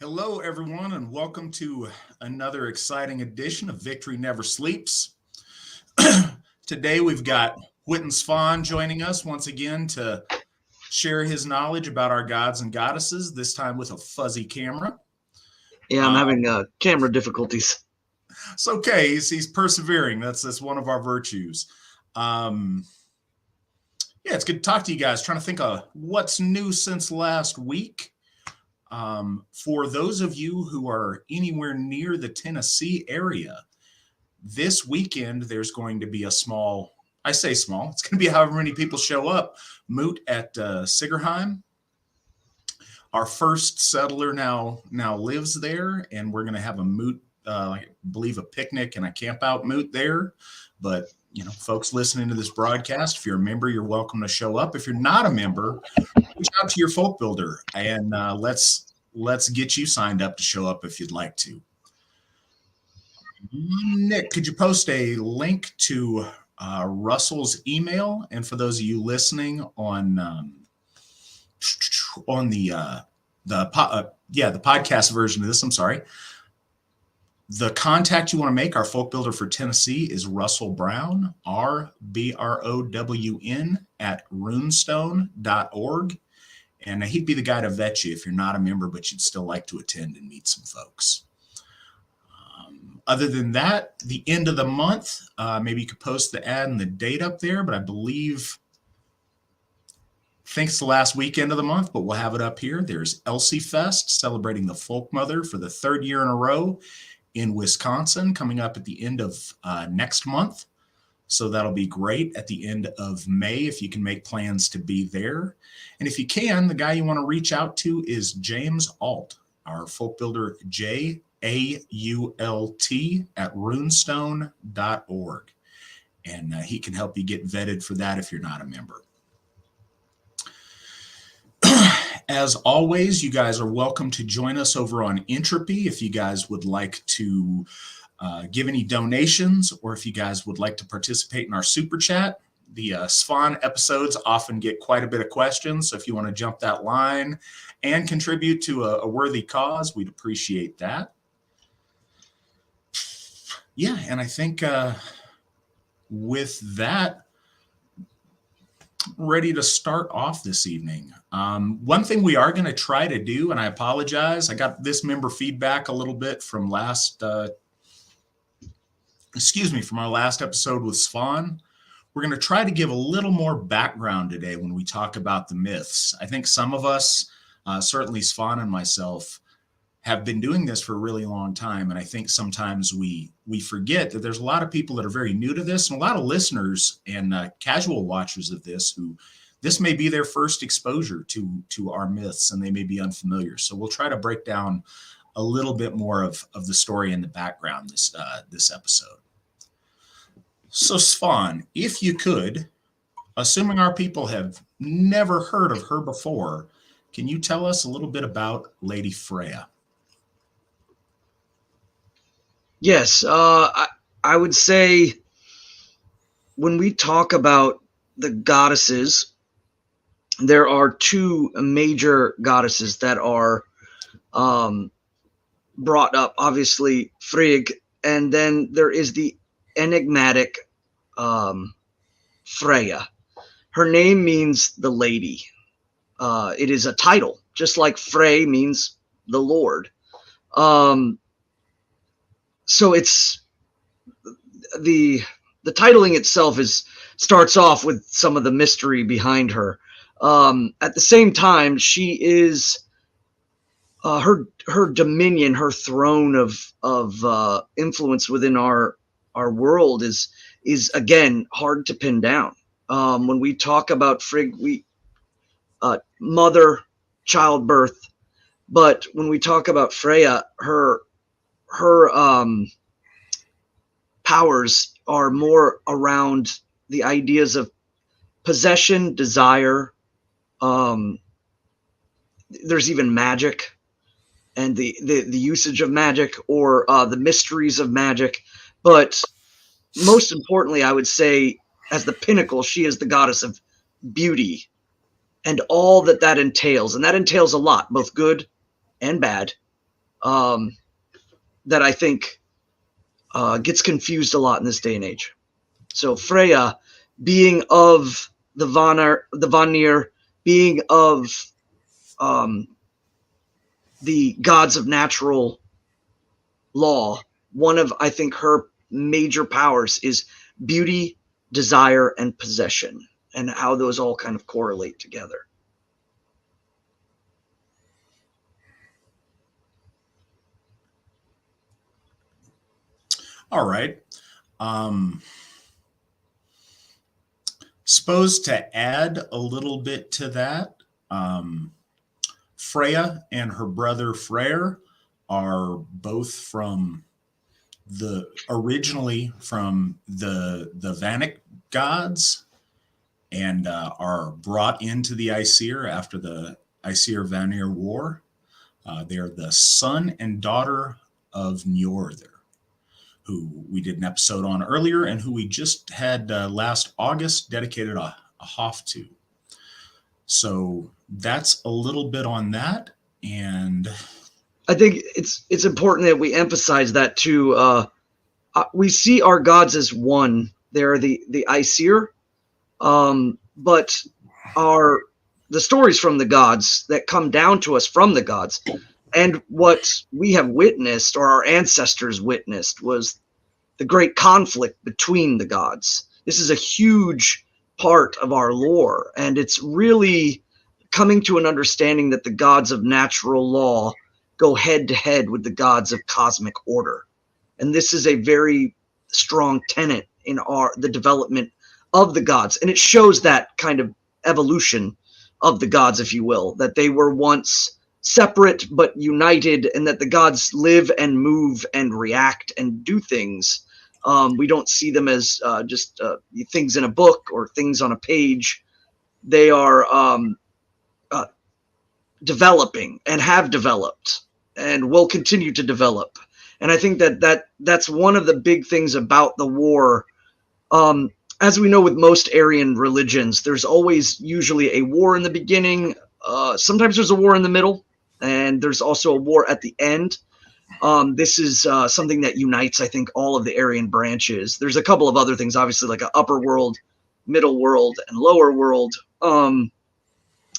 Hello, everyone, and welcome to another exciting edition of Victory Never Sleeps. Today, we've got Witan Svan joining us once again to share his knowledge about our gods and goddesses, this time with a fuzzy camera. Yeah, I'm having camera difficulties. It's okay. He's persevering. That's one of our virtues. It's good to talk to you guys. Trying to think of what's new since last week. For those of you who are anywhere near the Tennessee area, this weekend there's going to be a small, I say small, it's going to be however many people show up, moot at Sigerheim. Our first settler now lives there, and we're going to have a moot, I believe a picnic and a camp out moot there. But, you know, folks listening to this broadcast, if you're a member, you're welcome to show up. If you're not a member, reach out to your folk builder and let's get you signed up to show up if you'd like to. Nick, could you post a link to Russell's email? And for those of you listening on the podcast version of this, I'm sorry. The contact you want to make, our folk builder for Tennessee, is Russell Brown, RBROWN @runestone.org. And he'd be the guy to vet you if you're not a member, but you'd still like to attend and meet some folks. Other than that, the end of the month, maybe you could post the ad and the date up there, but I think it's the last weekend of the month, but we'll have it up here. There's Elsie Fest, celebrating the Folk Mother for the third year in a row in Wisconsin, coming up at the end of next month. So that'll be great at the end of May if you can make plans to be there. And if you can, the guy you want to reach out to is James Alt, our folk builder, JAULT @runestone.org. And he can help you get vetted for that if you're not a member. As always, you guys are welcome to join us over on Entropy if you guys would like to give any donations, or if you guys would like to participate in our super chat. The Svan episodes often get quite a bit of questions, so if you want to jump that line and contribute to a worthy cause, we'd appreciate that. Yeah, and I think with that, ready to start off this evening. One thing we are going to try to do, and I apologize, I got this member feedback a little bit from from our last episode with Svan. We're going to try to give a little more background today when we talk about the myths. I think some of us, certainly Svan and myself, have been doing this for a really long time. And I think sometimes we forget that there's a lot of people that are very new to this, and a lot of listeners and casual watchers of this who this may be their first exposure to our myths, and they may be unfamiliar. So we'll try to break down a little bit more of the story and the background this episode. So Svan, if you could, assuming our people have never heard of her before, can you tell us a little bit about Lady Freya? Yes, I would say when we talk about the goddesses, there are two major goddesses that are brought up, obviously Frigg, and then there is the enigmatic Freya. Her name means the lady. It is a title, just like Frey means the Lord. So it's the titling itself starts off with some of the mystery behind her. At the same time, she is her dominion, her throne of influence within our world is again hard to pin down. When we talk about Frigg, we mother, childbirth, but when we talk about Freya, her powers are more around the ideas of possession, desire. There's even magic and the usage of magic, or the mysteries of magic. But most importantly, I would say, as the pinnacle, she is the goddess of beauty and all that entails. And that entails a lot, both good and bad. that I think gets confused a lot in this day and age. So Freyja, being of the Vanir, being of the gods of natural law, one of, I think, her major powers is beauty, desire, and possession, and how those all kind of correlate together. All right. Suppose to add a little bit to that, Freya and her brother Freyr are both originally from the Vanir gods, and are brought into the Aesir after the Aesir Vanir War. They are the son and daughter of Njord, who we did an episode on earlier and who we just had last August dedicated a Hoff to. So that's a little bit on that. And I think it's important that we emphasize that too. We see our gods as one. They're the Aesir, but the stories from the gods that come down to us from the gods, and what we have witnessed, or our ancestors witnessed, was the great conflict between the gods. This is a huge part of our lore, and it's really coming to an understanding that the gods of natural law go head to head with the gods of cosmic order. And this is a very strong tenet in the development of the gods. And it shows that kind of evolution of the gods, if you will, that they were once separate but united, and that the gods live and move and react and do things. We don't see them as just things in a book or things on a page. They are developing and have developed and will continue to develop. And I think that's one of the big things about the war. As we know with most Aryan religions, there's always usually a war in the beginning. Sometimes there's a war in the middle, and there's also a war at the end. This is something that unites, I think, all of the Aryan branches. There's a couple of other things, obviously, like an upper world, middle world, and lower world. And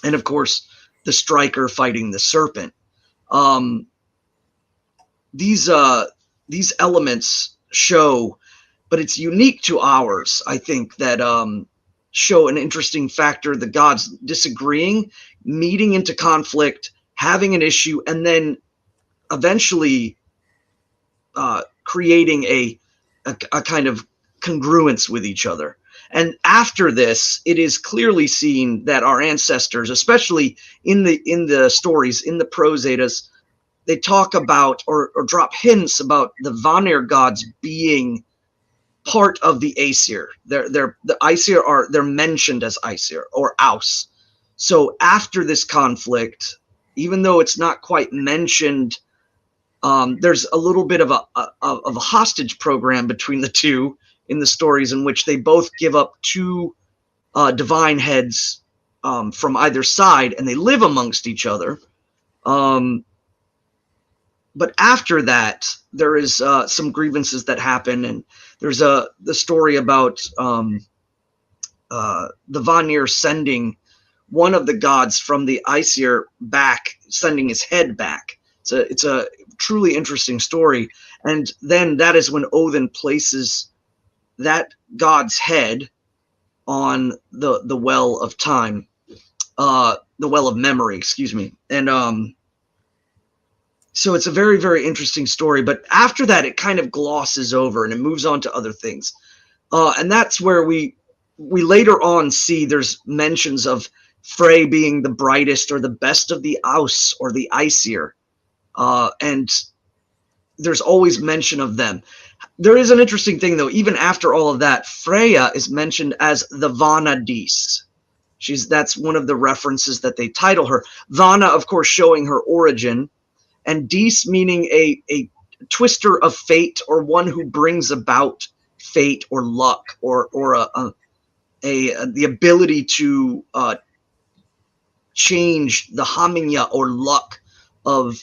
of course, the striker fighting the serpent. These elements show, but it's unique to ours, I think, that show an interesting factor: the gods disagreeing, meeting into conflict, having an issue, and then eventually creating a kind of congruence with each other. And after this, it is clearly seen that our ancestors, especially in the stories, in the prose Eddas, they talk about or drop hints about the Vanir gods being part of the Aesir. The Aesir they're mentioned as Aesir or Aus. So after this conflict, even though it's not quite mentioned, there's a little bit of a hostage program between the two in the stories, in which they both give up two divine heads from either side, and they live amongst each other. But after that, there is some grievances that happen, and there's the story about the Vanir sending one of the gods from the Aesir back, sending his head back. It's a truly interesting story. And then that is when Odin places that god's head on the well of time, the well of memory, excuse me. And so it's a very, very interesting story. But after that, it kind of glosses over and it moves on to other things. And that's where we later on see there's mentions of Frey being the brightest or the best of the Aus or the Aesir. And there's always mention of them. There is an interesting thing, though. Even after all of that, Freyja is mentioned as the Vana Dis. That's one of the references that they title her. Vana, of course, showing her origin, and Dis meaning a twister of fate, or one who brings about fate or luck, or the ability to change the Hamenya or luck of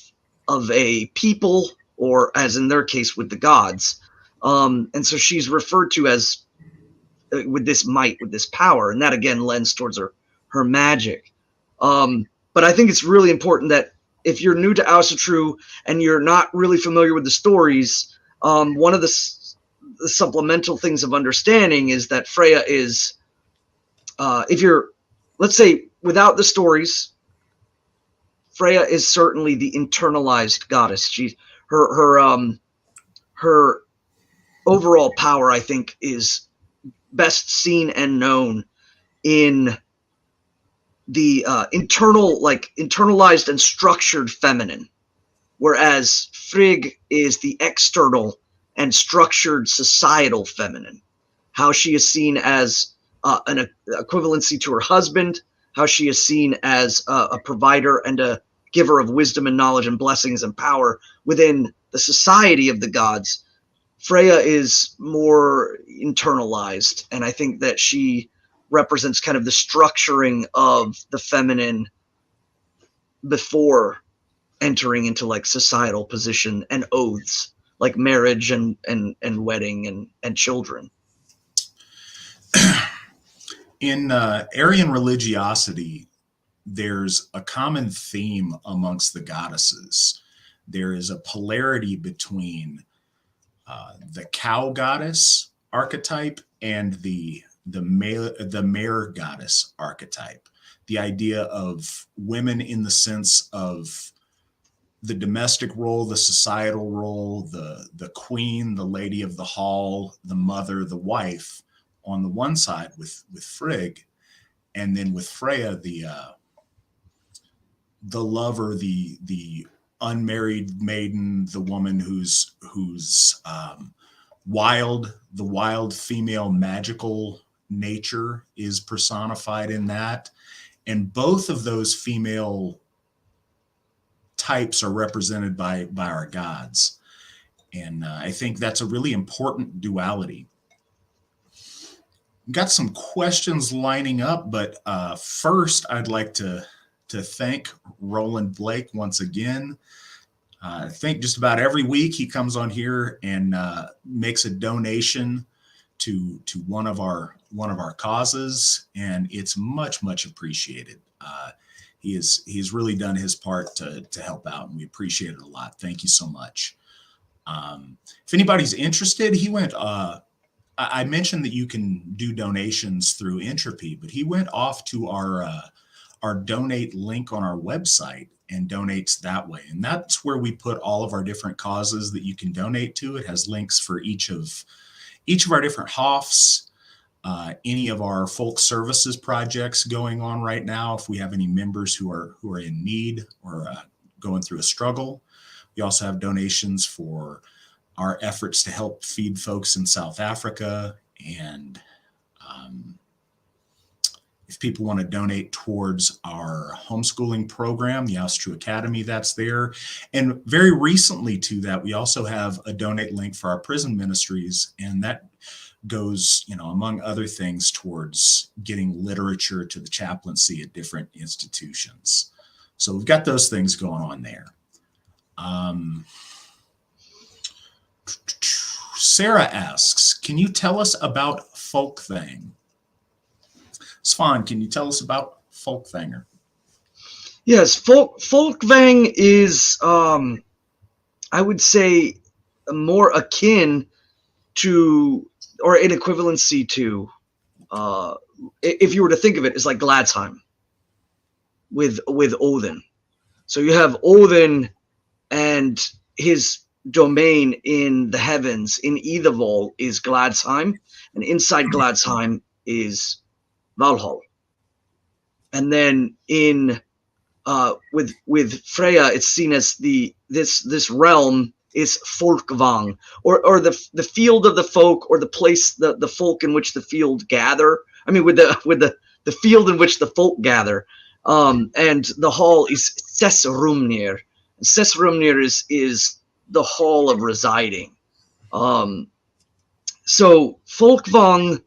a people, or as in their case with the gods. And so she's referred to as with this might, with this power, and that again lends towards her magic. But I think it's really important that if you're new to Asatru and you're not really familiar with the stories, one of the supplemental things of understanding is that Freyja is, if you're, let's say, without the stories, Freyja is certainly the internalized goddess. She's her overall power, I think, is best seen and known in the internalized and structured feminine, whereas Frigg is the external and structured societal feminine. How she is seen as an equivalency to her husband, how she is seen as a provider and a giver of wisdom and knowledge and blessings and power within the society of the gods. Freyja is more internalized, and I think that she represents kind of the structuring of the feminine before entering into like societal position and oaths, like marriage and wedding and children. In Aryan religiosity, there's a common theme amongst the goddesses. There is a polarity between the cow goddess archetype and the mare goddess archetype. The idea of women in the sense of the domestic role, the societal role, the queen, the lady of the hall, the mother, the wife on the one side with Frigg, and then with Freya, the lover, the unmarried maiden, the woman who's the wild female magical nature is personified in that. And both of those female types are represented by our gods. And I think that's a really important duality. Got some questions lining up, but first I'd like to thank Roland Blake once again. I think just about every week he comes on here and makes a donation to one of our causes, and it's much appreciated. He's really done his part to help out, and we appreciate it a lot. Thank you so much. If anybody's interested, he went. I mentioned that you can do donations through Entropy, but he went off to our donate link on our website and donates that way. And that's where we put all of our different causes that you can donate to. It has links for each of our different Hoffs, any of our folk services projects going on right now. If we have any members who are in need or going through a struggle, we also have donations for our efforts to help feed folks in South Africa. And if people want to donate towards our homeschooling program, the Asatru Academy, that's there. And very recently to that, we also have a donate link for our prison ministries. And that goes, among other things, towards getting literature to the chaplaincy at different institutions. So we've got those things going on there. Sarah asks, can you tell us about Folkvangr? Svan, can you tell us about Folkvangr? Yes, Folkvangr is, I would say, more akin to, or in equivalency to, if you were to think of it, it's like Gladsheim with Odin. So you have Odin and his domain in the heavens in Idavol is Gladsheim, and inside Gladsheim is Valhall. And then in with Freyja, it's seen as this realm is Folkvangr, or the field of the folk, or the place, the folk in which the field gather. I mean, with the field in which the folk gather. And the hall is Sesrumnir. Sesrumnir is the hall of residing. So Folkvangr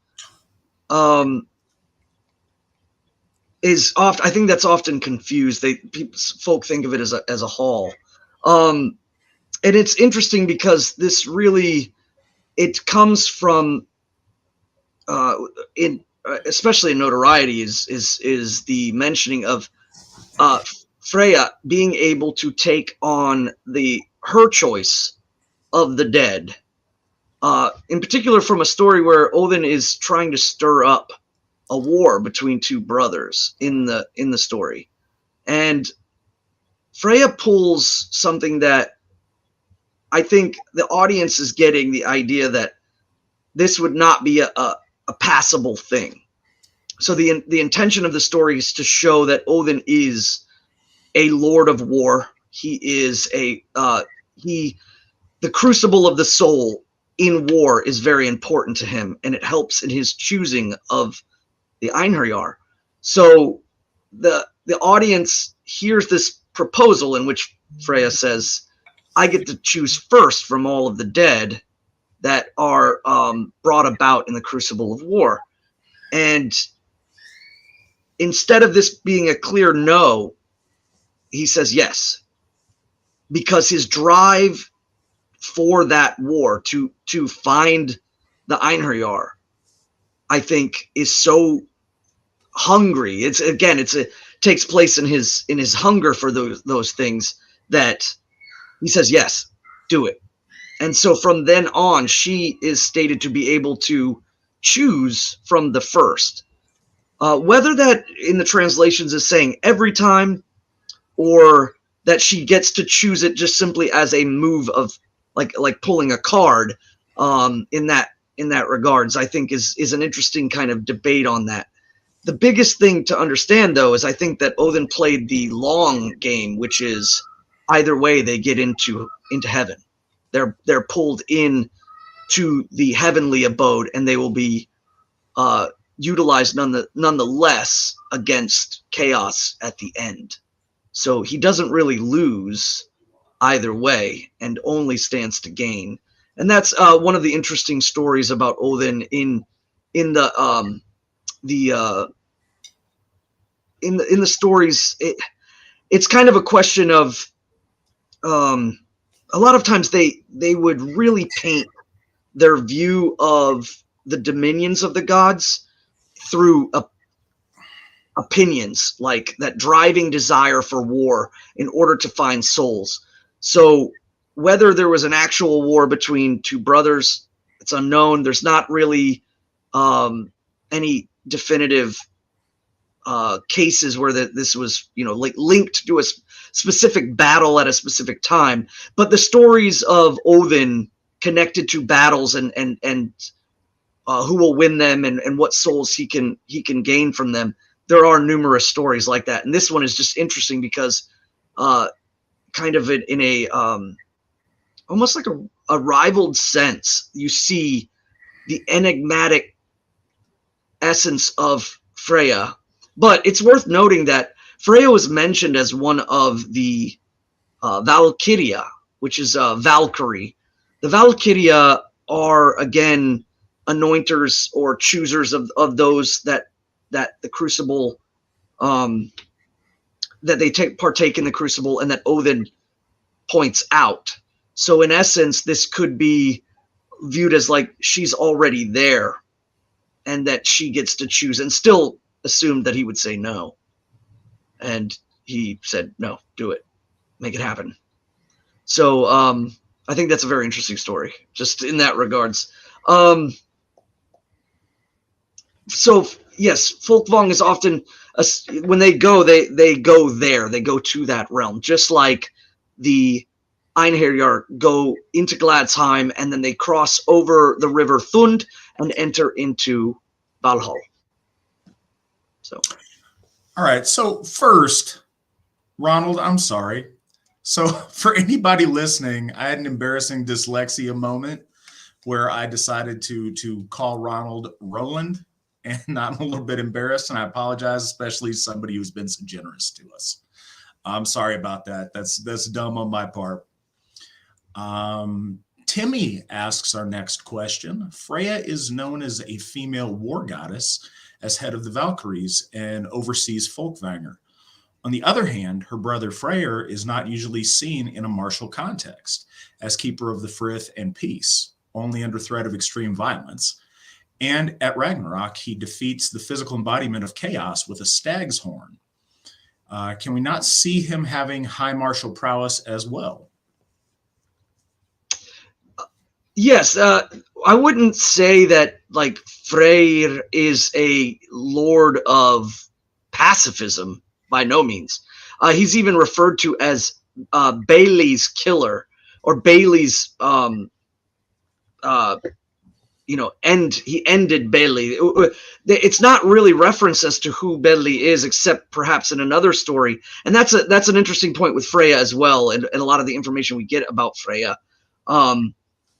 is often, I think that's often confused. Folk think of it as a hall. And it's interesting because this really, it comes from, especially in notoriety, is the mentioning of Freyja being able to take on her choice of the dead. In particular, from a story where Odin is trying to stir up a war between two brothers in the story, and Freyja pulls something that I think the audience is getting the idea that this would not be a passable thing. So the intention of the story is to show that Odin is a lord of war. He is the crucible of the soul in war is very important to him, and it helps in his choosing of the Einherjar. So the audience hears this proposal in which Freyja says, I get to choose first from all of the dead that are brought about in the crucible of war. And instead of this being a clear no, he says yes, because his drive for that war to find the Einherjar, I think, is so hungry. It takes place in his hunger for those things that he says yes, do it. And so from then on, she is stated to be able to choose from the first. Whether that in the translations is saying every time, or that she gets to choose it just simply as a move of like pulling a card, in that regards, I think is an interesting kind of debate on that. The biggest thing to understand, though, is I think that Odin played the long game, which is either way they get into heaven. They're pulled in to the heavenly abode, and they will be utilized nonetheless against chaos at the end. So he doesn't really lose either way, and only stands to gain. And that's one of the interesting stories about Odin in the stories. It's kind of a question of a lot of times they would really paint their view of the dominions of the gods through opinions, like that driving desire for war in order to find souls. So whether there was an actual war between two brothers, it's unknown. There's not really any definitive cases where this was, like linked to a specific battle at a specific time. But the stories of Odin connected to battles and who will win them and what souls he can gain from them. There are numerous stories like that, and this one is just interesting because kind of in a almost like a rivaled sense, you see the enigmatic essence of Freyja. But it's worth noting that Freyja was mentioned as one of the Valkyria, which is Valkyrie. The Valkyria are, again, anointers or choosers of those that the crucible, that they partake in the crucible, and that Odin points out. So in essence, this could be viewed as like she's already there, and that she gets to choose, and still assumed that he would say no. And he said, no, do it, make it happen. So I think that's a very interesting story, just in that regards. So yes, Folkvangr is often, when they go, they go there, they go to that realm, just like the Einherjar go into Gladsheim, and then they cross over the river Thund and enter into Valhall. So, all right. So first, Ronald, I'm sorry. So for anybody listening, I had an embarrassing dyslexia moment where I decided to call Ronald Roland, and I'm a little bit embarrassed, and I apologize, especially somebody who's been so generous to us. I'm sorry about that. That's dumb on my part. Timmy asks our next question. Freya is known as a female war goddess, as head of the Valkyries, and oversees Folkvangr. On the other hand, her brother Freyr is not usually seen in a martial context as keeper of the frith and peace, only under threat of extreme violence. And at Ragnarok, he defeats the physical embodiment of chaos with a stag's horn. Can we not see him having high martial prowess as well? Yes, I wouldn't say that like Freyr is a lord of pacifism, by no means. He's even referred to as Bailey's killer, or Bailey's he ended Bailey. It's not really referenced as to who Bailey is, except perhaps in another story. And that's an interesting point with Freyja as well, and a lot of the information we get about Freyja.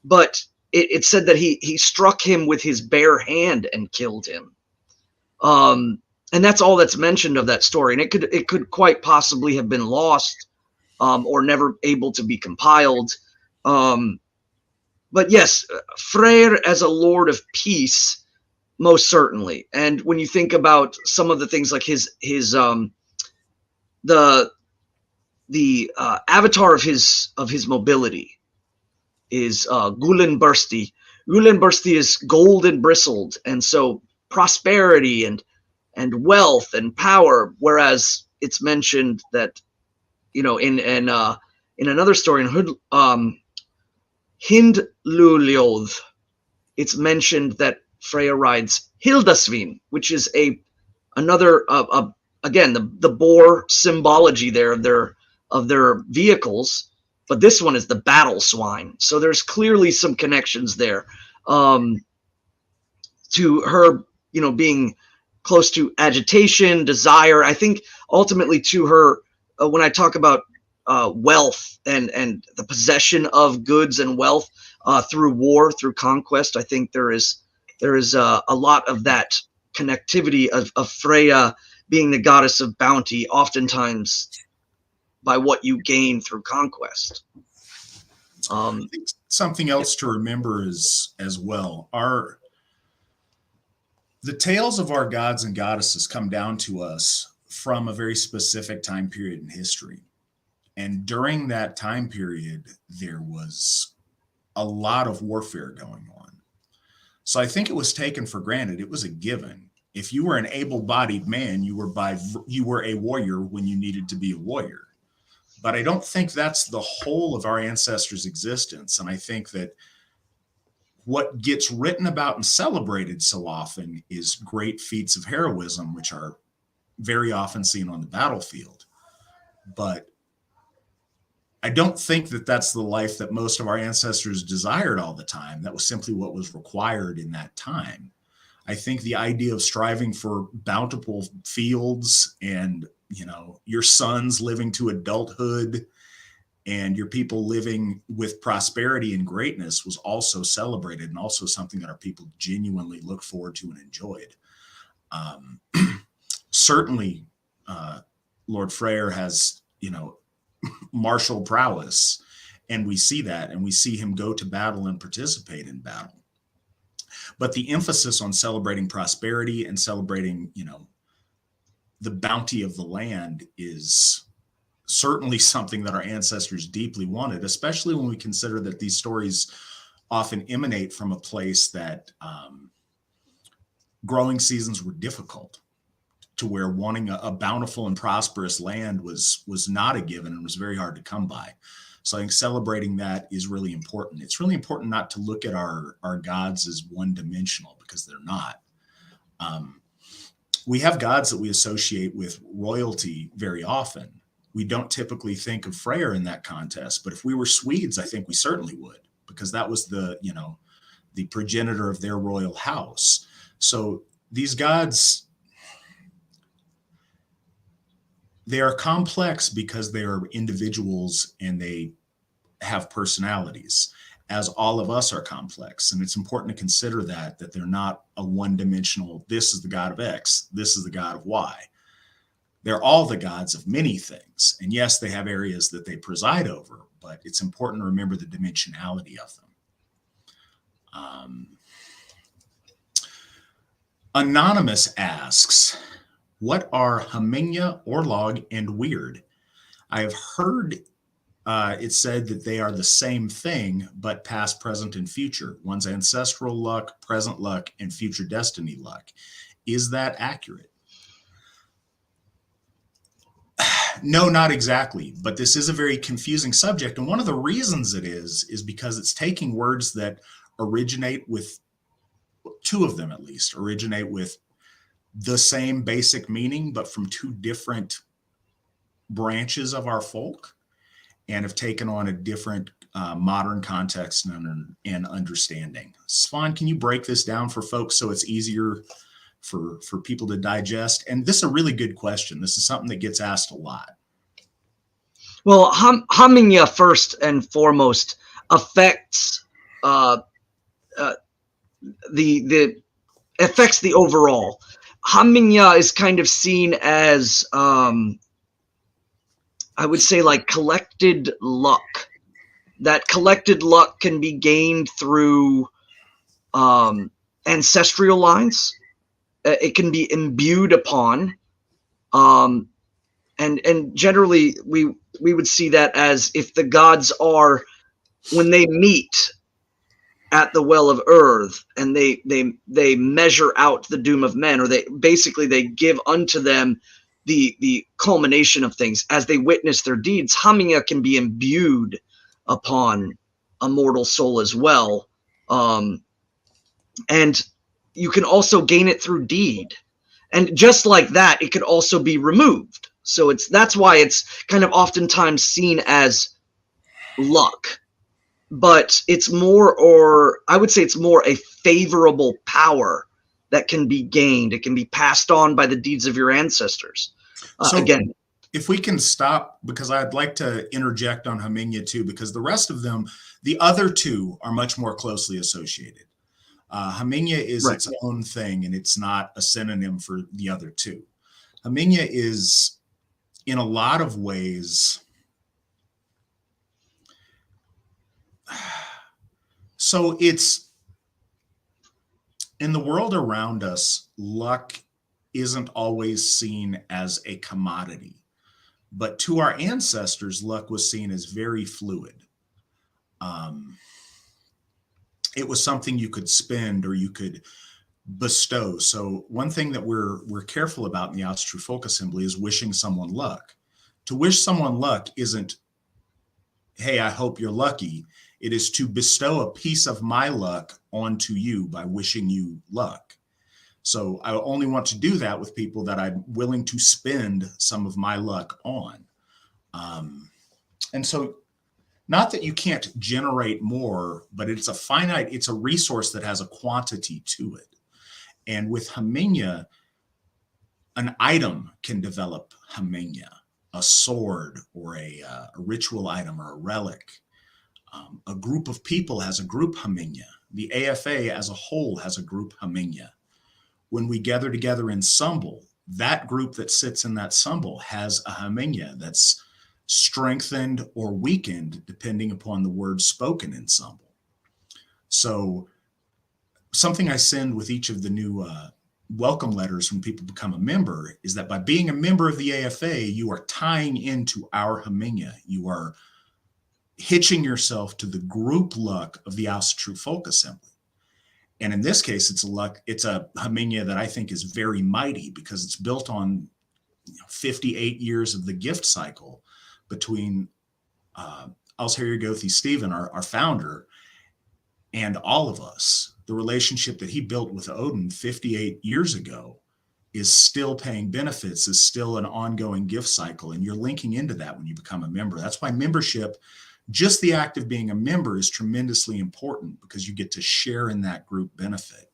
But it said that he struck him with his bare hand and killed him. And that's all that's mentioned of that story. And it could quite possibly have been lost, or never able to be compiled. But yes, Freyr as a lord of peace, most certainly. And when you think about some of the things like the avatar of his mobility is Gulenbursti. Gulenbursti is golden bristled, and so prosperity and wealth and power. Whereas it's mentioned that, in another story in Hindluljóð, it's mentioned that Freyja rides Hildasvin, which is another again the boar symbology there of their vehicles, but this one is the battle swine. So there's clearly some connections there, to her, being close to agitation, desire. I think ultimately to her, when I talk about wealth and the possession of goods and wealth through war, through conquest, I think there is a lot of that connectivity of Freyja being the goddess of bounty, oftentimes by what you gain through conquest. I think something else to remember is as well, the tales of our gods and goddesses come down to us from a very specific time period in history. And during that time period, there was a lot of warfare going on. So I think it was taken for granted. It was a given. If you were an able-bodied man, you were a warrior when you needed to be a warrior. But I don't think that's the whole of our ancestors' existence. And I think that what gets written about and celebrated so often is great feats of heroism, which are very often seen on the battlefield. But I don't think that that's the life that most of our ancestors desired all the time. That was simply what was required in that time. I think the idea of striving for bountiful fields and, your sons living to adulthood and your people living with prosperity and greatness was also celebrated, and also something that our people genuinely looked forward to and enjoyed. Certainly, Lord Freyr has, martial prowess, and we see that, and we see him go to battle and participate in battle. But the emphasis on celebrating prosperity and celebrating, the bounty of the land is certainly something that our ancestors deeply wanted, especially when we consider that these stories often emanate from a place that growing seasons were difficult, to where wanting a bountiful and prosperous land was not a given and was very hard to come by. So I think celebrating that is really important. It's really important not to look at our gods as one-dimensional, because they're not. We have gods that we associate with royalty very often. We don't typically think of Freyr in that context, but if we were Swedes, I think we certainly would, because that was the progenitor of their royal house. So these gods, they are complex because they are individuals and they have personalities, as all of us are complex. And it's important to consider that they're not a one-dimensional, this is the god of X, this is the god of Y. They're all the gods of many things. And yes, they have areas that they preside over, but it's important to remember the dimensionality of them. Anonymous asks, What are Hamenya, Orlog, and Wyrd? I have heard it said that they are the same thing, but past, present, and future. One's ancestral luck, present luck, and future destiny luck. Is that accurate? No, not exactly, but this is a very confusing subject. And one of the reasons it is because it's taking words that originate with, two of them at least, originate with the same basic meaning, but from two different branches of our folk, and have taken on a different modern context and understanding. Svan, can you break this down for folks so it's easier for people to digest? And this is a really good question. This is something that gets asked a lot. Well, Hamenya first and foremost affects the affects the overall. Hamenya is kind of seen as I would say like collected luck. That collected luck can be gained through ancestral lines. It can be imbued upon, and generally we would see that as if the gods are, when they meet at the well of earth and they measure out the doom of men, or they give unto them the culmination of things as they witness their deeds. Hamenya can be imbued upon a mortal soul as well, and you can also gain it through deed, and just like that it could also be removed. So that's why it's kind of oftentimes seen as luck, but it's more, or I would say it's more a favorable power that can be gained. It can be passed on by the deeds of your ancestors. So again, if we can stop, because I'd like to interject on Hamenya too, because the rest of them, the other two, are much more closely associated. Hamenya is its own thing, and it's not a synonym for the other two. Hamenya is, in a lot of ways, so it's, in the world around us, luck isn't always seen as a commodity. But to our ancestors, luck was seen as very fluid. It was something you could spend or you could bestow. So one thing that we're careful about in the Asatru Folk Assembly is wishing someone luck. To wish someone luck isn't, hey, I hope you're lucky. It is to bestow a piece of my luck onto you by wishing you luck. So I only want to do that with people that I'm willing to spend some of my luck on. And so, not that you can't generate more, but it's a finite, it's a resource that has a quantity to it. And with Hamenya, an item can develop Hamenya, a sword or a ritual item or a relic. A group of people has a group Hamenya. The AFA as a whole has a group Hamenya. When we gather together in Sumbul, that group that sits in that Sumbul has a Hamenya that's strengthened or weakened depending upon the words spoken in Sumbul. So something I send with each of the new welcome letters when people become a member is that by being a member of the AFA, you are tying into our Hamenya. You are hitching yourself to the group luck of the Asatru Folk Assembly. And in this case, it's a Hamenya that I think is very mighty because it's built on 58 years of the gift cycle between Alsherigothi Stephen, our founder, and all of us. The relationship that he built with Odin 58 years ago is still paying benefits, is still an ongoing gift cycle. And you're linking into that when you become a member. That's why membership, just the act of being a member, is tremendously important because you get to share in that group benefit.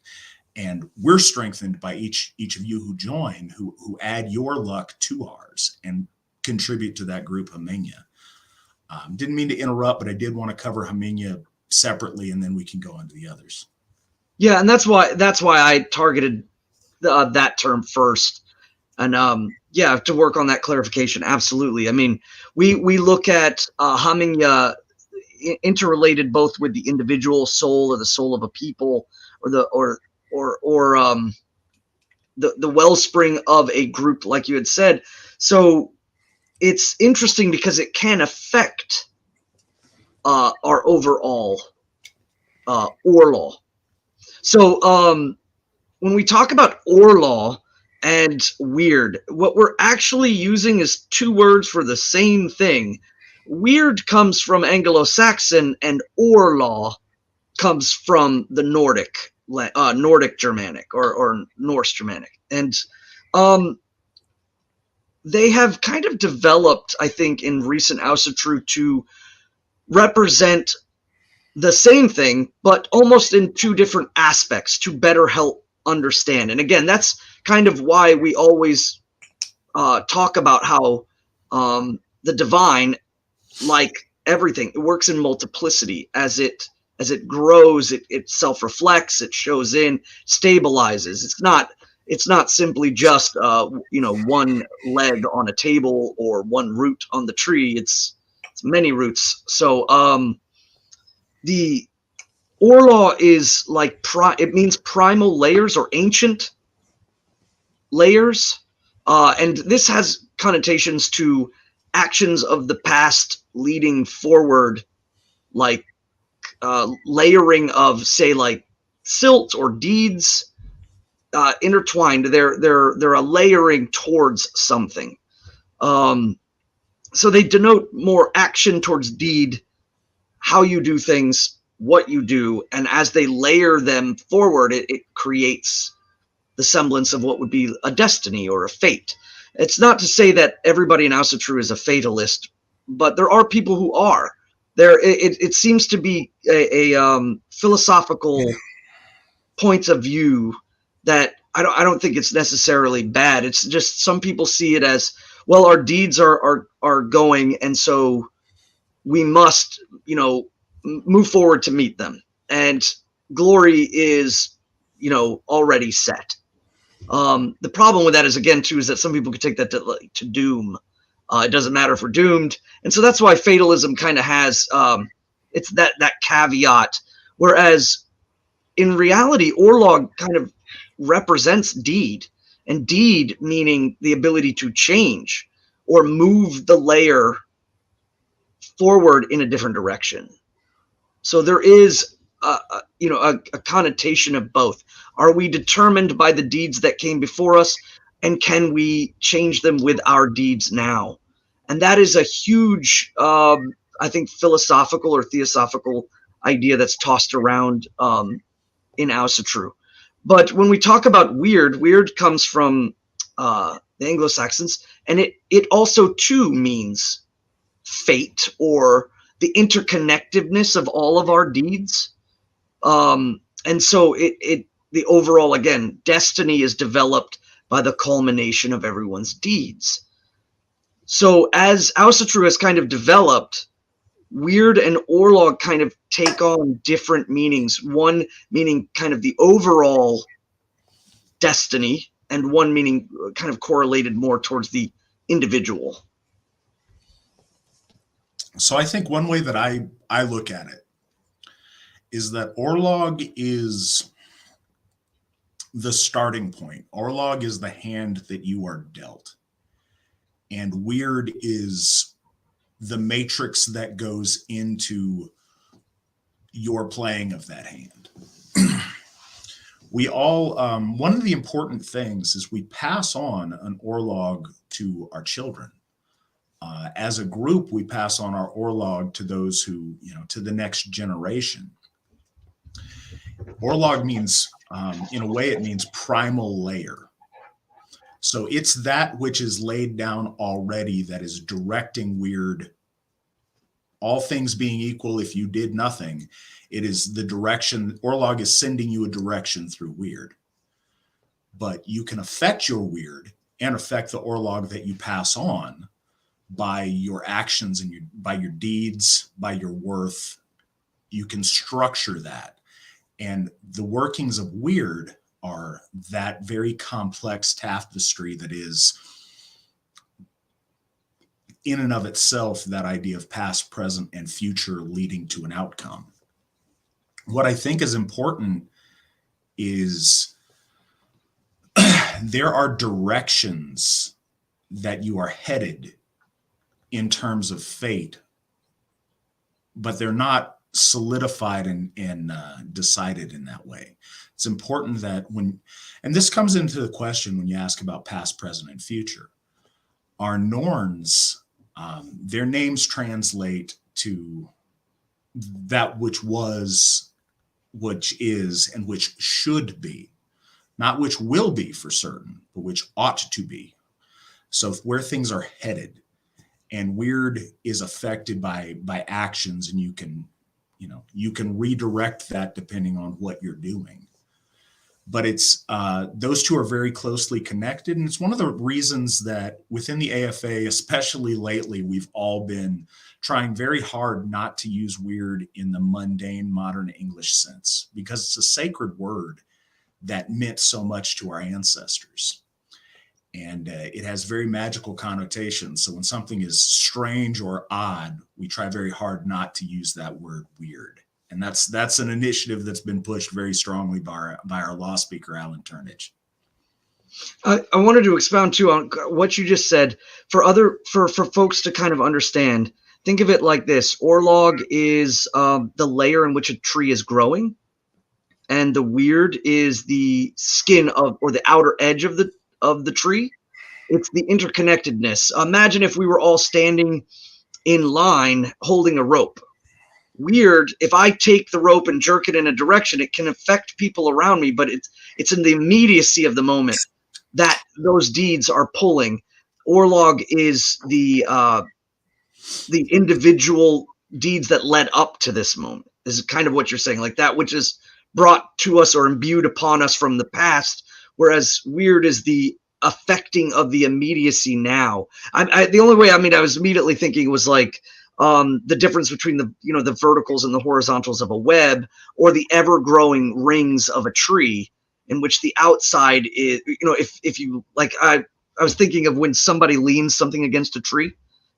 And we're strengthened by each of you who join, who add your luck to ours and contribute to that group Hamenya. Didn't mean to interrupt, but I did want to cover Hamenya separately, and then we can go on to the others. Yeah, and that's why I targeted that term first, and to work on that clarification. Absolutely. I mean, we look at Hamenya interrelated both with the individual soul or the soul of a people, or the wellspring of a group, like you had said. So it's interesting because it can affect our overall Orlog. So when we talk about Orlog and Wyrd, what we're actually using is two words for the same thing. Wyrd comes from Anglo-Saxon, and Orlog comes from the Nordic Germanic or Norse Germanic. And they have kind of developed, I think, in recent Asatru to represent the same thing, but almost in two different aspects to better help understand. And again, that's kind of why we always talk about how the divine, like everything, it works in multiplicity. As it grows, it self-reflects, it shows in, stabilizes. It's not simply just one leg on a table or one root on the tree. It's many roots. So the Orlog is like it means primal layers or ancient layers, and this has connotations to actions of the past leading forward, like layering of, say, like silt or deeds intertwined. They're a layering towards something. So they denote more action towards deed, how you do things, what you do, and as they layer them forward, it creates the semblance of what would be a destiny or a fate. It's not to say that everybody in Asatru is a fatalist, but there are people who are. It seems to be a philosophical point of view that I don't think it's necessarily bad. It's just some people see it as, well, our deeds are going, and so we must, move forward to meet them. And glory is, already set. The problem with that is, again, too, is that some people could take that to doom. It doesn't matter if we're doomed. And so that's why fatalism kind of has, it's that caveat. Whereas in reality, Orlog kind of represents deed, and deed meaning the ability to change or move the layer forward in a different direction. So there is a connotation of both. Are we determined by the deeds that came before us, and can we change them with our deeds now? And that is a huge, I think, philosophical or theosophical idea that's tossed around in Asatru. But when we talk about Wyrd comes from the Anglo-Saxons, and it also too means fate or the interconnectedness of all of our deeds. And so the overall, again, destiny is developed by the culmination of everyone's deeds. So as Asatru has kind of developed, Wyrd and Orlog kind of take on different meanings. One meaning kind of the overall destiny, and one meaning kind of correlated more towards the individual. So I think one way that I look at it is that Orlog is the starting point. Orlog is the hand that you are dealt. And Wyrd is the matrix that goes into your playing of that hand. We all, one of the important things is we pass on an Orlog to our children. As a group, we pass on our Orlog to those who, to the next generation. Orlog means, in a way, it means primal layer. So it's that which is laid down already that is directing Wyrd. All things being equal, if you did nothing, it is the direction. Orlog is sending you a direction through Wyrd. But you can affect your Wyrd and affect the Orlog that you pass on by your actions and by your deeds, by your worth. You can structure that. And the workings of Wyrd are that very complex tapestry that is, in and of itself, that idea of past, present, and future leading to an outcome. What I think is important is there are directions that you are headed in terms of fate, but they're not solidified and decided in that way. It's important that and this comes into the question when you ask about past, present, and future. Our Norns, their names translate to that which was, which is, and which should be. Not which will be for certain, but which ought to be. So where things are headed, and Wyrd is affected by actions, and you can redirect that depending on what you're doing. But it's those two are very closely connected, and it's one of the reasons that within the AFA, especially lately, we've all been trying very hard not to use Wyrd in the mundane modern English sense, because it's a sacred word that meant so much to our ancestors. And it has very magical connotations. So when something is strange or odd, we try very hard not to use that word weird. And that's an initiative that's been pushed very strongly by our law speaker, Alan Turnage. I wanted to expound too on what you just said for folks to kind of understand. Think of it like this: Orlog is the layer in which a tree is growing, and the Wyrd is the skin or the outer edge of the tree. It's the interconnectedness. Imagine if we were all standing in line holding a rope. Wyrd, if I take the rope and jerk it in a direction, it can affect people around me, but it's in the immediacy of the moment that those deeds are pulling. Orlog is the individual deeds that led up to this moment. This is kind of what you're saying, like that which is brought to us or imbued upon us from the past, whereas Wyrd is the affecting of the immediacy now. The only way, I was immediately thinking was like the difference between the verticals and the horizontals of a web, or the ever-growing rings of a tree, in which the outside is, if you like, I was thinking of when somebody leans something against a tree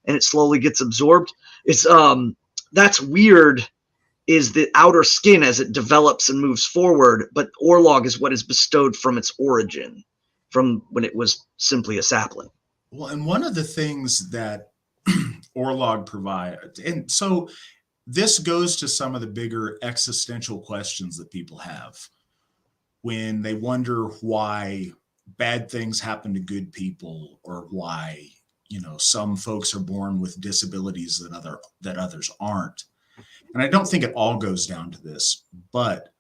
and it slowly gets absorbed. It's that's Wyrd, is the outer skin as it develops and moves forward, but Orlog is what is bestowed from its origin, from when it was simply a sapling. Well, and one of the things that Orlog provides, and so this goes to some of the bigger existential questions that people have when they wonder why bad things happen to good people, or why some folks are born with disabilities that others aren't. And I don't think it all goes down to this, but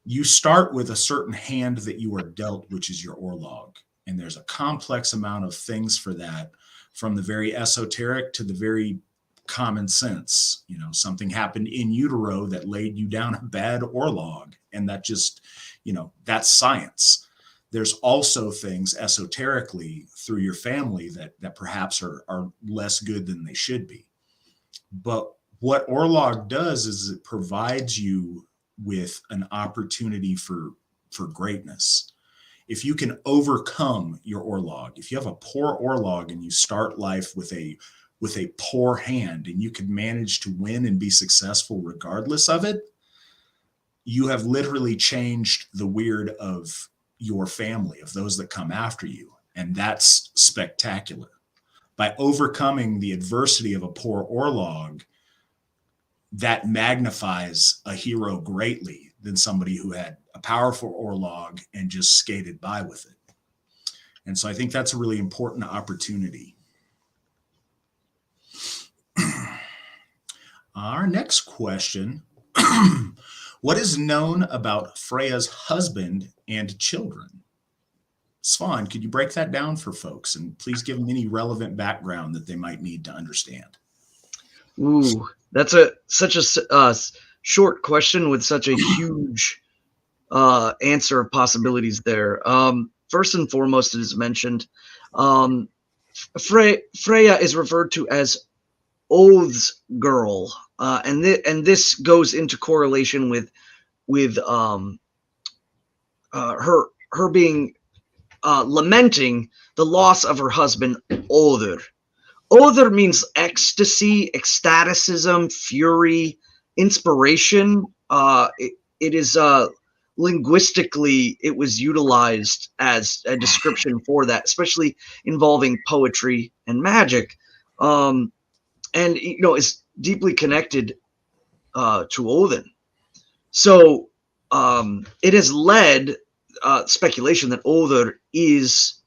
you start with a certain hand that you are dealt, which is your Orlog. And there's a complex amount of things for that, from the very esoteric to the very common sense. Something happened in utero that laid you down a bad Orlog, and that just, that's science. There's also things esoterically through your family that perhaps are less good than they should be. But what Orlog does is it provides you with an opportunity for greatness. If you can overcome your Orlog, if you have a poor Orlog and you start life with a poor hand, and you can manage to win and be successful regardless of it, you have literally changed the Wyrd of your family, of those that come after you. And that's spectacular. By overcoming the adversity of a poor Orlog, that magnifies a hero greatly than somebody who had a powerful Orlog and just skated by with it. And so I think that's a really important opportunity. Our next question, what is known about Freyja's husband and children? Svan, could you break that down for folks, and please give them any relevant background that they might need to understand? Ooh, that's such a short question with such a huge answer of possibilities there. First and foremost, it is mentioned, Freyja is referred to as Oath's girl, and this goes into correlation with her being lamenting the loss of her husband Other. Other means ecstasy, ecstaticism, fury, inspiration. It is linguistically it was utilized as a description for that, especially involving poetry and magic, and is deeply connected to Odin. So it has led speculation that Odin is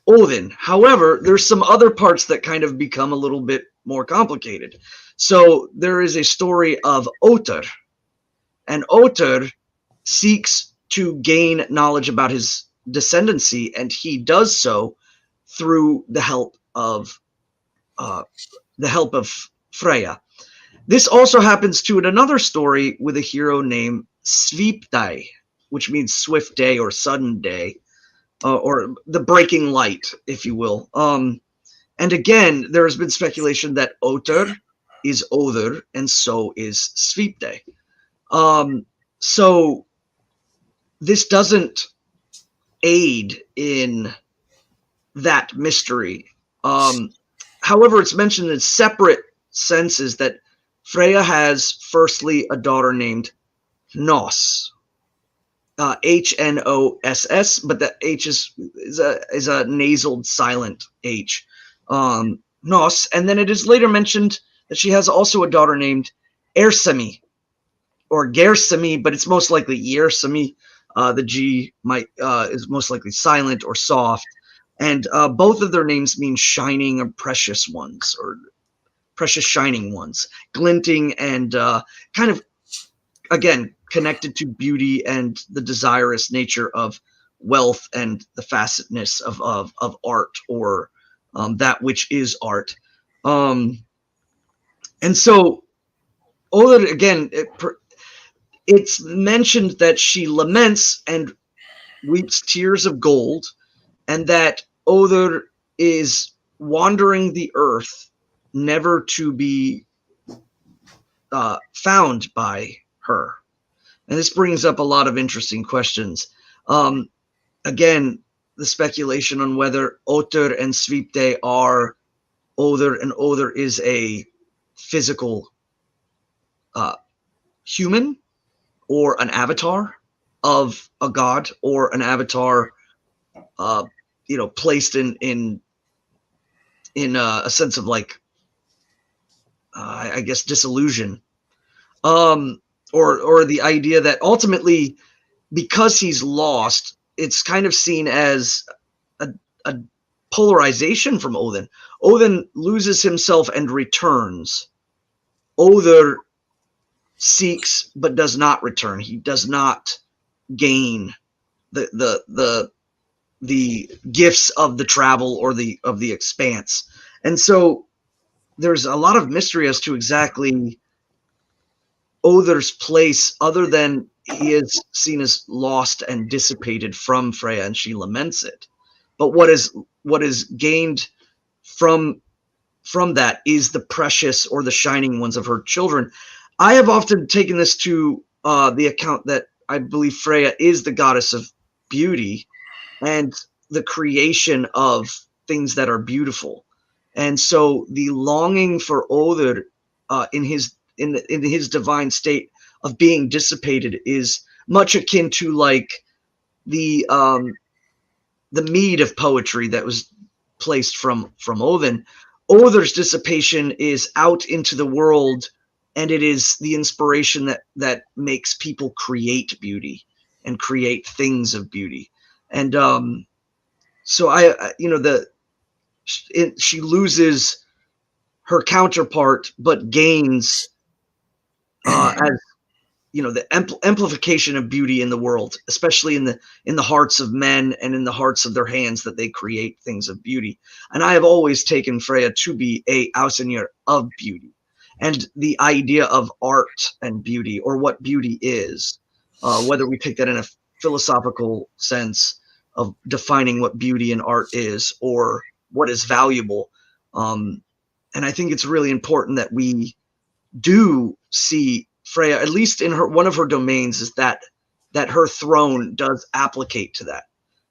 Odin. However, there's some other parts that kind of become a little bit more complicated. So there is a story of Otter, and Otter seeks to gain knowledge about his descendancy, and he does so through the help of Freyja. This also happens to in another story with a hero named Svipdai, which means swift day or sudden day, or the breaking light, if you will. And again, there has been speculation that Otter is Other, and so is Svipdai. So this doesn't aid in that mystery. However, it's mentioned in separate senses that Freyja has, firstly, a daughter named Hnoss, Hnoss, but the H is a nasal silent H, Hnoss. And then it is later mentioned that she has also a daughter named Ersemi, or Gersemi, but it's most likely Yersemi. The G is most likely silent or soft. And both of their names mean shining or precious ones, or precious shining ones, glinting and kind of, again, connected to beauty and the desirous nature of wealth and the facetness of art, or that which is art. And so, Oler, again, it's mentioned that she laments and weeps tears of gold, and that Oler is wandering the earth, never to be found by her. And this brings up a lot of interesting questions. Again, the speculation on whether Otter and Svipde are Other, and Other is a physical human, or an avatar of a god, or an avatar placed in a sense of, like, I guess, disillusion, or the idea that ultimately, because he's lost, it's kind of seen as a polarization from Odin. Odin loses himself and returns. Other seeks but does not return. He does not gain the gifts of the travel or of the expanse. And so there's a lot of mystery as to exactly Other's place, other than he is seen as lost and dissipated from Freyja, and she laments it. But what is gained from that is the precious or the shining ones of her children. I have often taken this to the account that I believe Freyja is the goddess of beauty and the creation of things that are beautiful. And so the longing for Other in his divine state of being dissipated is much akin to, like, the mead of poetry that was placed from Odin. Other's dissipation is out into the world, and it is the inspiration that makes people create beauty and create things of beauty. And so she loses her counterpart, but gains as the amplification of beauty in the world, especially in the hearts of men and in the hearts of their hands, that they create things of beauty. And I have always taken Freyja to be a Aesir of beauty, and the idea of art and beauty, or what beauty is, whether we take that in a philosophical sense of defining what beauty and art is, or what is valuable. And I think it's really important that we do see Freyja, at least in one of her domains, is that her throne does applicate to that,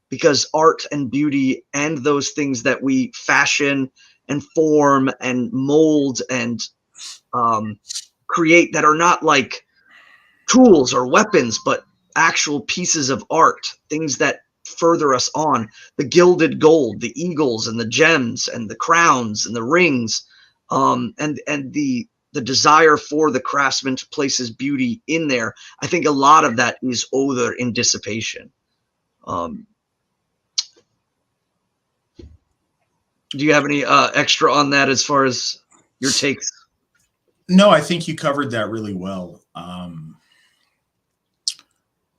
because art and beauty and those things that we fashion and form and mold and create, that are not like tools or weapons, but actual pieces of art, things that further us on, the gilded gold, the eagles and the gems and the crowns and the rings, and the desire for the craftsman to place his beauty in there. I think a lot of that is Other in dissipation. Do you have any extra on that as far as your takes? No, I think you covered that really well.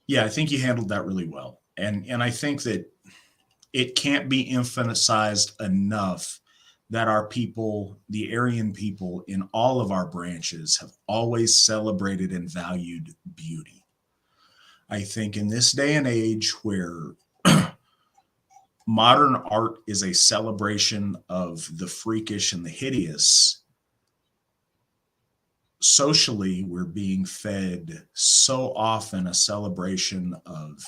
Yeah, I think you handled that really well. And I think that it can't be emphasized enough that our people, the Aryan people in all of our branches, have always celebrated and valued beauty. I think in this day and age where modern art is a celebration of the freakish and the hideous, socially we're being fed so often a celebration of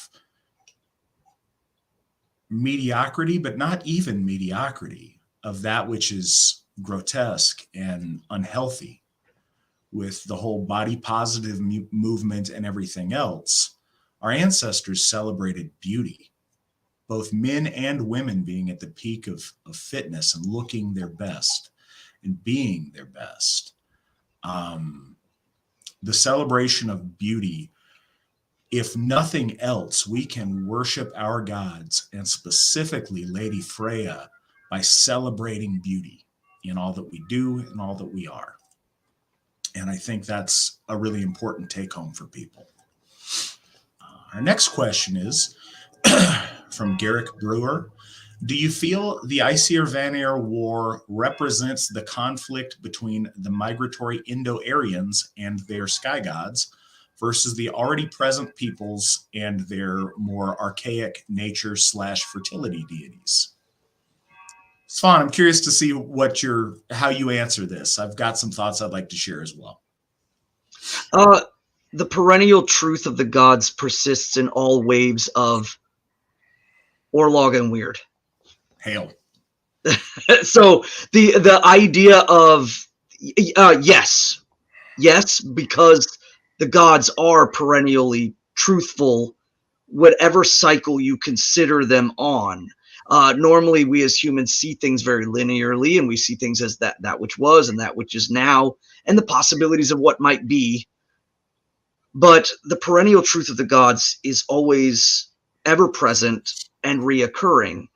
mediocrity, but not even mediocrity, of that which is grotesque and unhealthy, with the whole body positive movement and everything else. Our ancestors celebrated beauty, both men and women being at the peak of fitness and looking their best and being their best. The celebration of beauty, if nothing else, we can worship our gods, and specifically Lady Freyja, by celebrating beauty in all that we do and all that we are. And I think that's a really important take home for people. Our next question is from Garrick Brewer. Do you feel the Aesir Vanir War represents the conflict between the migratory Indo-Aryans and their sky gods versus the already present peoples and their more archaic nature/fertility deities? Svan, I'm curious to see how you answer this. I've got some thoughts I'd like to share as well. The perennial truth of the gods persists in all waves of Orlog and Wyrd. Hail. So the idea of yes, because the gods are perennially truthful, whatever cycle you consider them on. Normally, we as humans see things very linearly, and we see things as that which was and that which is now, and the possibilities of what might be. But the perennial truth of the gods is always ever present and reoccurring.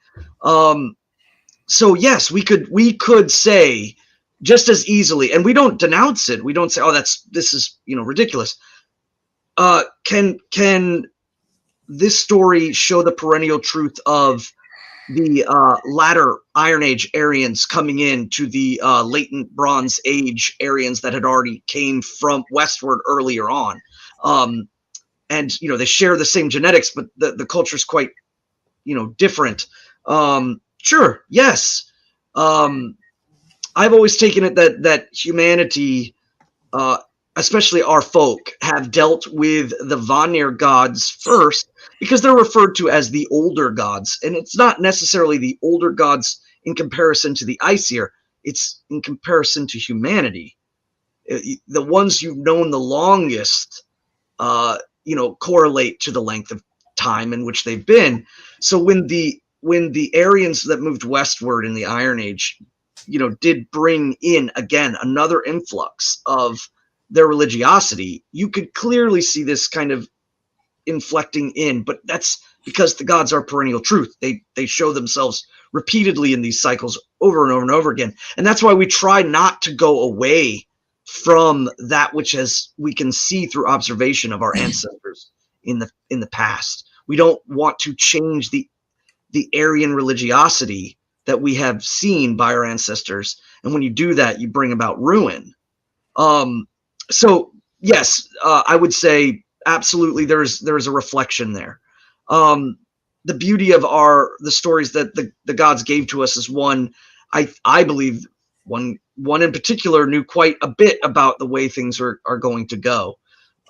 So yes, we could say just as easily, and we don't denounce it. We don't say, "Oh, this is ridiculous." Can this story show the perennial truth of the latter Iron Age Aryans coming in to the latent Bronze Age Aryans that had already came from westward earlier on? And they share the same genetics, but the culture is quite different. Sure, yes. I've always taken it that humanity, especially our folk, have dealt with the Vanir gods first because they're referred to as the older gods. And it's not necessarily the older gods in comparison to the Aesir. It's in comparison to humanity. The ones you've known the longest, correlate to the length of time in which they've been. So when the Aryans that moved westward in the Iron Age, did bring in again another influx of their religiosity, you could clearly see this kind of inflecting in. But that's because the gods are perennial truth. They show themselves repeatedly in these cycles over and over and over again, and that's why we try not to go away from that which we can see through observation of our ancestors in the past. We don't want to change the Aryan religiosity that we have seen by our ancestors, and when you do that, you bring about ruin. So yes, I would say absolutely there's a reflection there. The beauty of the stories that the gods gave to us is one, I believe one in particular knew quite a bit about the way things are going to go.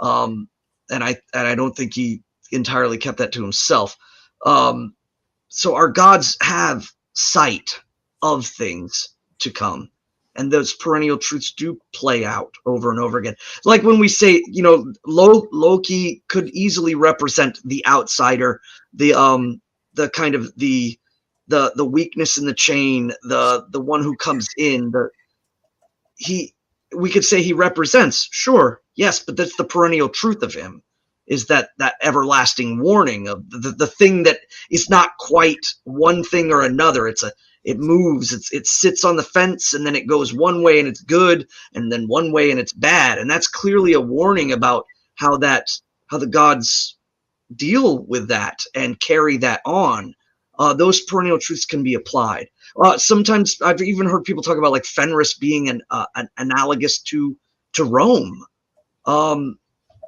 And I don't think he entirely kept that to himself. So our gods have sight of things to come. and those perennial truths do play out over and over again. Like when we say, Loki could easily represent the outsider, the kind of the weakness in the chain, the one who comes in. We could say he represents, sure, yes, but that's the perennial truth of him, is that everlasting warning of the thing that is not quite one thing or another. It moves, it sits on the fence, and then it goes one way and it's good, and then one way and it's bad. And that's clearly a warning about how the gods deal with that and carry that on. Those perennial truths can be applied. Sometimes I've even heard people talk about like Fenris being an analogous to Rome.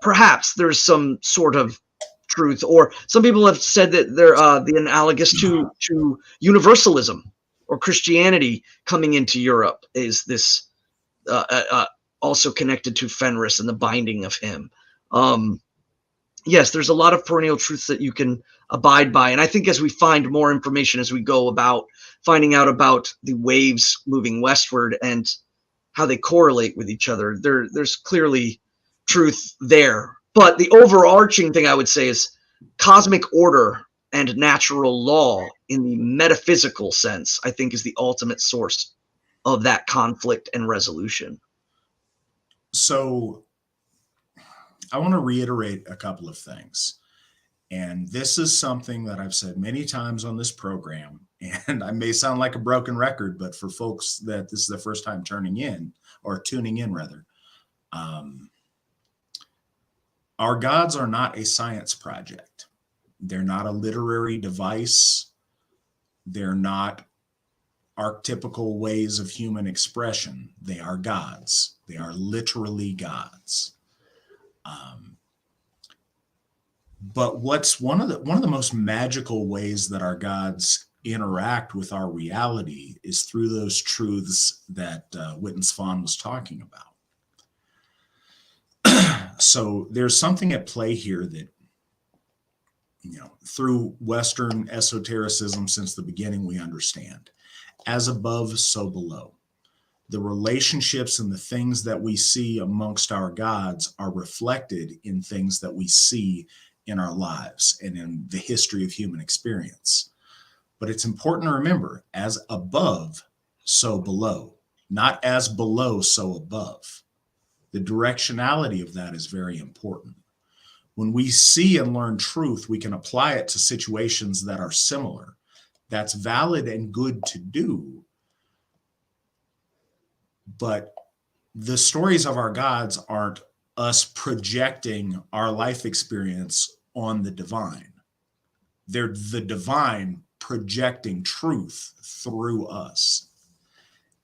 Perhaps there's some sort of truth, or some people have said that they're the analogous to universalism or Christianity coming into Europe is this also connected to Fenris and the binding of him. Yes, there's a lot of perennial truths that you can abide by. And I think as we find more information, as we go about finding out about the waves moving westward and how they correlate with each other, there's clearly truth there. But the overarching thing I would say is cosmic order and natural law in the metaphysical sense, I think, is the ultimate source of that conflict and resolution. So I want to reiterate a couple of things. And this is something that I've said many times on this program, and I may sound like a broken record, but for folks that this is the first time tuning in, rather, our gods are not a science project. They're not a literary device. They're not archetypical ways of human expression. They are gods. They are literally gods. But what's one of the most magical ways that our gods interact with our reality is through those truths that Witan Svan was talking about. So there's something at play here that, through Western esotericism since the beginning, we understand. As above, so below. The relationships and the things that we see amongst our gods are reflected in things that we see in our lives and in the history of human experience. But it's important to remember, as above, so below, not as below, so above. The directionality of that is very important. When we see and learn truth, we can apply it to situations that are similar. That's valid and good to do. But the stories of our gods aren't us projecting our life experience on the divine. They're the divine projecting truth through us.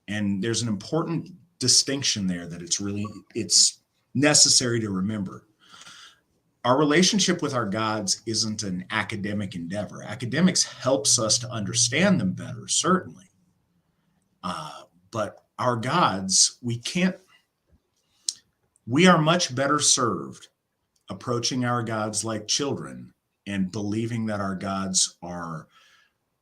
And there's an important distinction there that it's necessary to remember. Our relationship with our gods isn't an academic endeavor. Academics helps us to understand them better, certainly. But our gods, we are much better served approaching our gods like children and believing that our gods are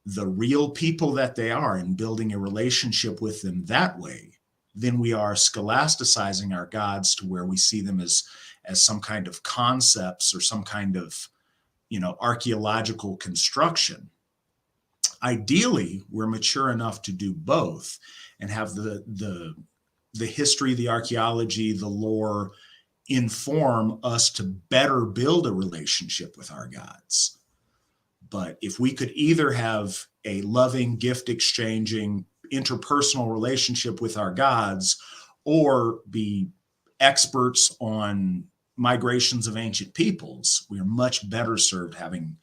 the real people that they are and building a relationship with them that way than we are scholasticizing our gods to where we see them as some kind of concepts or some kind of, archaeological construction. Ideally, we're mature enough to do both and have the history, the archaeology, the lore inform us to better build a relationship with our gods. But if we could either have a loving, gift exchanging, interpersonal relationship with our gods, or be experts on migrations of ancient peoples, we are much better served having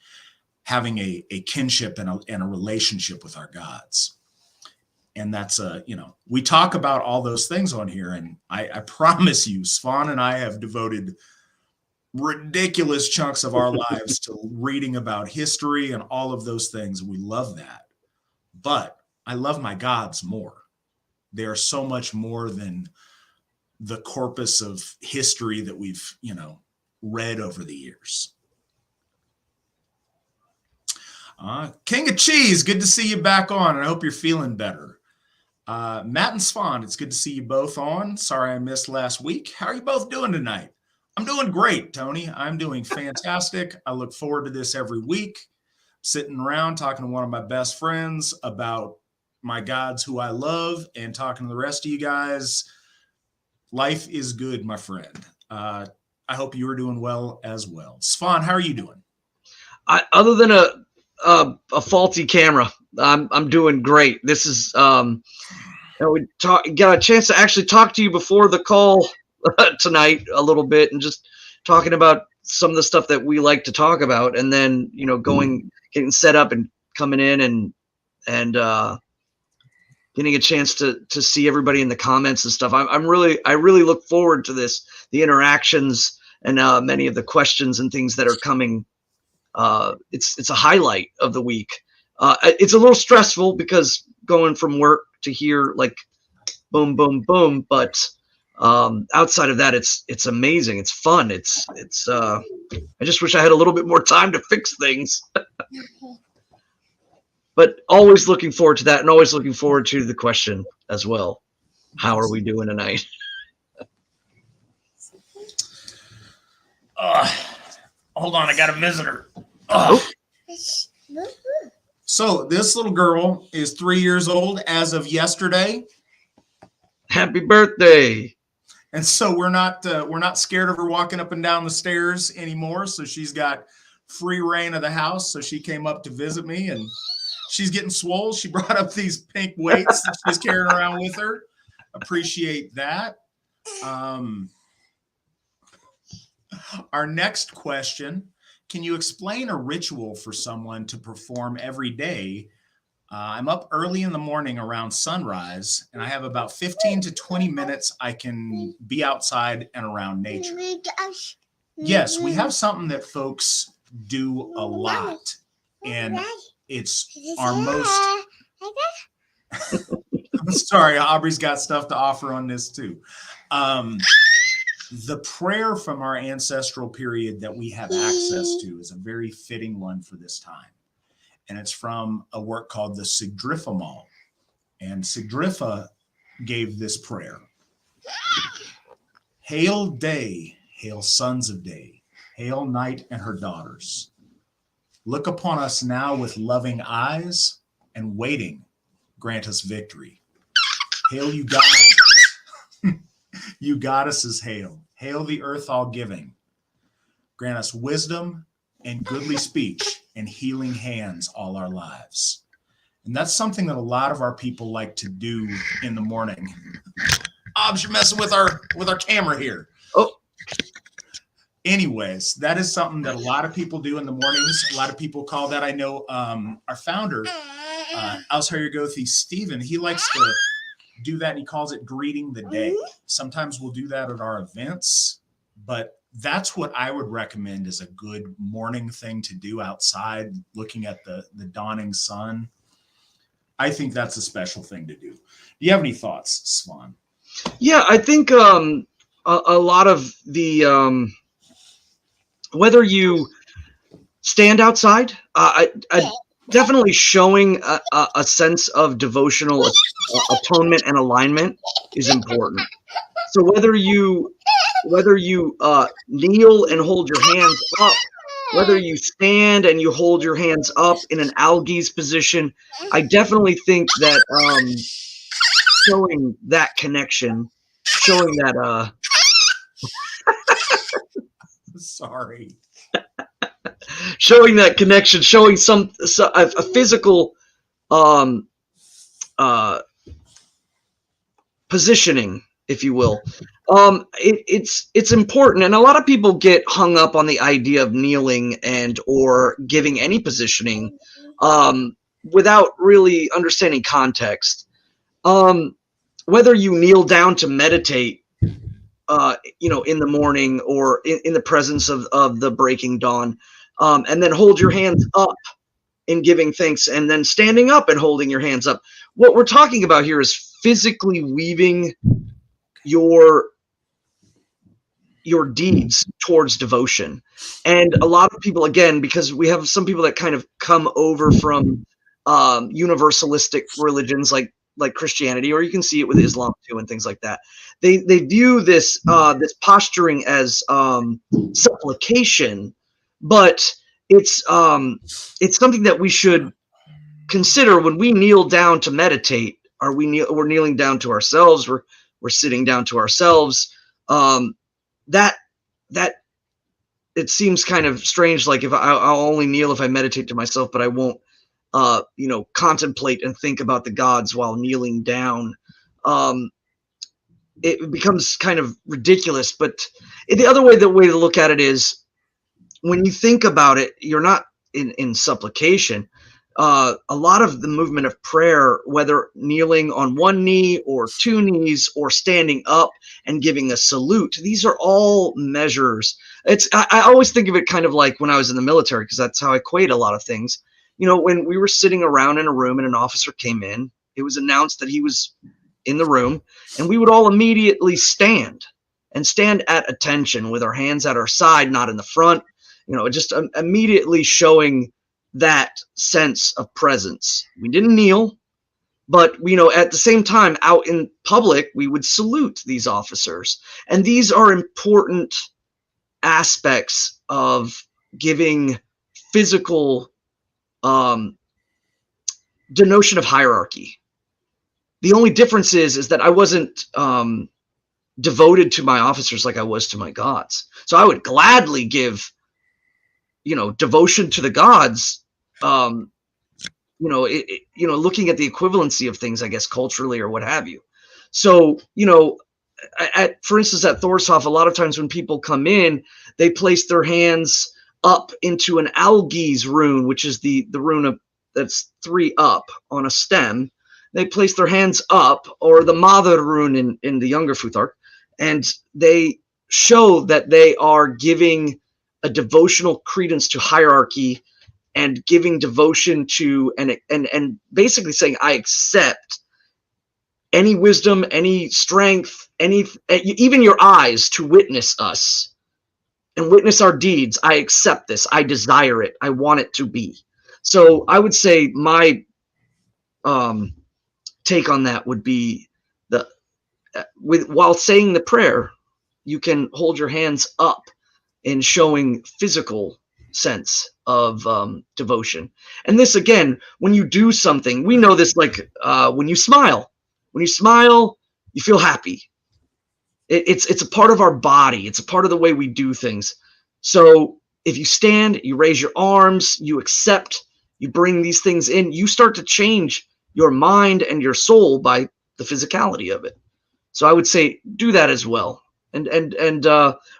a kinship and a relationship with our gods. And that's we talk about all those things on here, and I promise you, Svan and I have devoted ridiculous chunks of our lives to reading about history and all of those things. We love that. But I love my gods more. They are so much more than the corpus of history that we've, read over the years. King of Cheese, good to see you back on, and I hope you're feeling better. Matt and Svan, it's good to see you both on. Sorry I missed last week. How are you both doing tonight? I'm doing great, Tony. I'm doing fantastic. I look forward to this every week. Sitting around talking to one of my best friends about my gods who I love and talking to the rest of you guys. Life is good, my friend. I hope you are doing well as well. Svan, how are you doing? Other than a faulty camera, I'm doing great. This is we got a chance to actually talk to you before the call tonight a little bit, and just talking about some of the stuff that we like to talk about, and then getting set up and coming in and getting a chance to see everybody in the comments and stuff. I really look forward to this, the interactions and many of the questions and things that are coming. It's a highlight of the week. It's a little stressful because going from work to here, like boom, boom, boom. But outside of that, it's amazing. It's fun. I just wish I had a little bit more time to fix things. But always looking forward to that, and always looking forward to the question as well. How are we doing tonight? Hold on, I got a visitor. So this little girl is 3 years old as of yesterday. Happy birthday! And so we're not scared of her walking up and down the stairs anymore. So she's got free reign of the house. So she came up to visit me, and she's getting swole. She brought up these pink weights that she's carrying around with her. Appreciate that. Our next question: can you explain a ritual for someone to perform every day? I'm up early in the morning around sunrise, and I have about 15 to 20 minutes I can be outside and around nature. Yes, we have something that folks do a lot, and it's our most... I'm sorry, Aubrey's got stuff to offer on this too. The prayer from our ancestral period that we have access to is a very fitting one for this time. And it's from a work called the Sigdrifa. And Sigdrifa gave this prayer. Hail day, hail sons of day, hail night and her daughters. Look upon us now with loving eyes, and waiting, grant us victory. Hail you goddesses. You goddesses hail. Hail the earth all giving. Grant us wisdom and goodly speech and healing hands all our lives. And that's something that a lot of our people like to do in the morning. Obs, you're messing with our camera here. Oh. Anyways, that is something that a lot of people do in the mornings. A lot of people call that. I know our founder, Aesir Stephen, he likes to do that, and he calls it greeting the day. Sometimes we'll do that at our events, but that's what I would recommend as a good morning thing to do outside, looking at the dawning sun. I think that's a special thing to do. Do you have any thoughts, Svan? Yeah, I think a lot of the whether you stand outside, I definitely showing a sense of devotional atonement and alignment is important. So whether you kneel and hold your hands up, whether you stand and you hold your hands up in an algae's position, I definitely think that showing that connection, showing that Sorry. Showing that connection, showing a physical positioning, if you will. It's important, and a lot of people get hung up on the idea of kneeling and or giving any positioning without really understanding context. Whether you kneel down to meditate, in the morning or in the presence of the breaking dawn, and then hold your hands up in giving thanks, and then standing up and holding your hands up. What we're talking about here is physically weaving your deeds towards devotion. And a lot of people, again, because we have some people that kind of come over from universalistic religions like like Christianity, or you can see it with Islam too, and things like that. They view this this posturing as supplication, but it's something that we should consider when we kneel down to meditate. We're kneeling down to ourselves. We're sitting down to ourselves. That it seems kind of strange. Like if I'll only kneel if I meditate to myself, but I won't, contemplate and think about the gods while kneeling down. It becomes kind of ridiculous. But the way to look at it is, when you think about it, you're not in supplication. A lot of the movement of prayer, whether kneeling on one knee or two knees or standing up and giving a salute, these are all measures. I always think of it kind of like when I was in the military, because that's how I equate a lot of things. When we were sitting around in a room and an officer came in, it was announced that he was in the room, and we would all immediately stand at attention with our hands at our side, not in the front, just immediately showing that sense of presence. We didn't kneel, but at the same time, out in public, we would salute these officers. And these are important aspects of giving physical denotion of hierarchy. The only difference is that I wasn't devoted to my officers like I was to my gods. So I would gladly give devotion to the gods, looking at the equivalency of things, I guess, culturally or what have you. So, for instance, at Thorshof, a lot of times when people come in, they place their hands up into an algies rune, which is the rune that's 3 up on a stem. They place their hands up, or the Mother rune in the younger Futhark, and they show that they are giving a devotional credence to hierarchy and giving devotion to and basically saying, I accept any wisdom, any strength, even your eyes to witness us and witness our deeds. I accept this. I desire it. I want it to be. So I would say my take on that would be while saying the prayer, you can hold your hands up in showing physical sense of devotion. And this, again, when you do something, we know this, like when you smile, you feel happy. It's a part of our body. It's a part of the way we do things. So if you stand, you raise your arms, you accept, you bring these things in, you start to change your mind and your soul by the physicality of it. So I would say do that as well. And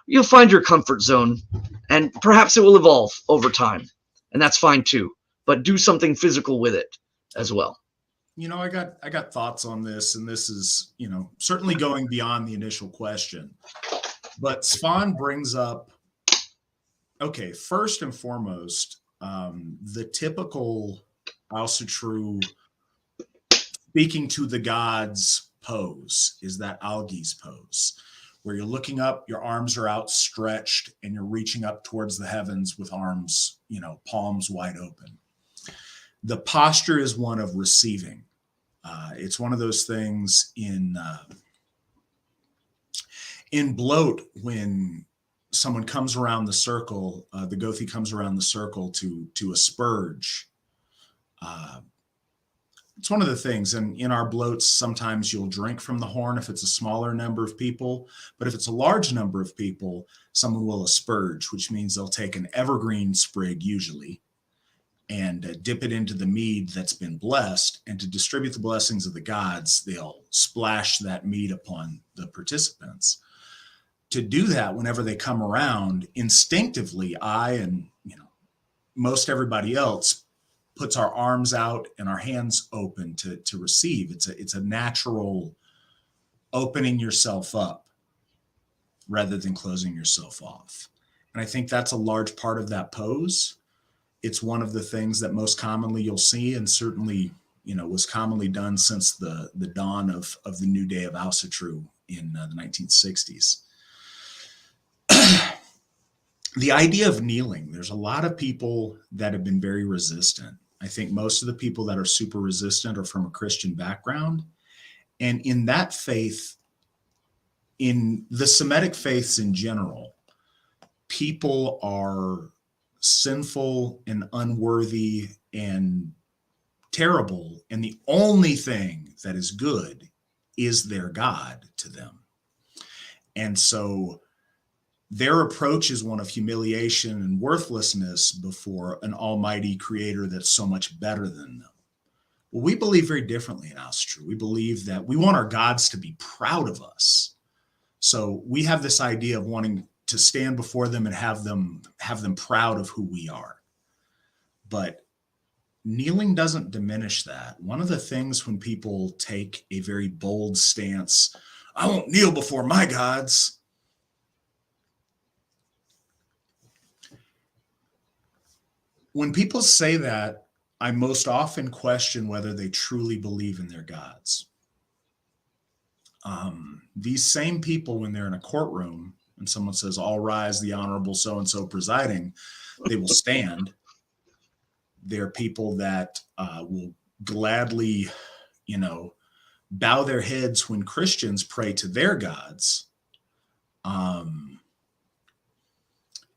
you'll find your comfort zone, and perhaps it will evolve over time, and that's fine too. But do something physical with it as well. I got thoughts on this, and this is, certainly going beyond the initial question. But Svan brings up, okay, first and foremost, the typical Asatru speaking to the gods pose is that algies pose, where you're looking up, your arms are outstretched, and you're reaching up towards the heavens with arms, palms wide open. The posture is one of receiving. It's one of those things in bloat, when someone comes around the circle, the Gothi comes around the circle to asperge. It's one of the things, and in our bloats, sometimes you'll drink from the horn if it's a smaller number of people, but if it's a large number of people, someone will asperge, which means they'll take an evergreen sprig usually and dip it into the mead that's been blessed, and to distribute the blessings of the gods, they'll splash that mead upon the participants. To do that, whenever they come around, instinctively, I and most everybody else puts our arms out and our hands open to receive. It's a natural opening yourself up rather than closing yourself off. And I think that's a large part of that pose. It's one of the things that most commonly you'll see, and certainly, was commonly done since the dawn of the new day of Asatru in the 1960s. The idea of kneeling, there's a lot of people that have been very resistant. I think most of the people that are super resistant are from a Christian background. And in that faith, in the Semitic faiths in general, people are sinful and unworthy and terrible. And the only thing that is good is their God to them. And so their approach is one of humiliation and worthlessness before an almighty creator that's so much better than them. Well, we believe very differently in Asatru. We believe that we want our gods to be proud of us. So we have this idea of wanting to stand before them and have them proud of who we are. But kneeling doesn't diminish that. One of the things when people take a very bold stance, I won't kneel before my gods. When people say that, I most often question whether they truly believe in their gods. These same people, when they're in a courtroom and someone says, all rise, the honorable so-and-so presiding, they will stand. They're people that will gladly, bow their heads when Christians pray to their gods.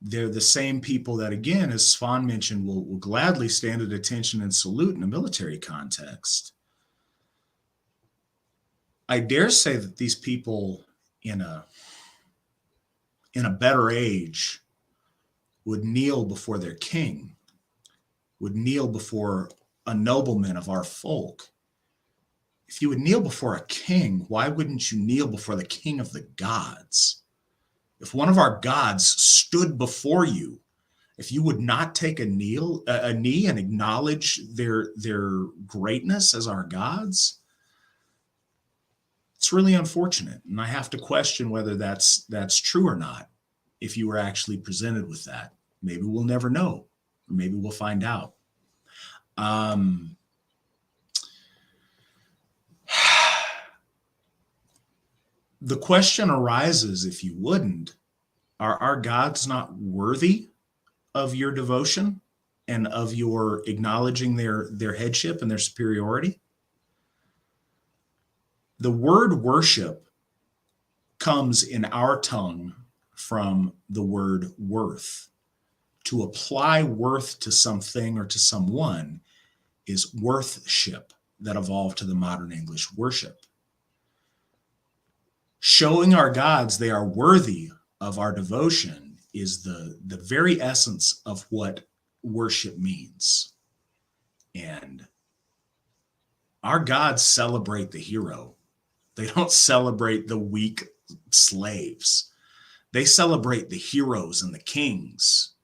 They're the same people that, again, as Svan mentioned, will gladly stand at attention and salute in a military context. I dare say that these people in a better age would kneel before their king, would kneel before a nobleman of our folk. If you would kneel before a king, why wouldn't you kneel before the king of the gods? If one of our gods stood before you, if you would not take a knee and acknowledge their greatness as our gods, it's really unfortunate. And I have to question whether that's true or not. If you were actually presented with that, maybe we'll never know, or maybe we'll find out. The question arises, if you wouldn't, are our gods not worthy of your devotion and of your acknowledging their headship and their superiority? The word worship comes in our tongue from the word worth. To apply worth to something or to someone is worthship that evolved to the modern English worship. Showing our gods they are worthy of our devotion is the very essence of what worship means. And our gods celebrate the hero. They don't celebrate the weak slaves. They celebrate the heroes and the kings.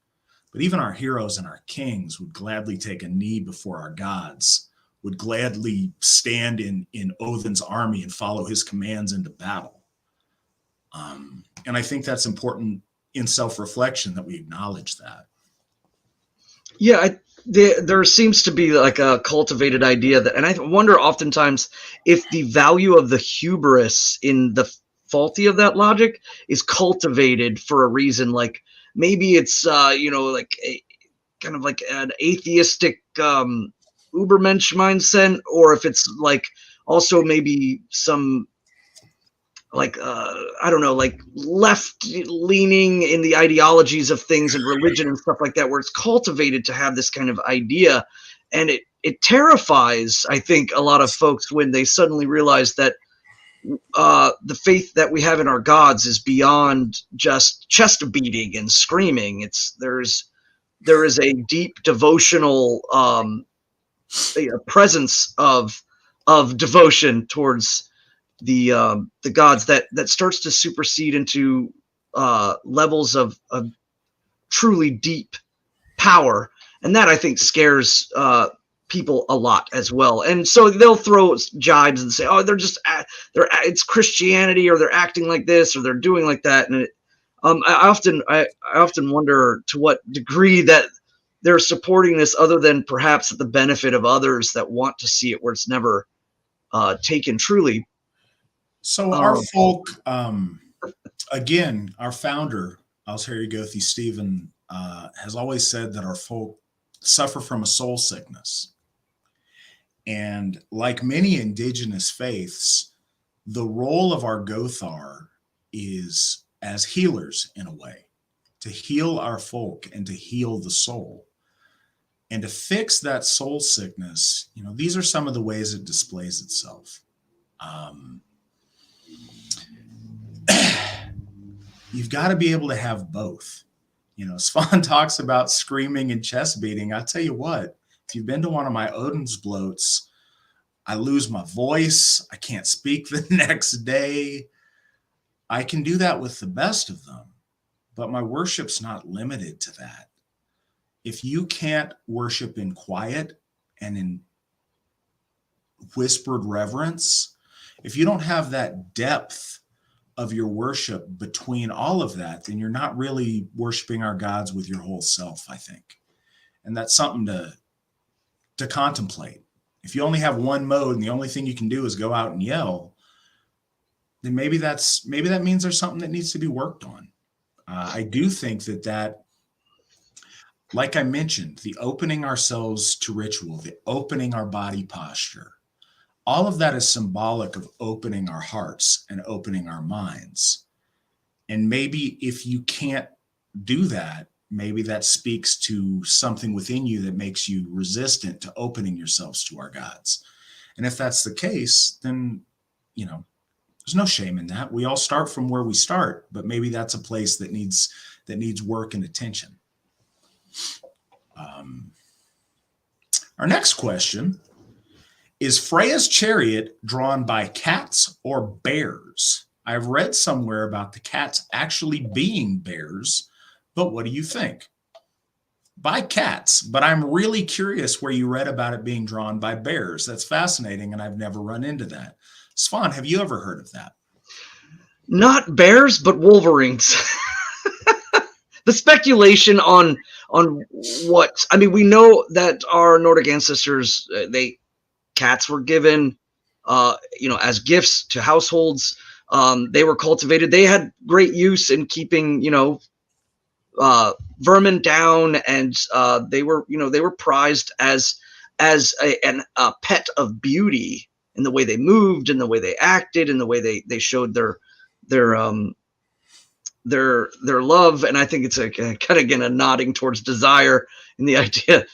But even our heroes and our kings would gladly take a knee before our gods, would gladly stand in Odin's army and follow his commands into battle. And I think that's important in self-reflection that we acknowledge that. Yeah, there seems to be like a cultivated idea that, and I wonder oftentimes if the value of the hubris in the faulty of that logic is cultivated for a reason. Like maybe it's like a kind of like an atheistic Ubermensch mindset, or if it's like also maybe some like I don't know, like left leaning in the ideologies of things and religion and stuff like that, where it's cultivated to have this kind of idea, and it terrifies, I think, a lot of folks when they suddenly realize that the faith that we have in our gods is beyond just chest beating and screaming. There is a deep devotional presence of devotion towards the gods that starts to supersede into levels of truly deep power, and that I think scares people a lot as well. And so they'll throw jibes and say, "Oh, it's Christianity, or they're acting like this, or they're doing like that." And I often wonder to what degree that they're supporting this, other than perhaps at the benefit of others that want to see it where it's never taken truly. So our folk, again, our founder, Alsheri Gothi Stephen, has always said that our folk suffer from a soul sickness. And like many indigenous faiths, the role of our Gothar is as healers in a way, to heal our folk and to heal the soul. And to fix that soul sickness, these are some of the ways it displays itself. You've got to be able to have both. Svan talks about screaming and chest beating. I tell you what, if you've been to one of my Odin's bloats, I lose my voice. I can't speak the next day. I can do that with the best of them, but my worship's not limited to that. If you can't worship in quiet and in whispered reverence, if you don't have that depth of your worship between all of that, then you're not really worshiping our gods with your whole self, I think. And that's something to contemplate. If you only have one mode and the only thing you can do is go out and yell, then maybe that means there's something that needs to be worked on. I do think that, like I mentioned, the opening ourselves to ritual, the opening our body posture, all of that is symbolic of opening our hearts and opening our minds. And maybe if you can't do that, maybe that speaks to something within you that makes you resistant to opening yourselves to our gods. And if that's the case, then, there's no shame in that. We all start from where we start, but maybe that's a place that needs work and attention. Our next question is Freya's chariot drawn by cats or bears? I've read somewhere about the cats actually being bears, but what do you think? By cats, but I'm really curious where you read about it being drawn by bears. That's fascinating, and I've never run into that. Svan, have you ever heard of that? Not bears, but wolverines. The speculation on what, we know that our Nordic ancestors, cats were given, as gifts to households. They were cultivated. They had great use in keeping, vermin down, and they were prized as a pet of beauty in the way they moved, in the way they acted, in the way they showed their love. And I think it's a kind of, again, a nodding towards desire in the idea,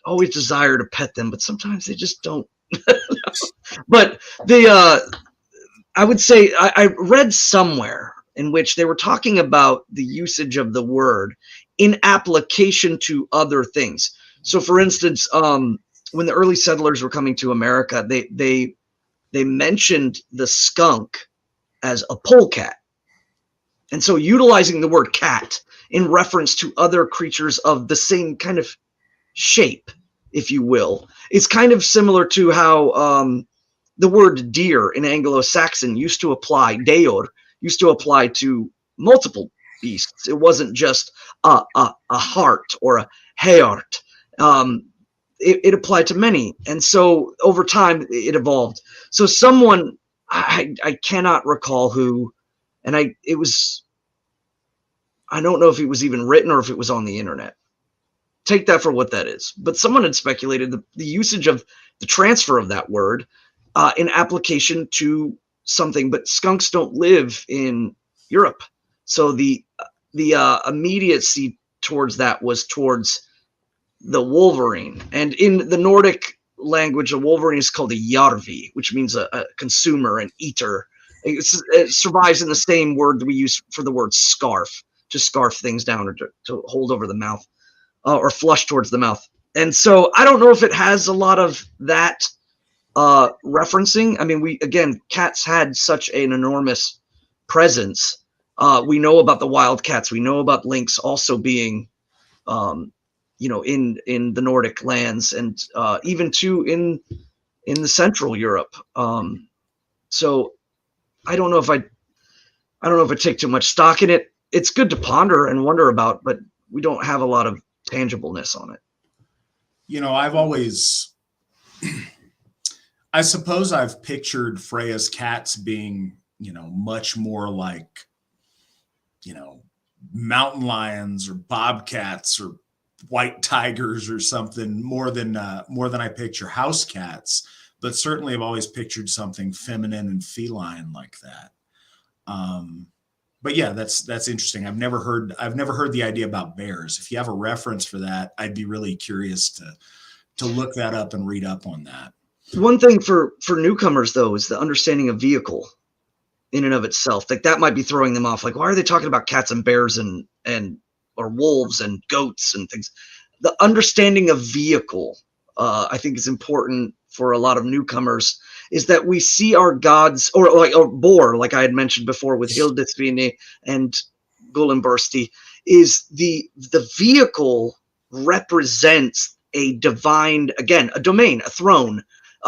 always desire to pet them, but sometimes they just don't. But I would say I read somewhere in which they were talking about the usage of the word in application to other things. So for instance, when the early settlers were coming to America, they mentioned the skunk as a polecat. And so utilizing the word cat in reference to other creatures of the same kind of shape, if you will, is kind of similar to how the word deer in Anglo-Saxon used to apply to multiple beasts. It wasn't just a hart or a heart. It applied to many. And so over time it evolved. So someone, I cannot recall who, and I don't know if it was even written or if it was on the internet. Take that for what that is. But someone had speculated the usage of the transfer of that word in application to something, but skunks don't live in Europe. So the immediacy towards that was towards the wolverine. And in the Nordic language, a wolverine is called a jarvi, which means a consumer, an eater. It survives in the same word that we use for the word scarf, to scarf things down or to hold over the mouth or flush towards the mouth. And so I don't know if it has a lot of that referencing. Cats had such an enormous presence. We know about the wild cats. We know about lynx also being, in the Nordic lands, and even too in the Central Europe. So I don't know if I take too much stock in it. It's good to ponder and wonder about, but we don't have a lot of tangibleness on it. I suppose I've pictured Freya's cats being, much more like, mountain lions or bobcats or white tigers or something more than I picture house cats, but certainly I've always pictured something feminine and feline like that. But yeah, that's interesting. I've never heard the idea about bears. If you have a reference for that, I'd be really curious to look that up and read up on that. One thing for newcomers though is the understanding of vehicle in and of itself. Like that might be throwing them off. Like, why are they talking about cats and bears and or wolves and goats and things? The understanding of vehicle, I think, is important for a lot of newcomers. Is that we see our gods, or Bor, like I had mentioned before with Hildisvini and Gullimbursti, is the vehicle represents a divine, again, a domain, a throne.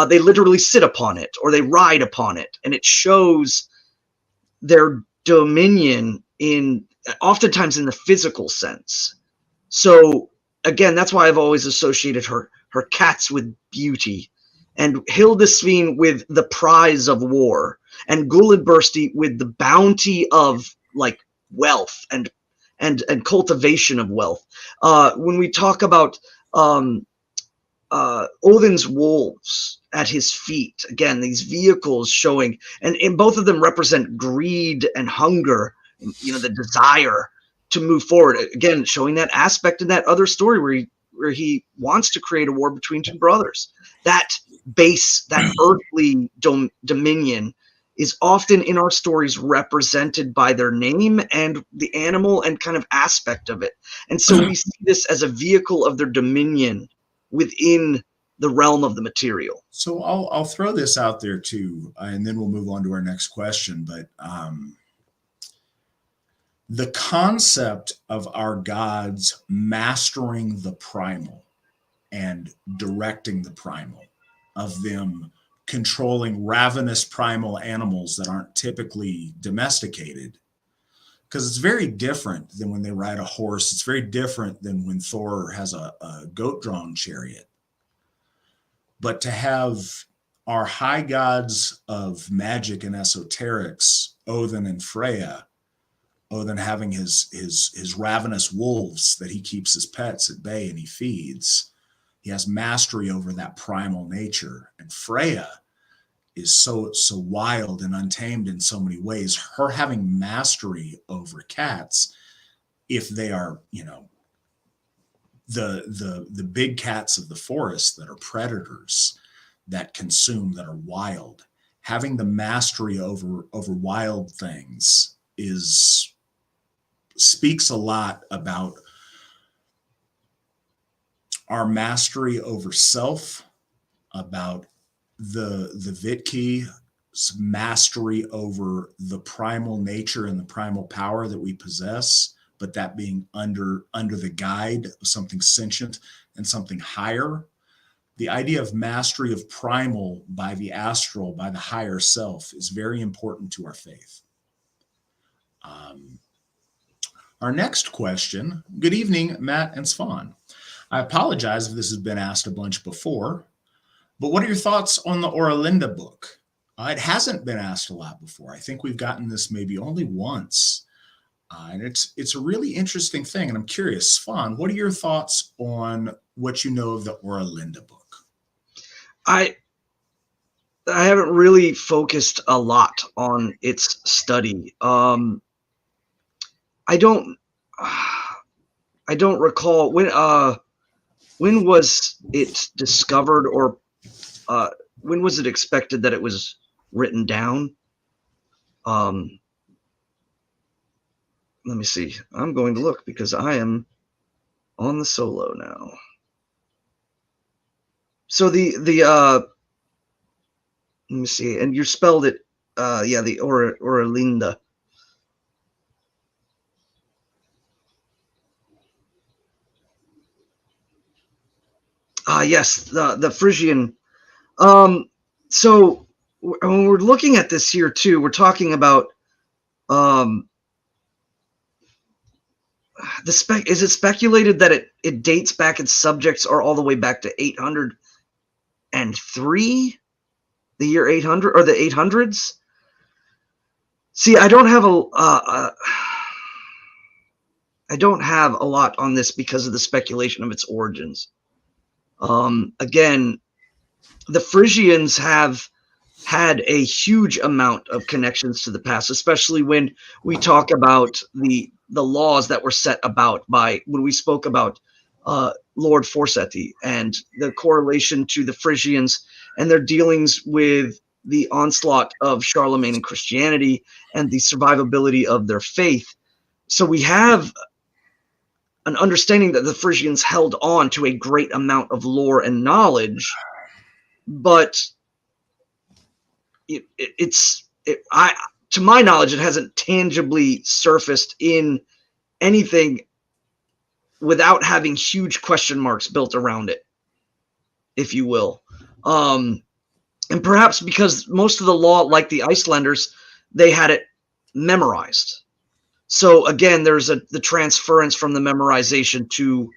They literally sit upon it or they ride upon it, and it shows their dominion oftentimes in the physical sense. So again, that's why I've always associated her cats with beauty, and Hildisvin with the prize of war, and Gullimbursti with the bounty of like wealth and cultivation of wealth. When we talk about Odin's wolves at his feet, again, these vehicles showing, and both of them represent greed and hunger, the desire to move forward. Again, showing that aspect in that other story where he wants to create a war between two brothers. That base, that earthly dominion is often in our stories represented by their name and the animal and kind of aspect of it. And so we see this as a vehicle of their dominion within the realm of the material. So I'll throw this out there too, and then we'll move on to our next question. But the concept of our gods mastering the primal and directing the primal, of them controlling ravenous primal animals that aren't typically domesticated, because it's very different than when they ride a horse. It's very different than when Thor has a goat-drawn chariot. But to have our high gods of magic and esoterics, Odin and Freyja, Odin having his ravenous wolves that he keeps as pets at bay and he feeds. He has mastery over that primal nature. And Freyja is so wild and untamed in so many ways. Her having mastery over cats, if they are, the big cats of the forest that are predators, that consume, that are wild, having the mastery over wild things speaks a lot about our mastery over self, about the Vitki's mastery over the primal nature and the primal power that we possess, but that being under the guide of something sentient and something higher. The idea of mastery of primal by the astral, by the higher self, is very important to our faith. Our next question. Good evening, Matt and Svan. I apologize if this has been asked a bunch before, but what are your thoughts on the Oera Linda book? It hasn't been asked a lot before. I think we've gotten this maybe only once. And it's a really interesting thing. And I'm curious, Svan, what are your thoughts on what you know of the Oera Linda book? I haven't really focused a lot on its study. I don't recall when was it discovered, or when was it expected that it was written down? Let me see. I'm going to look because I am on the solo now. So the let me see, and you spelled it the Oera Linda. Yes, the Frisian. So when we're looking at this here too, we're talking about is it speculated that it dates back, its subjects are all the way back to 803, the year 800 or the 800s? See, I don't have I don't have a lot on this because of the speculation of its origins. Again, the Frisians have had a huge amount of connections to the past, especially when we talk about the laws that were set about by when we spoke about Lord Forseti and the correlation to the Frisians and their dealings with the onslaught of Charlemagne and Christianity and the survivability of their faith. So we have an understanding that the Frisians held on to a great amount of lore and knowledge, but to my knowledge, it hasn't tangibly surfaced in anything without having huge question marks built around it, if you will. And perhaps because most of the law, like the Icelanders, they had it memorized. So again, there's the transference from the memorization to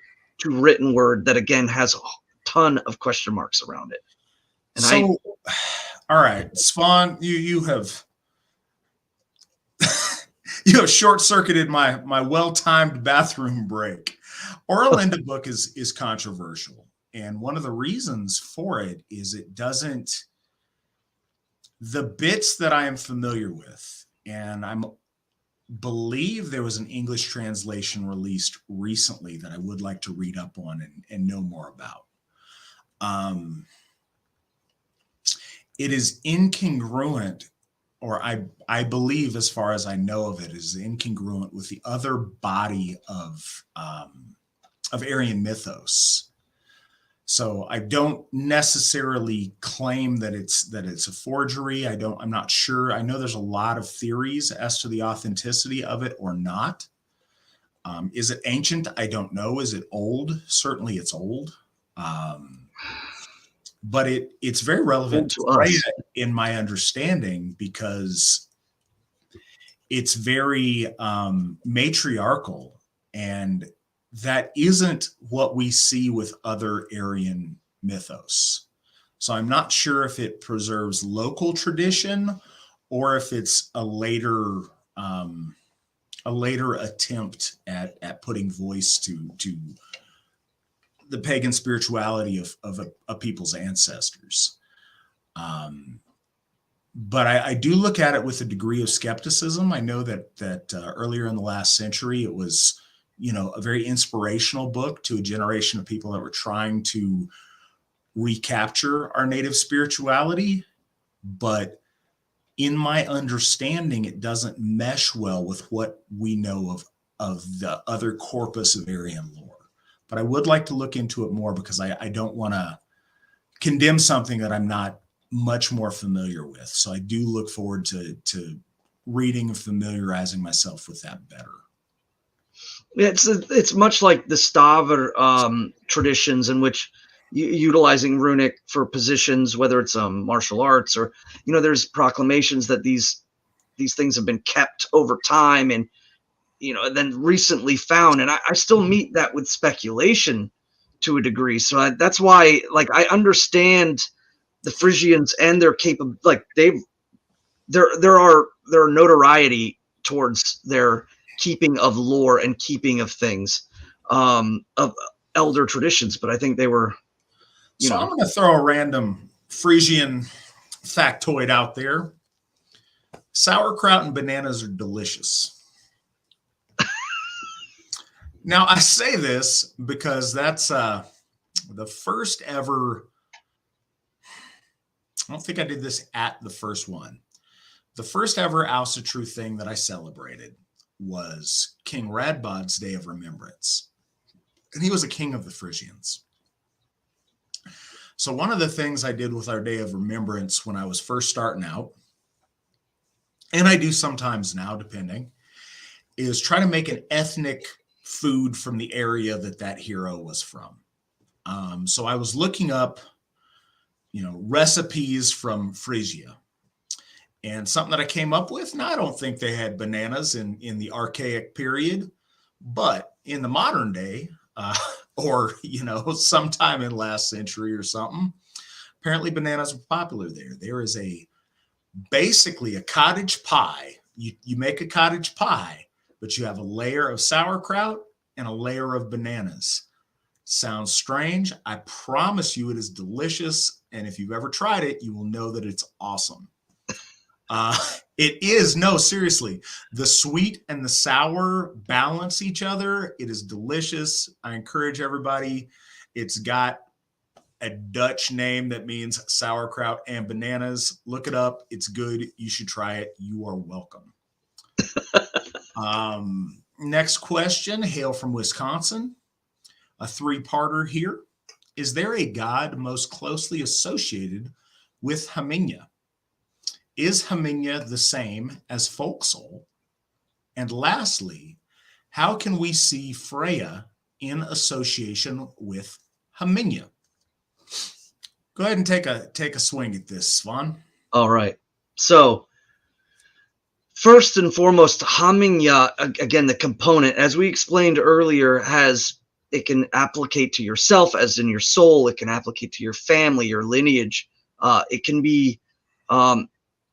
written word that again has a ton of question marks around it. And all right, Svan, you have you have short-circuited my well-timed bathroom break. Oera Linda book is controversial, and one of the reasons for it is it doesn't, the bits that I am familiar with, and I believe there was an English translation released recently that I would like to read up on and know more about. It is incongruent, or I believe, as far as I know of it, is incongruent with the other body of Aryan mythos. So I don't necessarily claim that it's a forgery. I'm not sure. I know there's a lot of theories as to the authenticity of it or not. Is it ancient? I don't know. Is it old? Certainly it's old. But it's very relevant to Freya in my understanding, because it's very matriarchal, and that isn't what we see with other Aryan mythos. So I'm not sure if it preserves local tradition or if it's a later attempt at putting voice to the pagan spirituality of a people's ancestors. But I do look at it with a degree of skepticism. I know that earlier in the last century, it was, a very inspirational book to a generation of people that were trying to recapture our native spirituality. But in my understanding, it doesn't mesh well with what we know of the other corpus of Aryan lore. But I would like to look into it more, because I don't want to condemn something that I'm not much more familiar with. So I do look forward to reading and familiarizing myself with that better. It's much like the Stavr traditions, in which utilizing runic for positions, whether it's martial arts or, there's proclamations that these things have been kept over time and, then recently found. And I still meet that with speculation to a degree. So that's why, I understand the Frisians and their there are notoriety towards their keeping of lore and keeping of things, of elder traditions. But I think they were, So I'm going to throw a random Frisian factoid out there. Sauerkraut and bananas are delicious. Now, I say this because that's the first ever. I don't think I did this at the first one. The first ever Asatru thing that I celebrated was King Radbod's Day of Remembrance. And he was a king of the Frisians. So one of the things I did with our Day of Remembrance when I was first starting out, and I do sometimes now, depending, is try to make an ethnic food from the area that hero was from. So I was looking up, recipes from Freyja. And something that I came up with, I don't think they had bananas in the archaic period, but in the modern day, or, sometime in last century or something, apparently bananas were popular there. There is basically a cottage pie. You make a cottage pie, but you have a layer of sauerkraut and a layer of bananas. Sounds strange. I promise you it is delicious. And if you've ever tried it, you will know that it's awesome. It is, no, seriously. The sweet and the sour balance each other. It is delicious. I encourage everybody. It's got a Dutch name that means sauerkraut and bananas. Look it up. It's good. You should try it. You are welcome. Next question, hail from Wisconsin. A three-parter here. Is there a god most closely associated with Hamenya? Is Hamenya the same as Folksoul? And lastly, how can we see Freya in association with Hamenya? Go ahead and take a swing at this, Svan. All right. So first and foremost, Hamenya, again, the component, as we explained earlier, it can applicate to yourself, as in your soul. It can applicate to your family, your lineage. It can be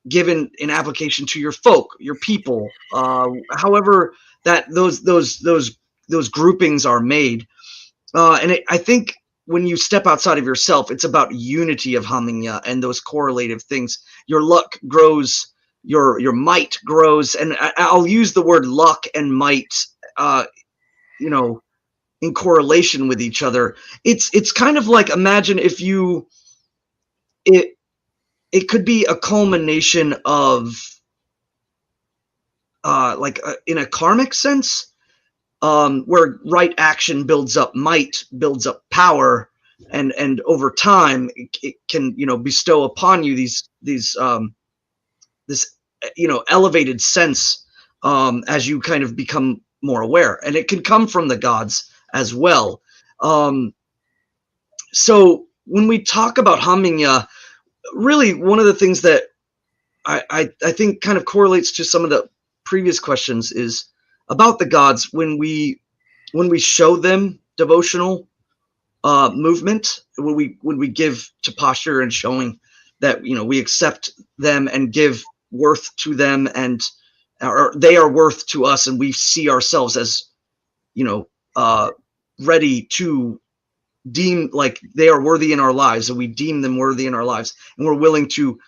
given in application to your folk, your people. However, that those groupings are made, I think when you step outside of yourself, it's about unity of Hamenya and those correlative things. Your luck grows, your might grows, and I'll use the word luck and might, in correlation with each other. It's kind of like, imagine if it could be a culmination of in a karmic sense, where right action builds up might, builds up power, and over time it can bestow upon you this elevated sense as you kind of become more aware, and it can come from the gods as well. So when we talk about Hamenya, really one of the things that I think kind of correlates to some of the previous questions is about the gods. When we show them devotional movement, when we give to posture and showing that we accept them and give worth to them, and or they are worth to us, and we see ourselves as ready to deem like they are worthy in our lives, and we deem them worthy in our lives, and we're willing to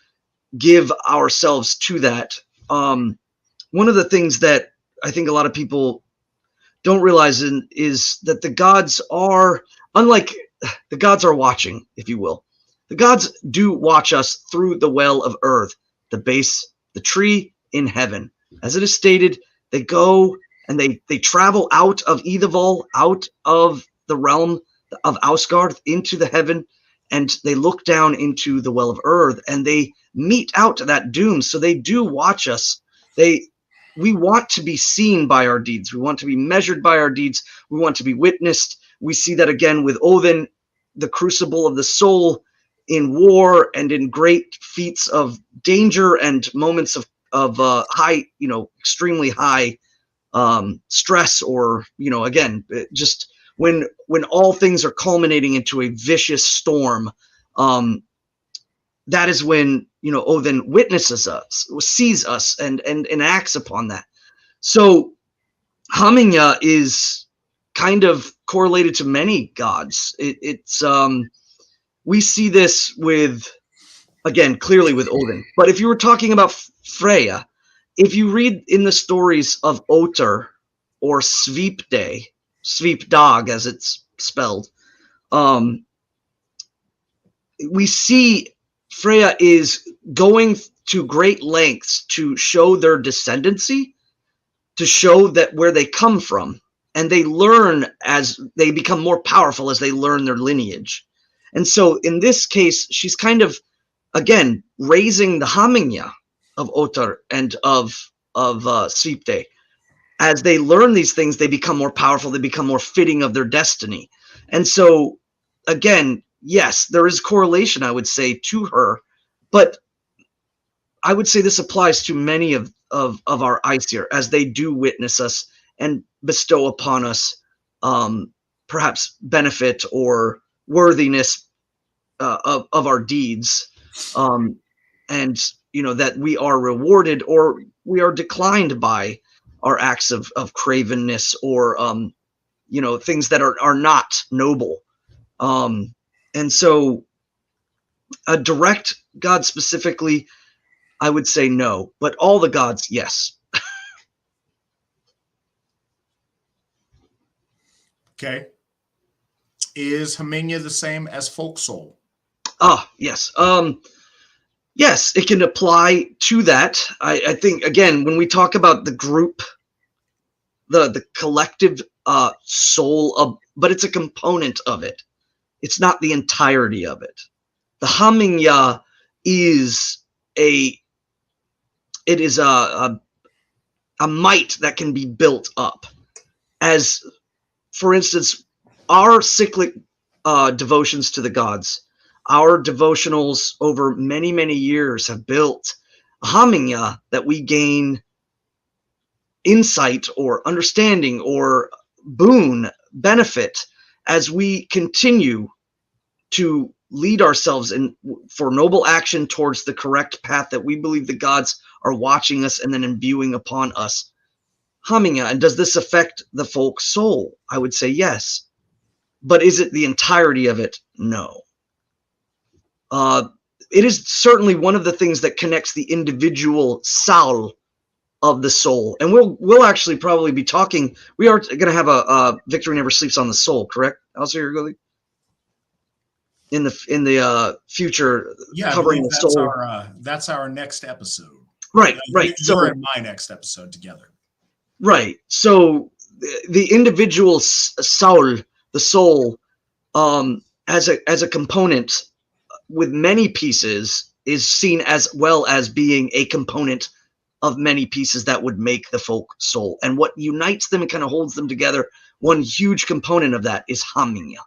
give ourselves to that. One of the things that I think a lot of people don't realize is that the gods are, unlike the gods are watching, if you will. The gods do watch us through the well of earth, the base, the tree in heaven. As it is stated, they go and they travel out of Idavol, out of the realm of Ausgard into the heaven, and they look down into the well of earth, and they mete out that doom. So they do watch us. We want to be seen by our deeds. We want to be measured by our deeds. We want to be witnessed. We see that again with Odin, the crucible of the soul, in war and in great feats of danger and moments of high, extremely high stress, or again, just when all things are culminating into a vicious storm. That is when Odin witnesses us, sees us, and acts upon that. So Hamenya is kind of correlated to many gods. It's we see this with, again, clearly with Odin. But if you were talking about Freya, if you read in the stories of Otter or Sveipdag as it's spelled, we see Freya is going to great lengths to show their descendancy, to show that where they come from, and they learn as they become more powerful as they learn their lineage. And so in this case, she's kind of, again, raising the Hamenya of Otar and of Sveipdag. As they learn these things, they become more powerful, they become more fitting of their destiny. And so, again, yes, there is correlation, I would say, to her, but I would say this applies to many of our Aesir, as they do witness us and bestow upon us perhaps benefit or worthiness of our deeds, and that we are rewarded or we are declined by are acts of cravenness or things that are not noble. And so a direct god specifically, I would say no, but all the gods, yes. Okay. Is Hamenya the same as folk soul? Yes. Yes, it can apply to that. I think, again, when we talk about the group, the collective soul, but it's a component of it. It's not the entirety of it. The Hamenya is a might that can be built up. As, for instance, our cyclic devotions to the gods, our devotionals over many, many years have built a Hamenya that we gain insight or understanding or boon, benefit, as we continue to lead ourselves for noble action towards the correct path that we believe the gods are watching us and then imbuing upon us. Hamenya. And does this affect the folk soul? I would say yes. But is it the entirety of it? No. It is certainly one of the things that connects the individual soul of the soul. And we'll actually probably be talking. We are going to have a Victory Never Sleeps on the Soul, correct? Aesir, in the future, yeah, covering the soul. That's our next episode. Right. You're in my next episode together. Right. So the individual soul, the soul, as a component with many pieces, is seen as well as being a component of many pieces that would make the folk soul. And what unites them and kind of holds them together, one huge component of that is Hamenya.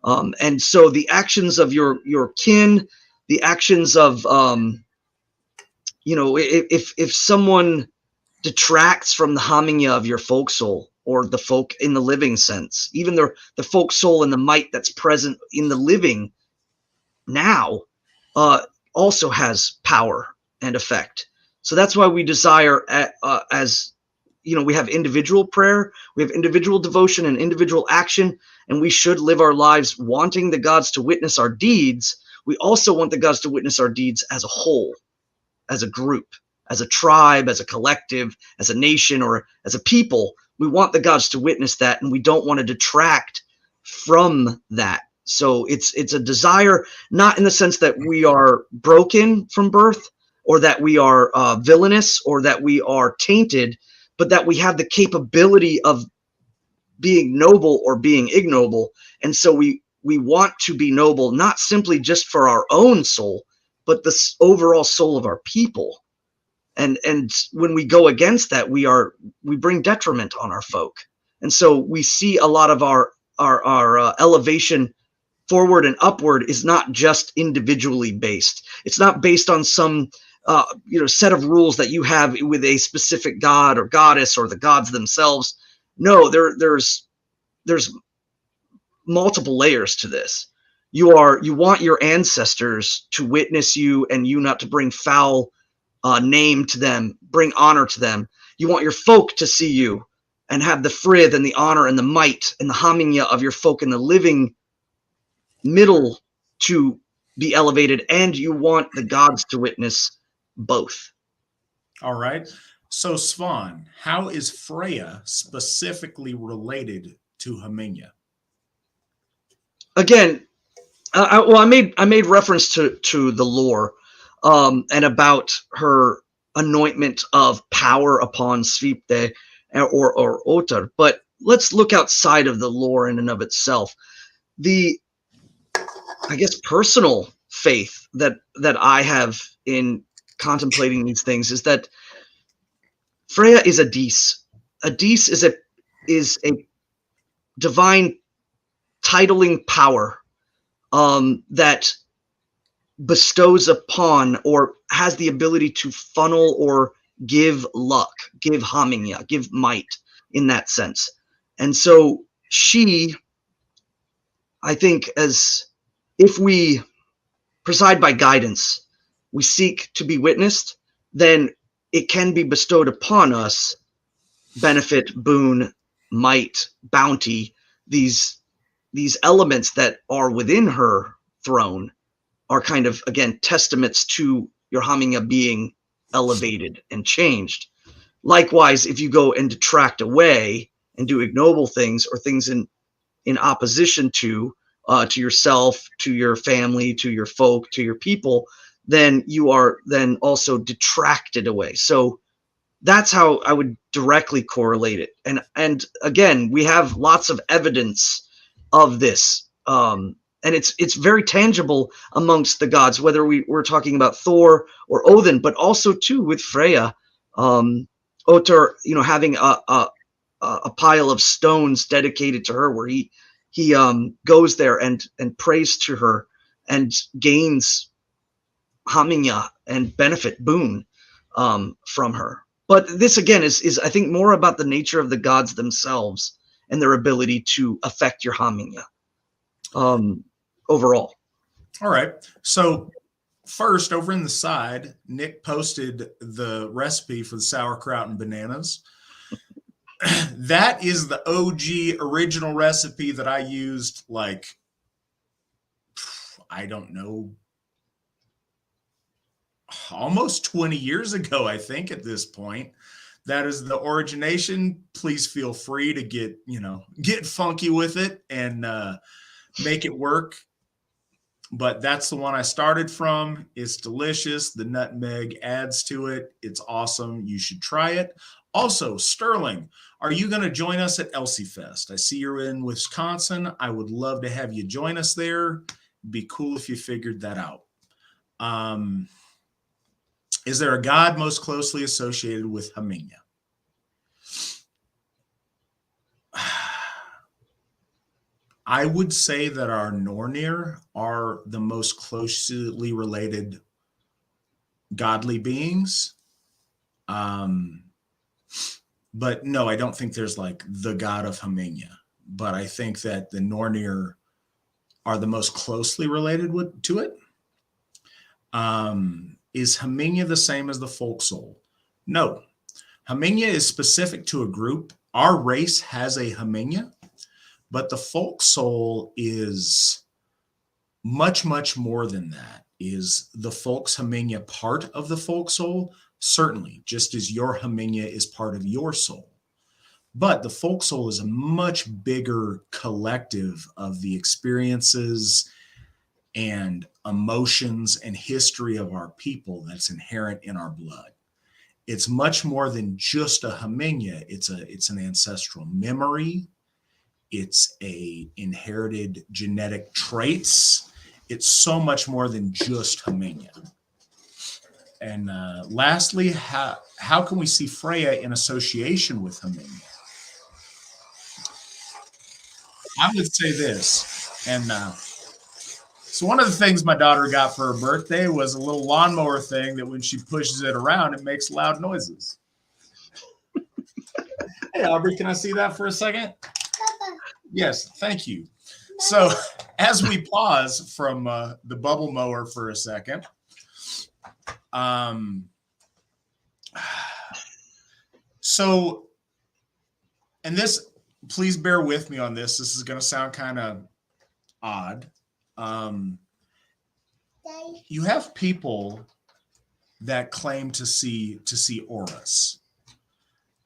And so the actions of your kin, the actions of, if someone detracts from the Hamenya of your folk soul, or the folk in the living sense, even the folk soul and the might that's present in the living now, also has power and effect. So that's why we desire, as we have individual prayer, we have individual devotion and individual action, and we should live our lives wanting the gods to witness our deeds. We also want the gods to witness our deeds as a whole, as a group, as a tribe, as a collective, as a nation, or as a people. We want the gods to witness that, and we don't want to detract from that. So it's a desire, not in the sense that we are broken from birth, or that we are villainous, or that we are tainted, but that we have the capability of being noble or being ignoble. And so we want to be noble, not simply just for our own soul, but the overall soul of our people. And when we go against that, we bring detriment on our folk. And so we see a lot of our elevation forward and upward is not just individually based. It's not based on some set of rules that you have with a specific god or goddess or the gods themselves. No, there's multiple layers to this. You want your ancestors to witness you, and you not to bring foul name to them, bring honor to them. You want your folk to see you and have the frith and the honor and the might and the Hamenya of your folk in the living middle to be elevated, and you want the gods to witness both. All right. So Svan, how is Freya specifically related to Hamenya? Again, I made reference to the lore and about her anointment of power upon Svipte or Otar. But let's look outside of the lore in and of itself. The, I guess, personal faith that I have in contemplating these things is that Freya is a Dis. A Dis is a divine titling power that bestows upon or has the ability to funnel or give luck, give Hamenya, give might in that sense. And so she, I think, as if we preside by guidance, we seek to be witnessed, then it can be bestowed upon us benefit, boon, might, bounty, these elements that are within her throne are kind of, again, testaments to your Hamenya being elevated and changed. Likewise, if you go and detract away and do ignoble things or things in opposition to yourself, to your family, to your folk, to your people, then you are then also detracted away. So that's how I would directly correlate it. And again, we have lots of evidence of this. And it's very tangible amongst the gods, whether we're talking about Thor or Odin, but also too with Freyja, Otur, having a pile of stones dedicated to her, where he goes there and prays to her and gains Hamenya and benefit, boon, from her. But this again is I think more about the nature of the gods themselves and their ability to affect your Hamenya overall. All right. So first, over in the side, Nick posted the recipe for the sauerkraut and bananas. That is the OG original recipe that I used, like, I don't know, almost 20 years ago, I think, at this point. That is the origination. Please feel free to get funky with it and make it work. But that's the one I started from. It's delicious. The nutmeg adds to it. It's awesome. You should try it. Also, Sterling, are you going to join us at Elsie Fest? I see you're in Wisconsin. I would love to have you join us there. It'd be cool if you figured that out. Is there a god most closely associated with Hamenya? I would say that our Nornir are the most closely related godly beings. But no, I don't think there's like the god of Hamenya. But I think that the Nornir are the most closely related to it. Is Hamenya the same as the folk soul? No. Hamenya is specific to a group. Our race has a Hamenya, but the folk soul is much, much more than that. Is the folk's Hamenya part of the folk soul? Certainly, just as your Hamenya is part of your soul. But the folk soul is a much bigger collective of the experiences and emotions and history of our people that's inherent in our blood. It's much more than just a Hamenya. It's an ancestral memory. It's a inherited genetic traits. It's so much more than just Hamenya. And lastly, how can we see Freya in association with Hamenya? I would say this, and so one of the things my daughter got for her birthday was a little lawnmower thing that when she pushes it around, it makes loud noises. Hey, Aubrey, can I see that for a second? Papa. Yes, thank you. So as we pause from the bubble mower for a second, so, and this, please bear with me on this. This is going to sound kind of odd. You have people that claim to see auras.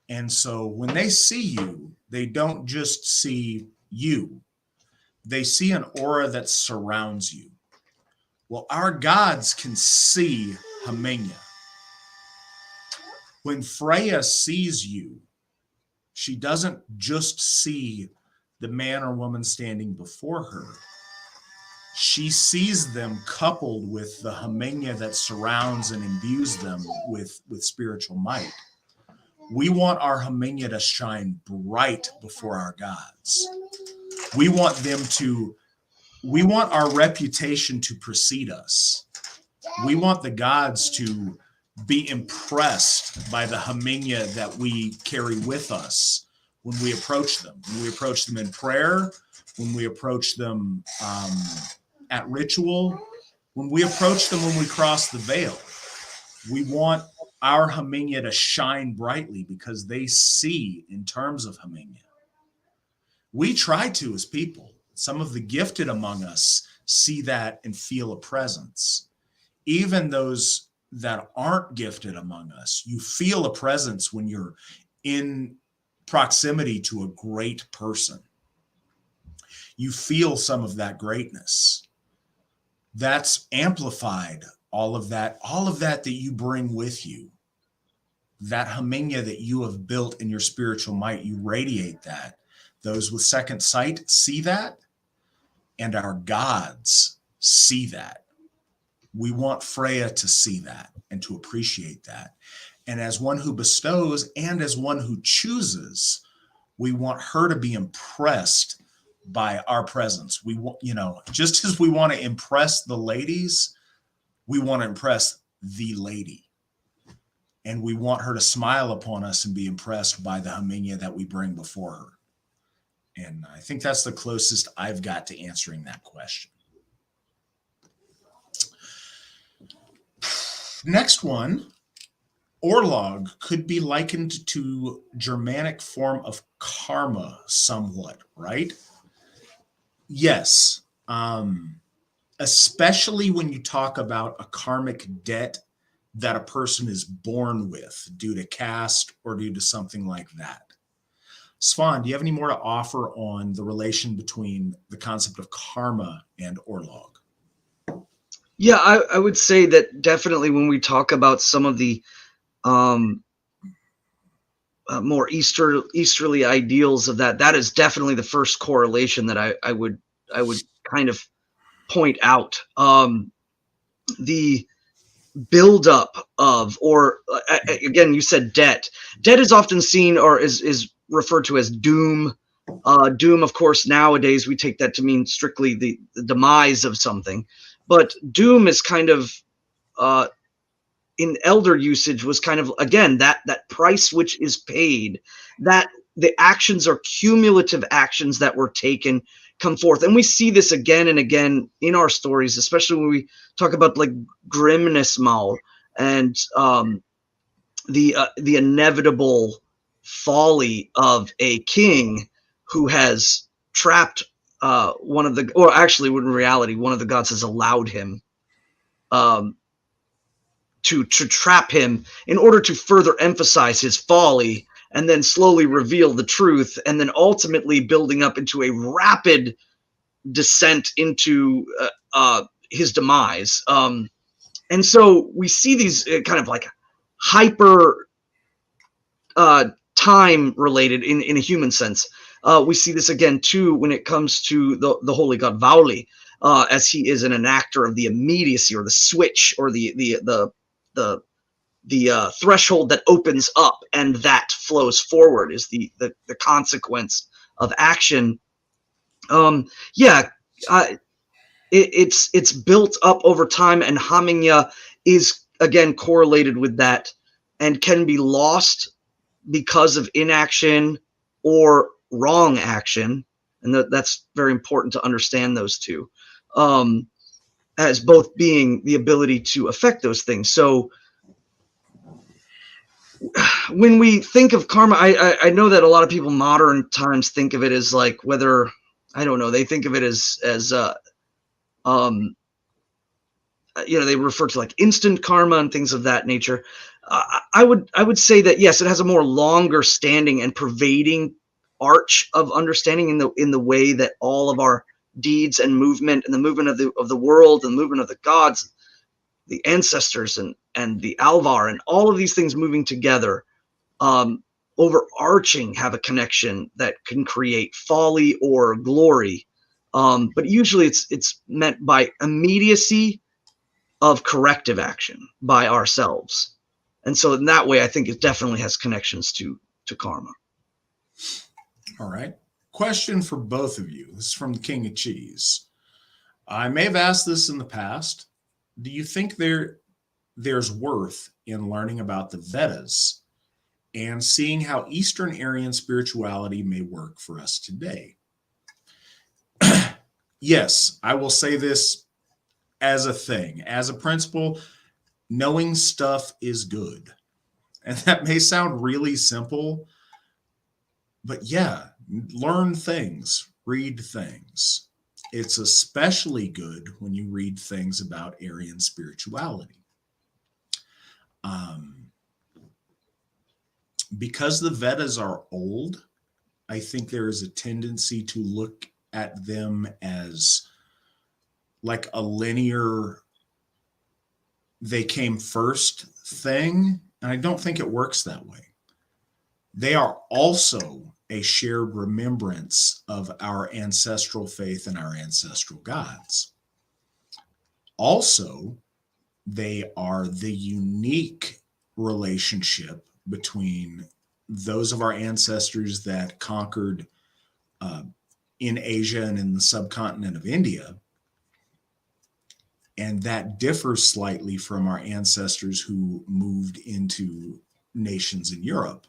And so when they see you, they don't just see you. They see an aura that surrounds you. Well, our gods can see Hamenya. When Freya sees you, she doesn't just see the man or woman standing before her. She sees them coupled with the Hamenya that surrounds and imbues them with spiritual might. We want our Hamenya to shine bright before our gods. We want our reputation to precede us. We want the gods to be impressed by the Hamenya that we carry with us when we approach them. When we approach them in prayer, when we approach them at ritual, when we approach them when we cross the veil. We want our Hamenya to shine brightly because they see in terms of Hamenya. We try to as people. Some of the gifted among us see that and feel a presence. Even those that aren't gifted among us, you feel a presence when you're in proximity to a great person. You feel some of that greatness. That's amplified, all of that that you bring with you. That Hamenya that you have built in your spiritual might, you radiate that. Those with second sight see that, and our gods see that. We want Freya to see that and to appreciate that. And as one who bestows and as one who chooses, we want her to be impressed by our presence. We want, just as we want to impress the ladies, we want to impress the lady. And we want her to smile upon us and be impressed by the Hamenya that we bring before her. And I think that's the closest I've got to answering that question. Next one, Orlog could be likened to Germanic form of karma somewhat, right? Yes. Especially when you talk about a karmic debt that a person is born with due to caste or due to something like that. Svan, do you have any more to offer on the relation between the concept of karma and Orlog? Yeah, I would say that definitely when we talk about some of the more Easterly ideals of that is definitely the first correlation that I would kind of point out. The buildup of, or again, you said debt. Debt is often seen or is referred to as doom. Doom, of course, nowadays we take that to mean strictly the demise of something. But doom is kind of, in elder usage, was kind of, again, that price which is paid, that the actions are cumulative actions that were taken come forth. And we see this again and again in our stories, especially when we talk about like Grimnismal and the inevitable folly of a king who has trapped one of the, or actually in reality, one of the gods has allowed him to trap him in order to further emphasize his folly and then slowly reveal the truth, and then ultimately building up into a rapid descent into his demise. And so we see these kind of like hyper time related in a human sense. We see this again too when it comes to the holy god Vauli, as he is an enactor of the immediacy or the switch or the threshold that opens up and that flows forward is the consequence of action. It's built up over time, and Hamenya is again correlated with that and can be lost because of inaction or wrong action, and that's very important to understand those two, as both being the ability to affect those things. So when we think of karma, I know that a lot of people modern times think of it as like, whether, I don't know, they think of it as they refer to like instant karma and things of that nature. I would say that yes, it has a more longer standing and pervading arch of understanding in the way that all of our deeds and movement and the movement of the world and the movement of the gods, the ancestors and the Alvar and all of these things moving together, overarching, have a connection that can create folly or glory. But usually it's meant by immediacy of corrective action by ourselves. And so in that way, I think it definitely has connections to karma. All right. Question for both of you. This is from the King of Cheese. I may have asked this in the past. Do you think there's worth in learning about the Vedas and seeing how Eastern Aryan spirituality may work for us today? Yes, I will say this as a thing. As a principle, knowing stuff is good. And that may sound really simple, but yeah, learn things, read things. It's especially good when you read things about Aryan spirituality. Um, because the Vedas are old, I think there is a tendency to look at them as like a linear, they came first thing. And I don't think it works that way. They are also a shared remembrance of our ancestral faith and our ancestral gods. Also, they are the unique relationship between those of our ancestors that conquered in Asia and in the subcontinent of India. And that differs slightly from our ancestors who moved into nations in Europe.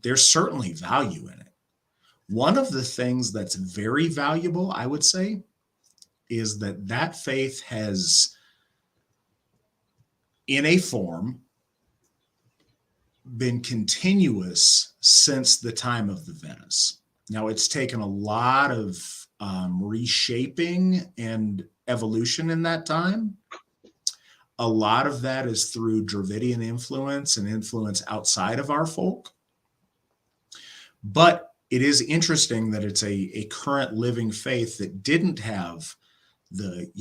There's certainly value in it. One of the things that's very valuable, I would say, is that that faith has, in a form, been continuous since the time of the Vedas. Now, it's taken a lot of reshaping and evolution in that time. A lot of that is through Dravidian influence and influence outside of our folk. But it is interesting that it's a current living faith that didn't have the,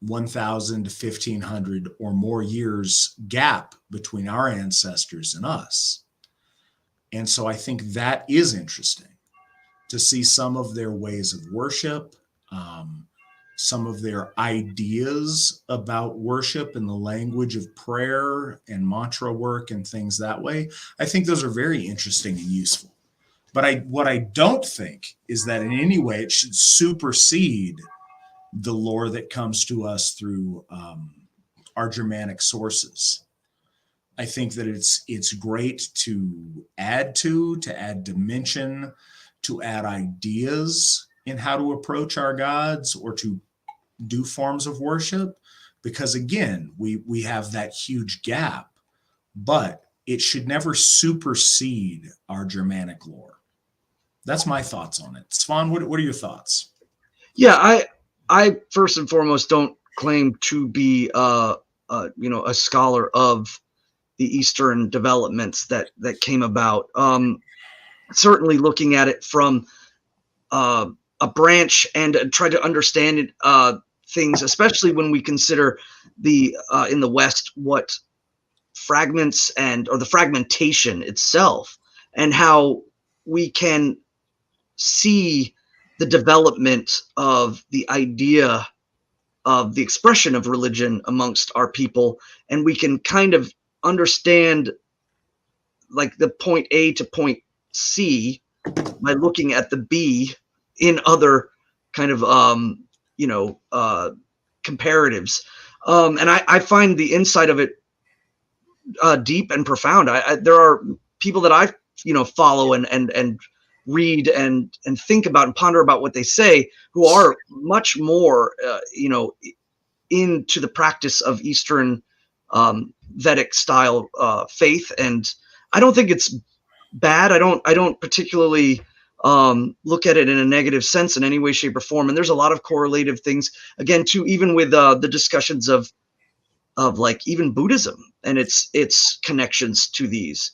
1,000 to 1,500 or more years gap between our ancestors and us. And so I think that is interesting to see some of their ways of worship, some of their ideas about worship and the language of prayer and mantra work and things that way. I think those are very interesting and useful. But what I don't think is that in any way it should supersede the lore that comes to us through our Germanic sources. I think that it's great to add dimension, to add ideas in how to approach our gods or to do forms of worship, because again, we have that huge gap, but it should never supersede our Germanic lore. That's my thoughts on it. Svan, what are your thoughts? Yeah, I first and foremost don't claim to be a scholar of the Eastern developments that came about. Certainly looking at it from a branch and try to understand things, especially when we consider the in the West what fragments or the fragmentation itself, and how we can see the development of the idea of the expression of religion amongst our people, and we can kind of understand like the point A to point C by looking at the B in other kind of comparatives, and I find the insight of it deep and profound. There are people that I follow and read and think about and ponder about what they say, who are much more into the practice of Eastern Vedic style faith, and I don't think it's bad. I don't particularly look at it in a negative sense in any way, shape, or form. And there's a lot of correlative things, again, too, even with the discussions of like even Buddhism and its connections to these.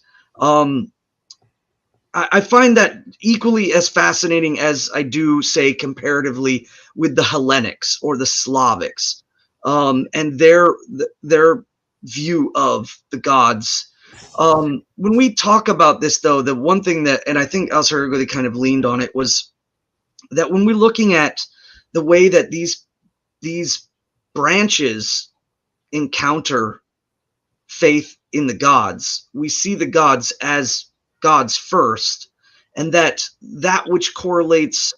I find that equally as fascinating as I do, say, comparatively with the Hellenics or the Slavics, and their view of the gods. When we talk about this, though, the one thing that, and I think Aesir really kind of leaned on it, was that when we're looking at the way that these branches encounter faith in the gods, we see the gods as gods first, and that which correlates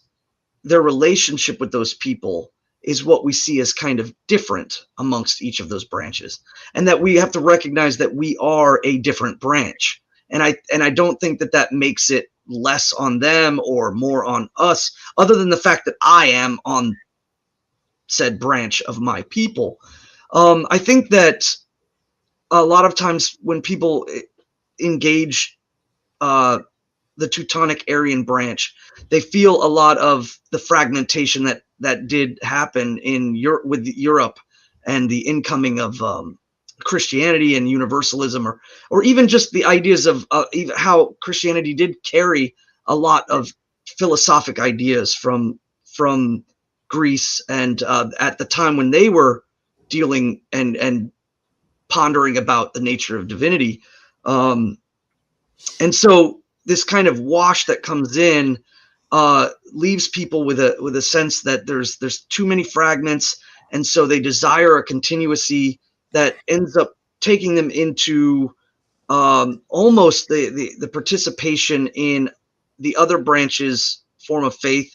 their relationship with those people is what we see as kind of different amongst each of those branches, and that we have to recognize that we are a different branch. And I don't think that makes it less on them or more on us, other than the fact that I am on said branch of my people. I think that a lot of times when people engage the Teutonic Aryan branch, they feel a lot of the fragmentation that did happen in with Europe and the incoming of Christianity and universalism, or even just the ideas of even how Christianity did carry a lot of philosophic ideas from Greece, and at the time when they were dealing and pondering about the nature of divinity. And so this kind of wash that comes in leaves people with a sense that there's too many fragments, and so they desire a continuity that ends up taking them into almost the participation in the other branches form of faith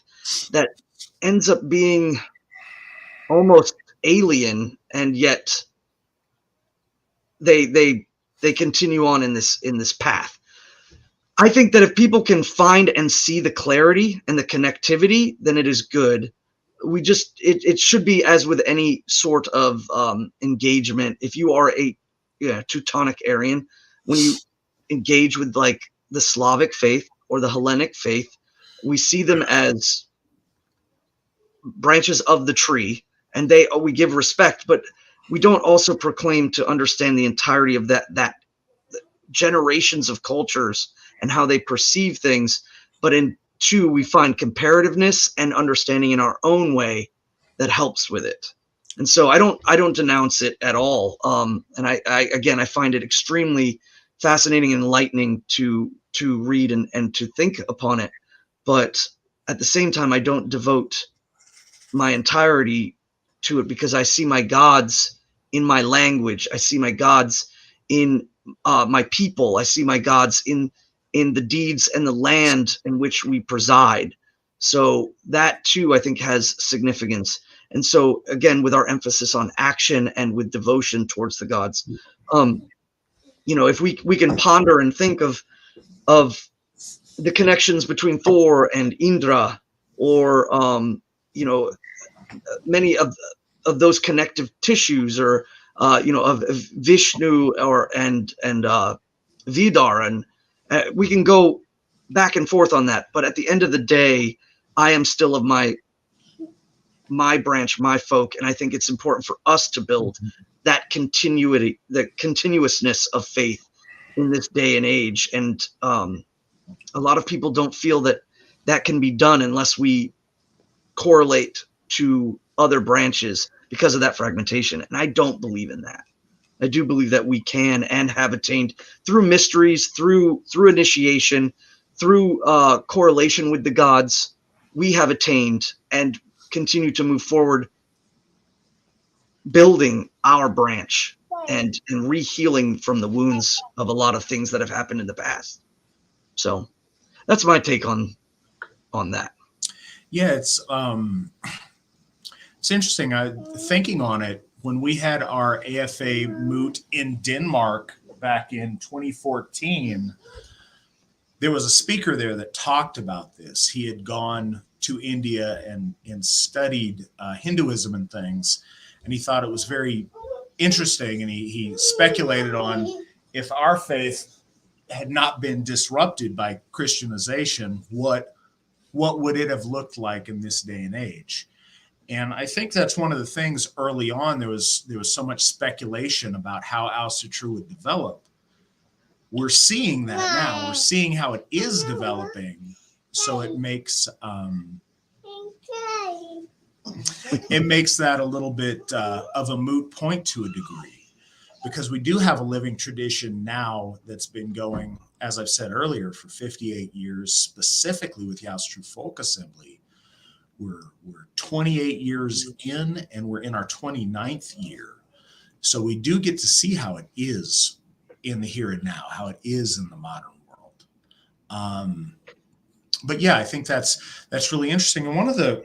that ends up being almost alien, and yet they continue on in this path. I think that if people can find and see the clarity and the connectivity, then it is good. It should be as with any sort of engagement. If you are a Teutonic Aryan, when you engage with like the Slavic faith or the Hellenic faith, we see them as branches of the tree, and we give respect, but we don't also proclaim to understand the entirety of that generations of cultures and how they perceive things. But in two, we find comparativeness and understanding in our own way that helps with it. And so I don't denounce it at all. And I find it extremely fascinating and enlightening to read and to think upon it. But at the same time, I don't devote my entirety to it, because I see my gods in my language. I see my gods in my people. I see my gods in the deeds and the land in which we preside. So that too, I think, has significance. And so again, with our emphasis on action and with devotion towards the gods, if we can ponder and think of the connections between Thor and Indra, or many of those connective tissues, or of Vishnu and Vidar, and we can go back and forth on that. But at the end of the day, I am still of my branch, my folk, and I think it's important for us to build that continuity, the continuousness of faith in this day and age. And a lot of people don't feel that can be done unless we correlate to other branches because of that fragmentation. And I don't believe in that. I do believe that we can and have attained through mysteries, through initiation, through correlation with the gods. We have attained and continue to move forward, building our branch and re-healing from the wounds of a lot of things that have happened in the past. So that's my take on that. Yeah, it's interesting. Thinking on it, when we had our AFA moot in Denmark back in 2014, there was a speaker there that talked about this. He had gone to India and studied Hinduism and things, and he thought it was very interesting, and he speculated on if our faith had not been disrupted by Christianization, what would it have looked like in this day and age? And I think that's one of the things early on. There was so much speculation about how Asatru would develop. We're seeing that now. We're seeing how it is developing. So it makes that a little bit of a moot point to a degree, because we do have a living tradition now that's been going, as I've said earlier, for 58 years, specifically with the Asatru Folk Assembly. We're 28 years in, and we're in our 29th year. So we do get to see how it is in the here and now, how it is in the modern world. But yeah, I think that's really interesting. And one of the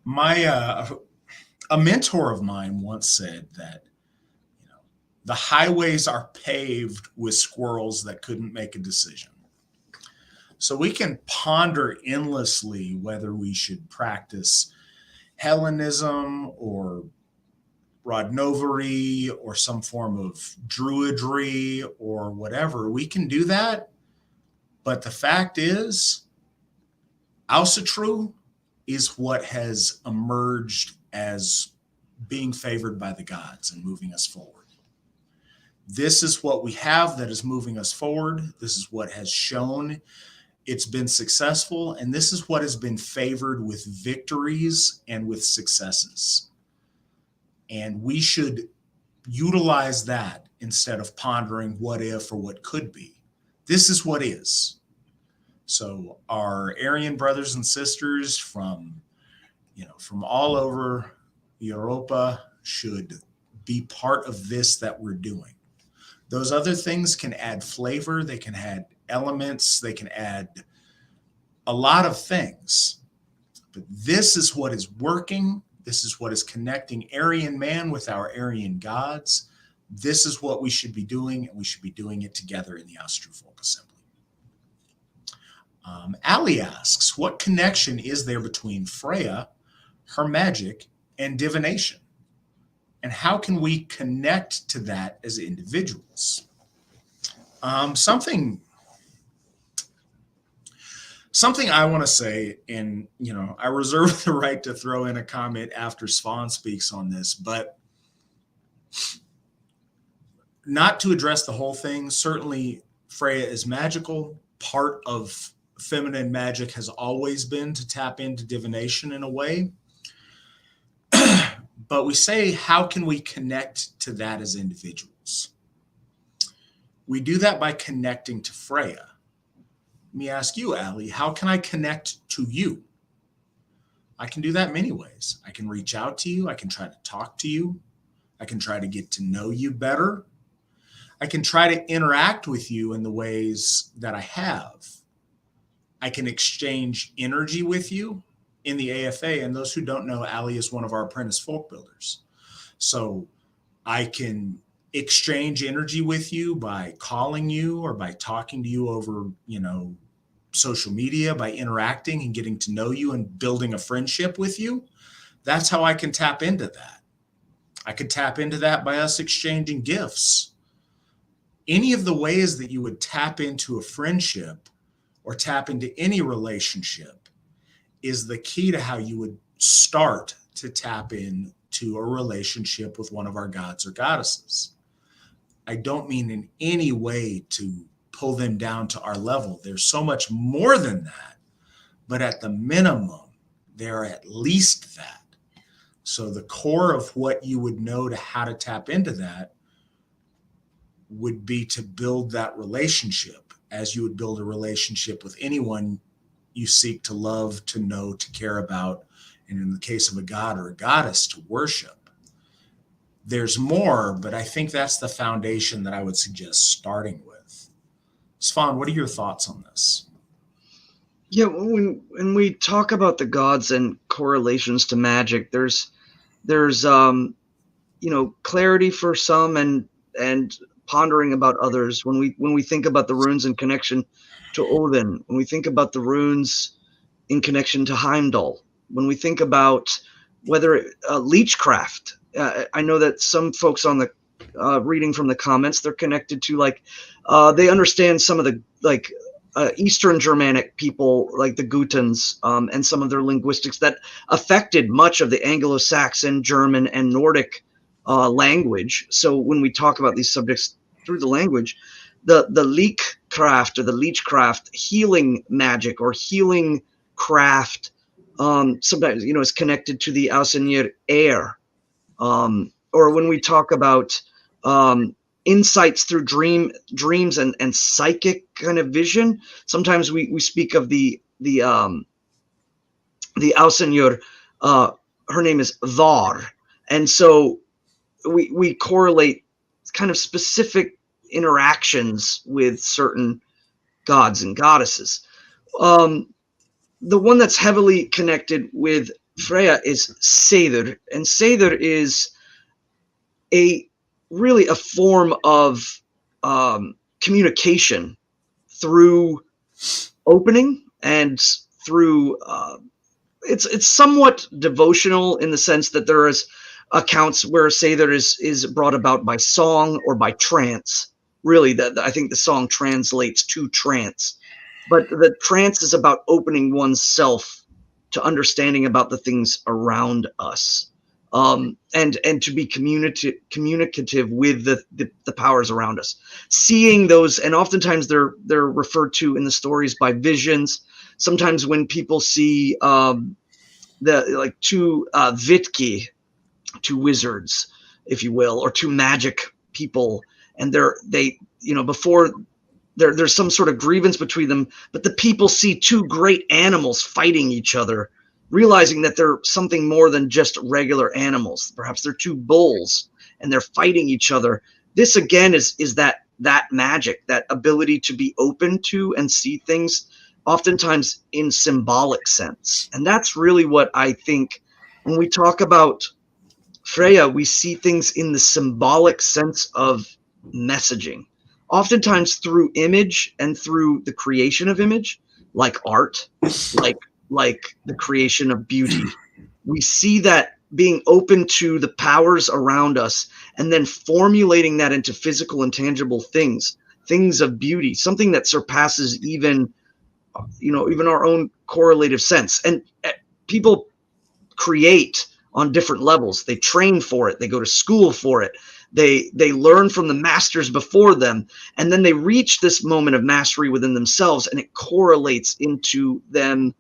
a mentor of mine once said that the highways are paved with squirrels that couldn't make a decision. So we can ponder endlessly whether we should practice Hellenism or Rodnovery or some form of druidry or whatever. We can do that. But the fact is, Asatru is what has emerged as being favored by the gods and moving us forward. This is what we have that is moving us forward. This is what has shown it's been successful, and this is what has been favored with victories and with successes. And we should utilize that instead of pondering what if or what could be. This is what is. So our Aryan brothers and sisters from all over Europa should be part of this that we're doing. Those other things can add flavor, they can add elements, they can add a lot of things. But this is what is working. This is what is connecting Aryan man with our Aryan gods. This is what we should be doing, and we should be doing it together in the Asatru Folk Assembly. Ali asks, what connection is there between Freya, her magic, and divination? And how can we connect to that as individuals? Something I want to say, and I reserve the right to throw in a comment after Svan speaks on this, but not to address the whole thing. Certainly, Freya is magical. Part of feminine magic has always been to tap into divination in a way. But we say, how can we connect to that as individuals? We do that by connecting to Freya. Let me ask you, Ali, how can I connect to you? I can do that many ways. I can reach out to you. I can try to talk to you. I can try to get to know you better. I can try to interact with you in the ways that I have. I can exchange energy with you in the AFA. And those who don't know, Ali is one of our apprentice folk builders. So I can exchange energy with you by calling you or by talking to you over, social media, by interacting and getting to know you and building a friendship with you. That's how I can tap into that. I could tap into that by us exchanging gifts. Any of the ways that you would tap into a friendship or tap into any relationship is the key to how you would start to tap into a relationship with one of our gods or goddesses. I don't mean in any way to pull them down to our level. There's so much more than that, but at the minimum, they're at least that. So the core of what you would know to how to tap into that would be to build that relationship as you would build a relationship with anyone you seek to love, to know, to care about, and in the case of a god or a goddess, to worship. There's more, but I think that's the foundation that I would suggest starting with. Svan, what are your thoughts on this? Yeah, when we talk about the gods and correlations to magic, there's clarity for some and pondering about others. When we think about the runes in connection to Odin, when we think about the runes in connection to Heimdall, when we think about whether leechcraft, I know that some folks on the reading from the comments, they're connected to they understand some of the Eastern Germanic people like the Gutans and some of their linguistics that affected much of the Anglo-Saxon, German, and Nordic language. So when we talk about these subjects through the language, the leechcraft or the leechcraft healing magic or healing craft sometimes is connected to the Aesir air, or when we talk about insights through dreams and psychic kind of vision, sometimes we speak of the Aesir, her name is Var, and so we correlate kind of specific interactions with certain gods and goddesses. The one that's heavily connected with Freya is Seidr, and Seidr is really a form of communication through opening and through it's somewhat devotional in the sense that there is accounts where say there is brought about by song or by trance. Really, that I think the song translates to trance, but the trance is about opening oneself to understanding about the things around us, and to be communicative with the powers around us, seeing those, and oftentimes they're referred to in the stories by visions. Sometimes when people see the like two Vitki, two wizards, if you will, or two magic people, and they before there's some sort of grievance between them, but the people see two great animals fighting each other, realizing that they're something more than just regular animals. Perhaps they're two bulls and they're fighting each other. This again is that magic, that ability to be open to and see things oftentimes in symbolic sense. And that's really what I think when we talk about Freya, we see things in the symbolic sense of messaging, oftentimes through image and through the creation of image, like art, like the creation of beauty. We see that being open to the powers around us and then formulating that into physical and tangible things of beauty, something that surpasses even our own correlative sense. And people create on different levels. They train for it. They go to school for it. They learn from the masters before them, and then they reach this moment of mastery within themselves, and it correlates into them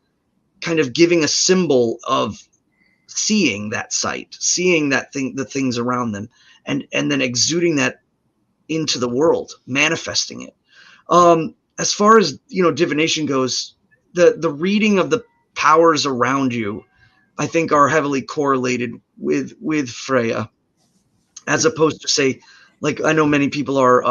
kind of giving a symbol of seeing that sight, seeing that thing, the things around them, and then exuding that into the world, manifesting it. As far as divination goes, the reading of the powers around you, I think, are heavily correlated with Freya, as opposed to, say, like, I know many people are,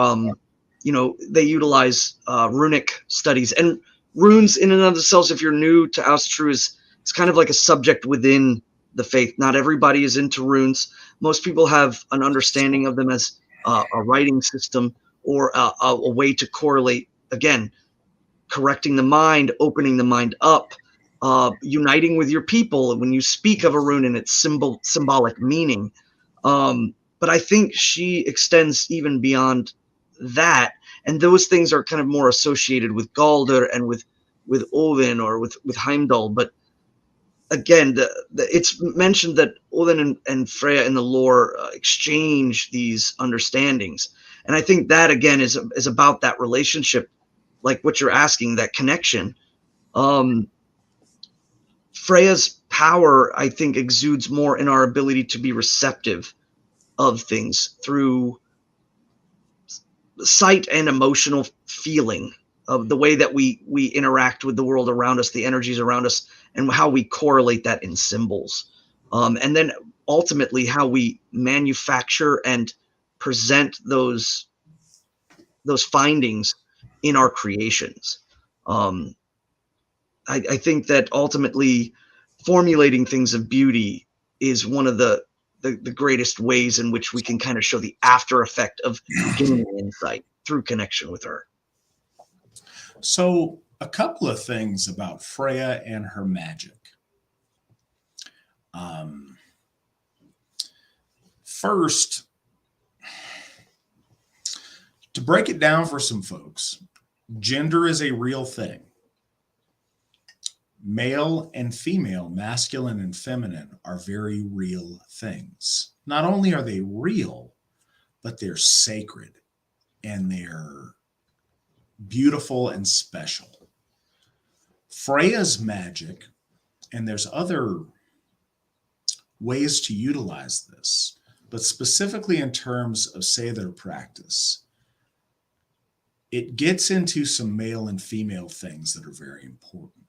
they utilize runic studies, and runes in and of themselves, if you're new to Asatru, it's kind of like a subject within the faith. Not everybody is into runes. Most people have an understanding of them as a writing system, or a way to correlate, again, correcting the mind, opening the mind up, uniting with your people when you speak of a rune and its symbolic meaning. But I think she extends even beyond that, and those things are kind of more associated with Galder and with Odin, or with Heimdall. But again, it's mentioned that Odin and Freya in the lore exchange these understandings, and I think that again is about that relationship, like what you're asking, that connection. Freya's power, I think, exudes more in our ability to be receptive of things through sight and emotional feeling of the way that we interact with the world around us, the energies around us, and how we correlate that in symbols. And then ultimately how we manufacture and present those findings in our creations. I think that ultimately formulating things of beauty is one of the greatest ways in which we can kind of show the after effect of gaining insight through connection with her. So, a couple of things about Freya and her magic. First, to break it down for some folks, gender is a real thing. Male and female, masculine and feminine, are very real things. Not only are they real, but they're sacred and they're beautiful and special. Freya's magic, and there's other ways to utilize this, but specifically in terms of Seidr practice, it gets into some male and female things that are very important.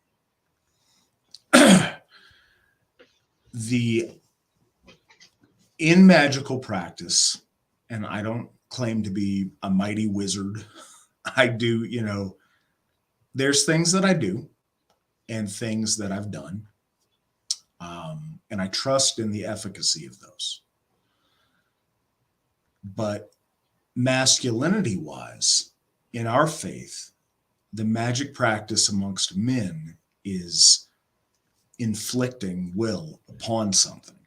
In magical practice, and I don't claim to be a mighty wizard, I do, there's things that I do and things that I've done, and I trust in the efficacy of those. But masculinity-wise, in our faith, the magic practice amongst men is inflicting will upon something,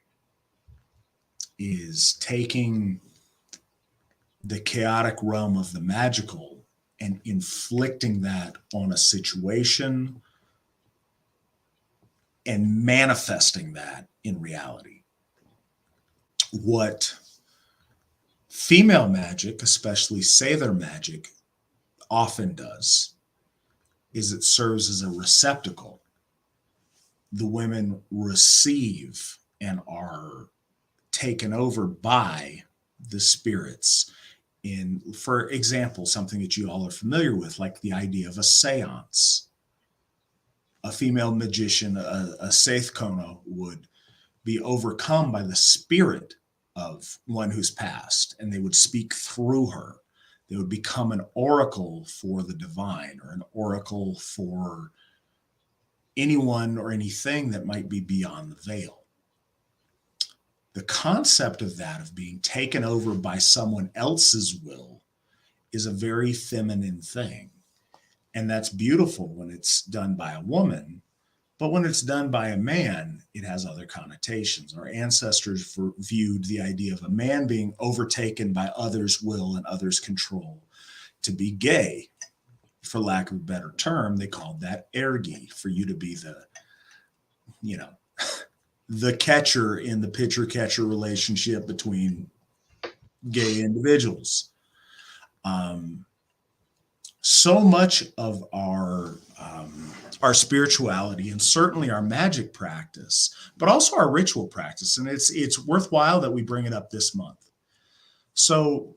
is taking the chaotic realm of the magical and inflicting that on a situation and manifesting that in reality. What female magic, especially Seidr magic, often does is it serves as a receptacle. The women receive and are taken over by the spirits. For example, something that you all are familiar with, like the idea of a seance. A female magician, a Seithkona, would be overcome by the spirit of one who's passed, and they would speak through her. They would become an oracle for the divine, or an oracle for anyone or anything that might be beyond the veil. The concept of that, of being taken over by someone else's will, is a very feminine thing. And that's beautiful when it's done by a woman, but when it's done by a man, it has other connotations. Our ancestors viewed the idea of a man being overtaken by others' will and others' control to be gay. For lack of a better term, they called that ergi, for you to be the, the catcher in the pitcher-catcher relationship between gay individuals. So much of our spirituality, and certainly our magic practice, but also our ritual practice, and it's worthwhile that we bring it up this month. So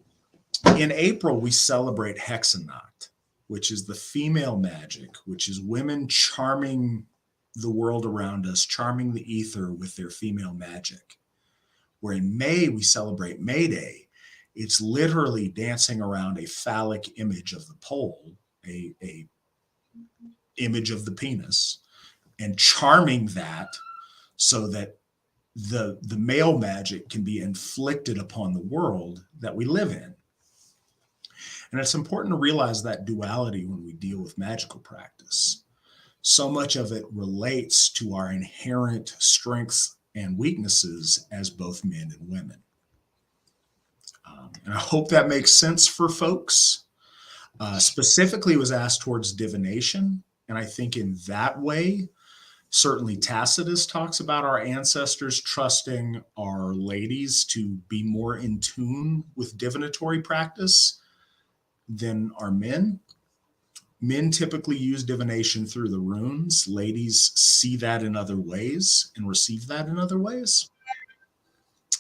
in April, we celebrate Hexanacht, which is the female magic, which is women charming the world around us, charming the ether with their female magic. Where in May, we celebrate May Day. It's literally dancing around a phallic image of the pole, a image of the penis, and charming that so that the male magic can be inflicted upon the world that we live in. And it's important to realize that duality when we deal with magical practice. So much of it relates to our inherent strengths and weaknesses as both men and women. And I hope that makes sense for folks. Specifically, was asked towards divination. And I think in that way, certainly Tacitus talks about our ancestors trusting our ladies to be more in tune with divinatory practice than our men. Men typically use divination through the runes. Ladies see that in other ways and receive that in other ways.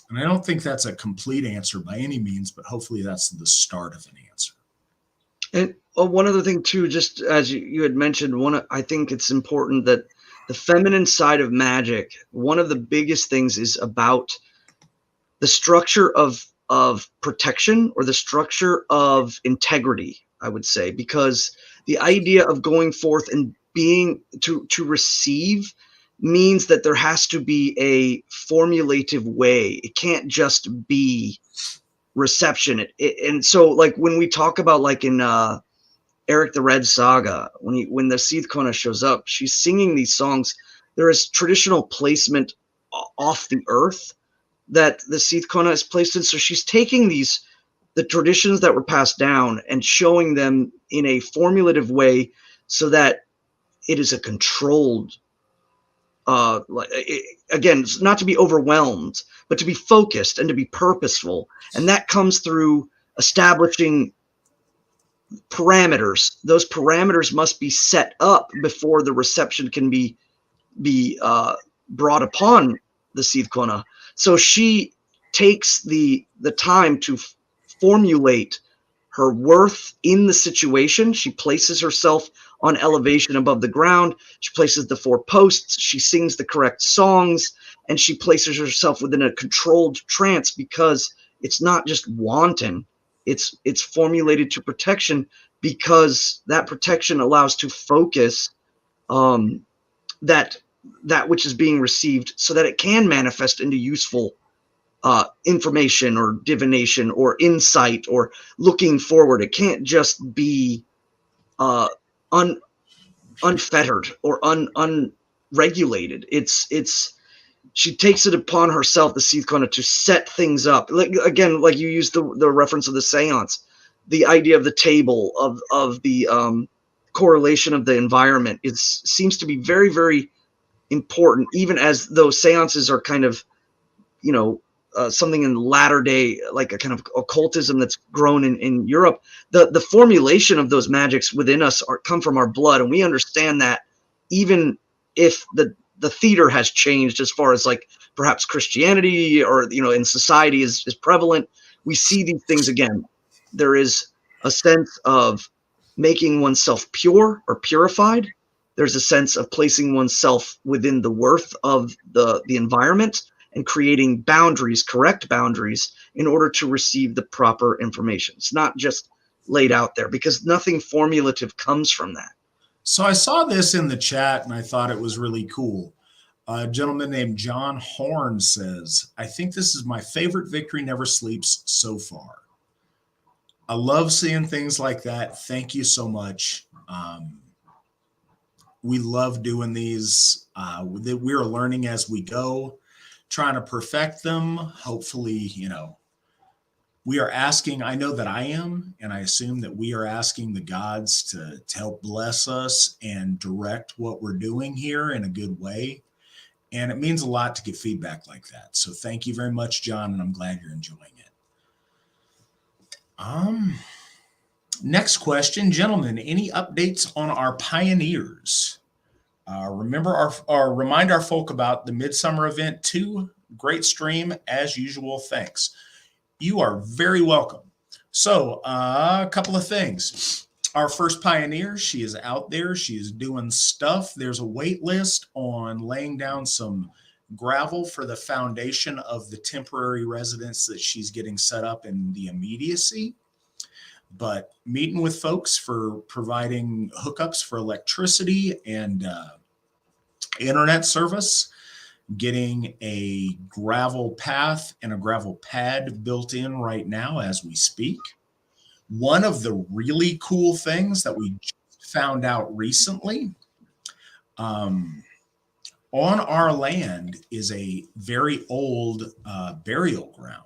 And I don't think that's a complete answer by any means, but hopefully that's the start of an answer. And one other thing too, just as you had mentioned, I think it's important that the feminine side of magic, one of the biggest things is about the structure of protection, or the structure of integrity, I would say, because the idea of going forth and being to receive means that there has to be a formulative way. It can't just be reception. And so, like, when we talk about, like, in Eric the Red saga, when the Seithkona shows up, she's singing these songs. There is traditional placement off the earth that the Seithkona is placed in. So she's taking the traditions that were passed down and showing them in a formulative way so that it is a controlled, again, not to be overwhelmed, but to be focused and to be purposeful. And that comes through establishing parameters. Those parameters must be set up before the reception can be brought upon the Seithkona. So she takes the time to formulate her worth in the situation. She places herself on elevation above the ground. She places the 4 posts. She sings the correct songs, and she places herself within a controlled trance, because it's not just wanton. It's formulated to protection, because that protection allows to focus that which is being received, so that it can manifest into useful information or divination or insight or looking forward. It can't just be unfettered or regulated. She takes it upon herself, the Seathkona, to set things up. Like, again, like you used the reference of the seance, the idea of the table, of the correlation of the environment. It seems to be very, very important, even as those seances are kind of, something in latter day, like a kind of occultism that's grown in Europe. The formulation of those magics within us come from our blood, and we understand that even if the theater has changed as far as like perhaps Christianity or in society is prevalent, we see these things again. There is a sense of making oneself pure or purified. There's a sense of placing oneself within the worth of the environment and creating boundaries, correct boundaries, in order to receive the proper information. It's not just laid out there, because nothing formulative comes from that. So I saw this in the chat and I thought it was really cool. A gentleman named John Horn says, I think this is my favorite Victory Never Sleeps so far. I love seeing things like that. Thank you so much. We love doing these. We're learning as we go, trying to perfect them. Hopefully, we are asking, I know that I am, and I assume that we are asking the gods to help bless us and direct what we're doing here in a good way. And it means a lot to get feedback like that. So thank you very much, John, and I'm glad you're enjoying it. Next question, gentlemen, any updates on our pioneers? Remind our folk about the Midsummer event 2. Great stream as usual. Thanks. You are very welcome. So a couple of things. Our first pioneer, she is out there. She is doing stuff. There's a wait list on laying down some gravel for the foundation of the temporary residence that she's getting set up in the immediacy. But meeting with folks for providing hookups for electricity and internet service, getting a gravel path and a gravel pad built in right now as we speak. One of the really cool things that we just found out recently, on our land is a very old burial ground.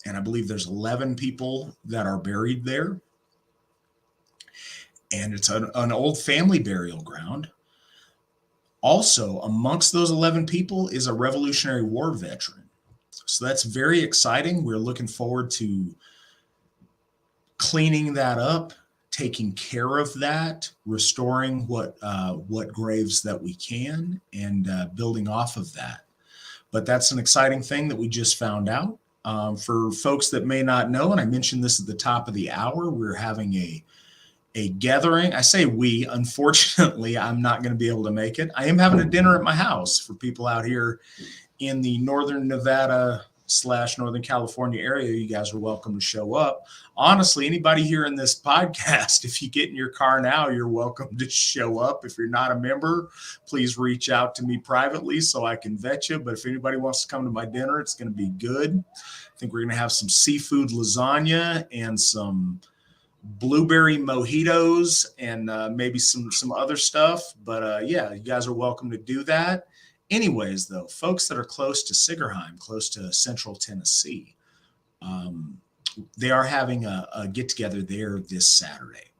And I believe there's 11 people that are buried there. And it's an old family burial ground. Also, amongst those 11 people is a Revolutionary War veteran. So that's very exciting. We're looking forward to cleaning that up, taking care of that, restoring what graves that we can, and building off of that. But that's an exciting thing that we just found out. For folks that may not know, and I mentioned this at the top of the hour, we're having a gathering. I say we, unfortunately, I'm not going to be able to make it. I am having a dinner at my house for people out here in the Northern Nevada / Northern California area. You guys are welcome to show up. Honestly, anybody here in this podcast, if you get in your car now, you're welcome to show up. If you're not a member, please reach out to me privately so I can vet you. But if anybody wants to come to my dinner, it's going to be good. I think we're going to have some seafood lasagna and some blueberry mojitos and maybe some other stuff. But yeah, you guys are welcome to do that. Anyways, though, folks that are close to Sigerheim, close to Central Tennessee, they are having a get-together there this Saturday.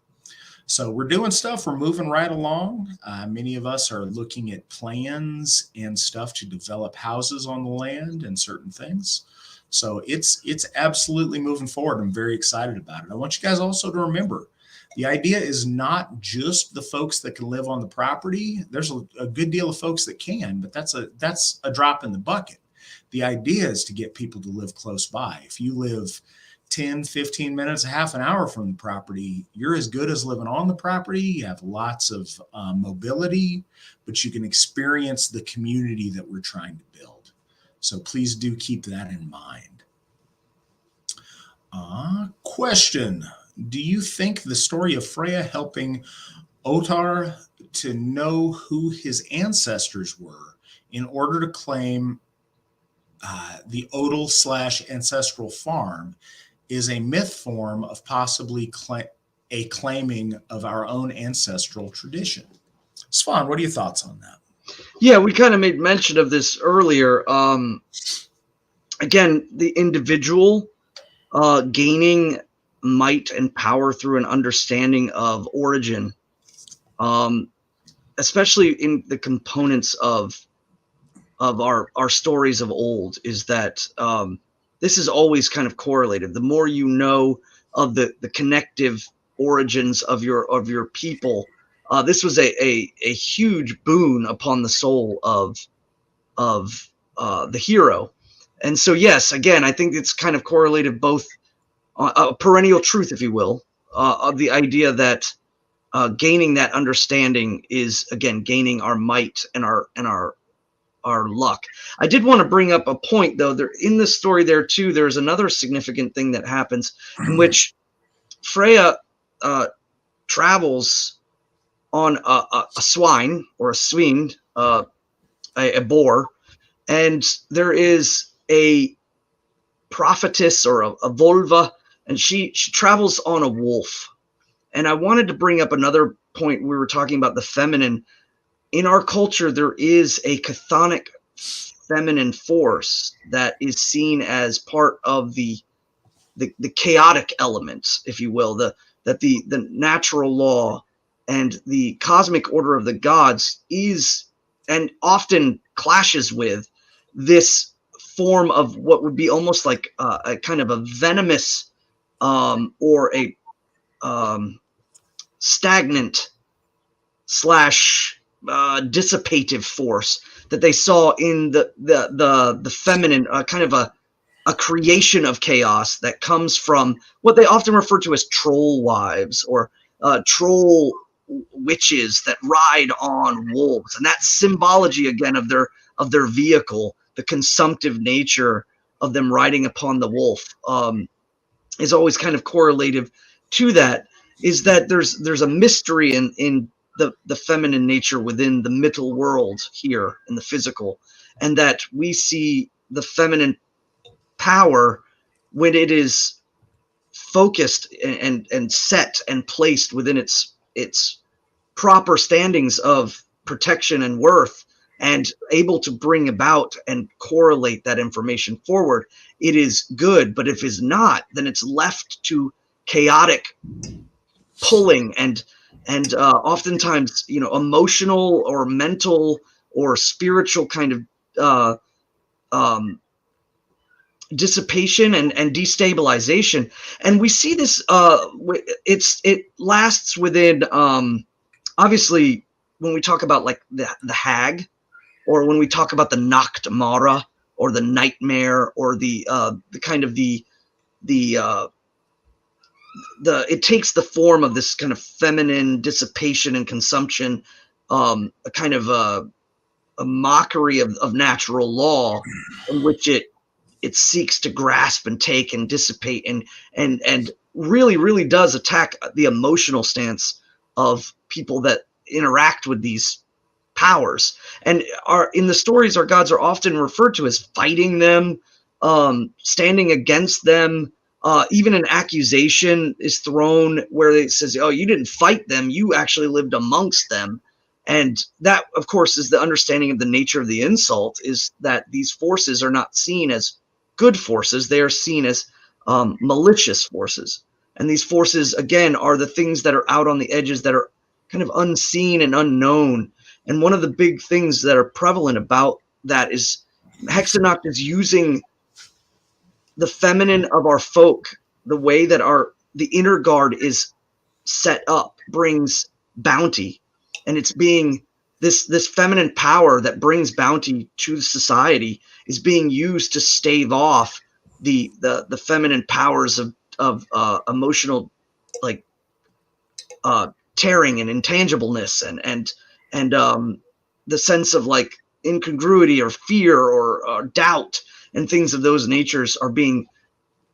So we're doing stuff. We're moving right along. Many of us are looking at plans and stuff to develop houses on the land and certain things. So it's absolutely moving forward. I'm very excited about it. I want you guys also to remember, the idea is not just the folks that can live on the property. There's a good deal of folks that can, but that's a drop in the bucket. The idea is to get people to live close by. If you live 10, 15 minutes, a half an hour from the property, you're as good as living on the property. You have lots of mobility, but you can experience the community that we're trying to build. So please do keep that in mind. Question. Do you think the story of Freya helping Ottar to know who his ancestors were in order to claim the Odal / ancestral farm is a myth form of possibly a claiming of our own ancestral tradition? Svan, what are your thoughts on that? Yeah, we kind of made mention of this earlier. Again, the individual gaining might and power through an understanding of origin, especially in the components of our stories of old, is that this is always kind of correlated. The more you know of the connective origins of your people, this was a huge boon upon the soul of the hero. And so, yes, again, I think it's kind of correlated, both a perennial truth, if you will, of the idea that gaining that understanding is, again, gaining our might and our luck. I did want to bring up a point, though. There, in the story there too, there's another significant thing that happens in which Freya travels on a swine, or a swine, a boar, and there is a prophetess, or a volva, and she travels on a wolf. And I wanted to bring up another point. We were talking about the feminine. In our culture, there is a chthonic feminine force that is seen as part of the chaotic elements, if you will, that the natural law and the cosmic order of the gods is, and often clashes with, this form of what would be almost like a kind of a venomous or a stagnant slash dissipative force that they saw in the feminine, kind of a creation of chaos that comes from what they often refer to as troll wives, or troll witches that ride on wolves. And that symbology, again, of their vehicle, the consumptive nature of them riding upon the wolf, is always kind of correlative to that. Is that there's a mystery in the feminine nature within the middle world here in the physical, and that we see the feminine power, when it is focused and set and placed within its proper standings of protection and worth, and able to bring about and correlate that information forward, it is good. But if it's not, then it's left to chaotic pulling and oftentimes, emotional or mental or spiritual kind of dissipation and destabilization. And we see this, it lasts within, obviously, when we talk about like the hag, or when we talk about the Nacht Mara, or the nightmare, or the kind of the it takes the form of this kind of feminine dissipation and consumption, a kind of a mockery of natural law, in which it seeks to grasp and take and dissipate, and really does attack the emotional stance of people that interact with these powers. And in the stories, our gods are often referred to as fighting them, standing against them. Even an accusation is thrown where it says, "Oh, you didn't fight them; you actually lived amongst them." And that, of course, is the understanding of the nature of the insult, is that these forces are not seen as good forces. They are seen as malicious forces. And these forces, again, are the things that are out on the edges, that are kind of unseen and unknown. And one of the big things that are prevalent about that is Hexanacht is using the feminine of our folk, the way that the inner guard is set up, brings bounty. And it's being this feminine power that brings bounty to society is being used to stave off the feminine powers of emotional, like tearing and intangibleness, and the sense of like incongruity or fear or doubt and things of those natures are being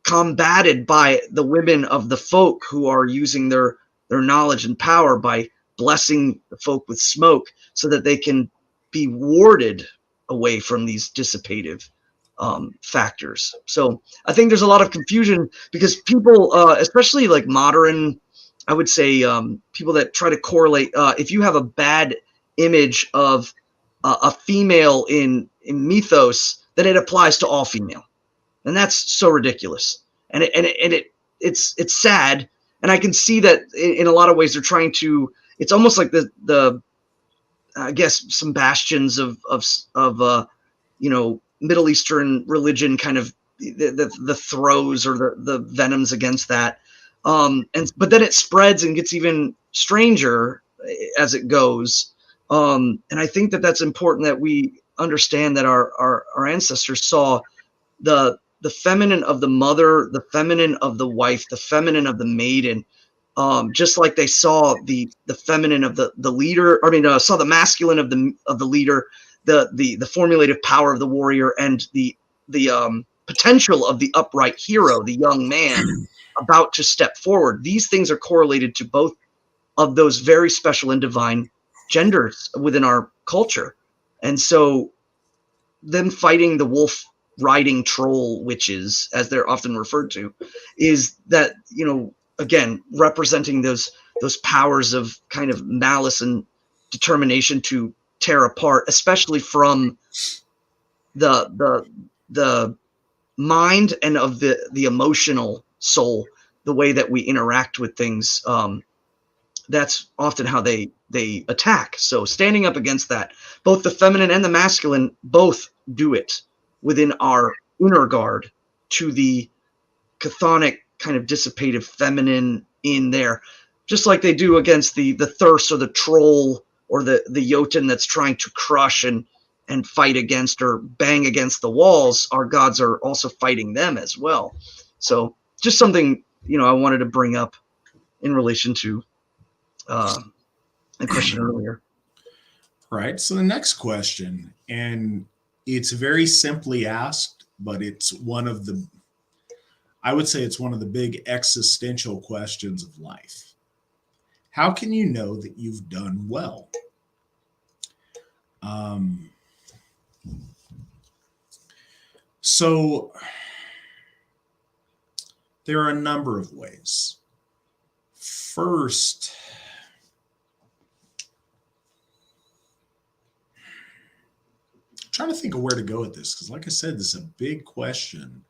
combated by the women of the folk, who are using their knowledge and power by blessing the folk with smoke, so that they can be warded away from these dissipative factors. So I think there's a lot of confusion, because people, especially like modern, I would say, people that try to correlate, if you have a bad image of a female in mythos, then it applies to all female, and that's so ridiculous. And it's sad, and I can see that in a lot of ways they're trying to. It's almost like the I guess some bastions of Middle Eastern religion, kind of the throws or the venoms against that. But then it spreads and gets even stranger as it goes. And I think that that's important, that we understand that our ancestors saw the feminine of the mother, the feminine of the wife, the feminine of the maiden, just like they saw the feminine of the leader. I mean, saw the masculine of the leader, the formulative power of the warrior, and the potential of the upright hero, the young man about to step forward. These things are correlated to both of those very special and divine genders within our culture. And so them fighting the wolf riding troll witches, as they're often referred to, is that, again, representing those powers of kind of malice and determination to tear apart, especially from the mind and of the emotional soul, the way that we interact with things. That's often how they attack. So standing up against that, both the feminine and the masculine both do it within our inner guard to the chthonic kind of dissipative feminine in there, just like they do against the thirst or the troll or the Jotun that's trying to crush and fight against or bang against the walls. Our gods are also fighting them as well. So just something, I wanted to bring up in relation to a question earlier. Right. So the next question, and it's very simply asked, but it's I would say it's one of the big existential questions of life. How can you know that you've done well? So there are a number of ways. First, I'm trying to think of where to go with this, because like I said, this is a big question.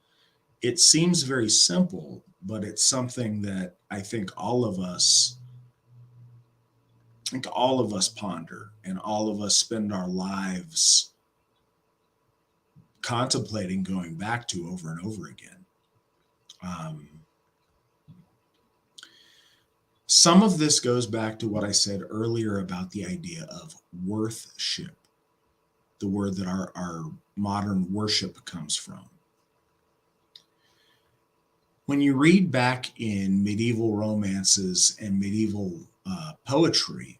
It seems very simple, but it's something that I think all of us ponder, and all of us spend our lives contemplating, going back to over and over again. Some of this goes back to what I said earlier about the idea of worthship, the word that our modern worship comes from. When you read back in medieval romances and medieval poetry,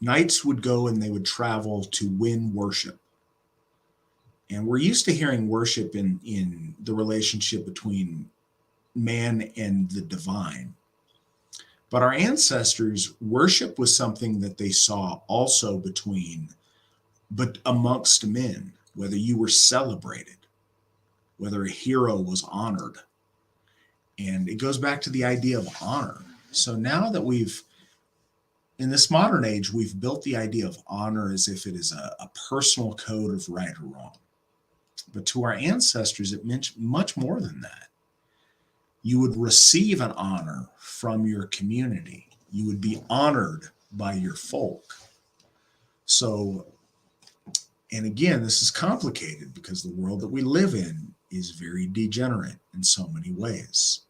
knights would go and they would travel to win worship. And we're used to hearing worship in the relationship between man and the divine. But our ancestors, worship was something that they saw also but amongst men, whether you were celebrated, whether a hero was honored. And it goes back to the idea of honor. So now that in this modern age, we've built the idea of honor as if it is a personal code of right or wrong. But to our ancestors, it meant much more than that. You would receive an honor from your community. You would be honored by your folk. So, and again, this is complicated because the world that we live in is very degenerate in so many ways.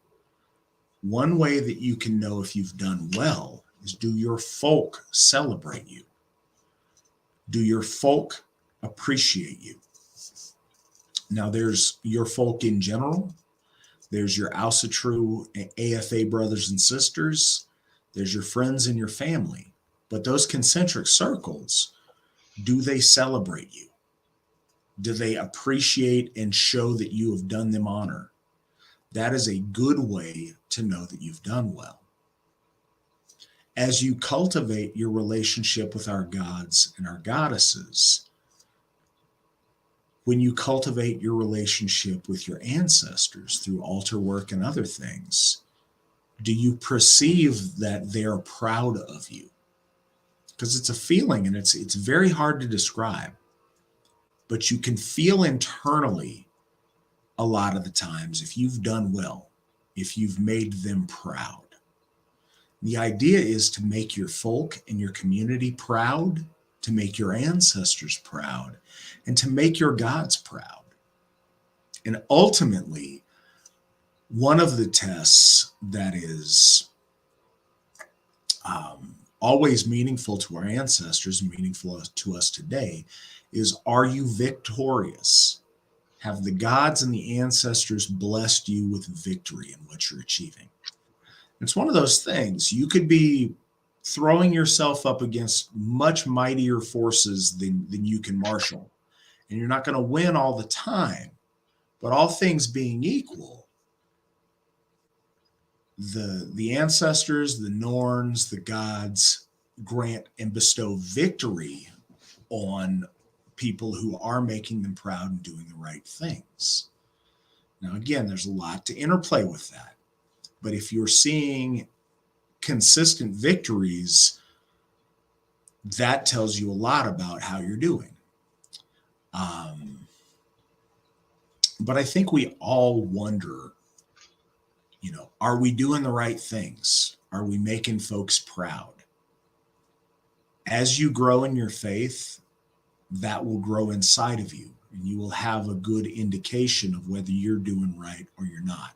One way that you can know if you've done well is, do your folk celebrate you? Do your folk appreciate you? Now, there's your folk in general. There's your Asatru AFA brothers and sisters. There's your friends and your family. But those concentric circles, do they celebrate you? Do they appreciate and show that you have done them honor? That is a good way to know that you've done well. As you cultivate your relationship with our gods and our goddesses, when you cultivate your relationship with your ancestors through altar work and other things, do you perceive that they're proud of you? because it's a feeling and it's very hard to describe. But you can feel internally a lot of the times if you've done well, if you've made them proud. The idea is to make your folk and your community proud, to make your ancestors proud, and to make your gods proud. And ultimately, one of the tests that is always meaningful to our ancestors, meaningful to us today, is, are you victorious? Have the gods and the ancestors blessed you with victory in what you're achieving? It's one of those things. You could be throwing yourself up against much mightier forces than you can marshal, and you're not going to win all the time. But all things being equal, the ancestors, the Norns, the gods grant and bestow victory on people who are making them proud and doing the right things. Now, again, there's a lot to interplay with that. But if you're seeing consistent victories, that tells you a lot about how you're doing. But I think we all wonder, are we doing the right things? Are we making folks proud? As you grow in your faith, that will grow inside of you, and you will have a good indication of whether you're doing right or you're not.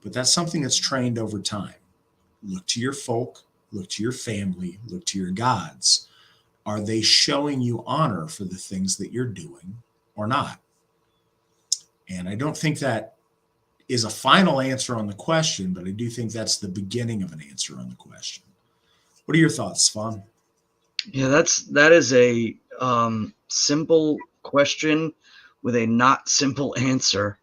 But that's something that's trained over time. Look to your folk, look to your family, look to your gods. Are they showing you honor for the things that you're doing or not? And I don't think that is a final answer on the question, but I do think that's the beginning of an answer on the question. What are your thoughts, Svan? Yeah, that is a simple question with a not simple answer.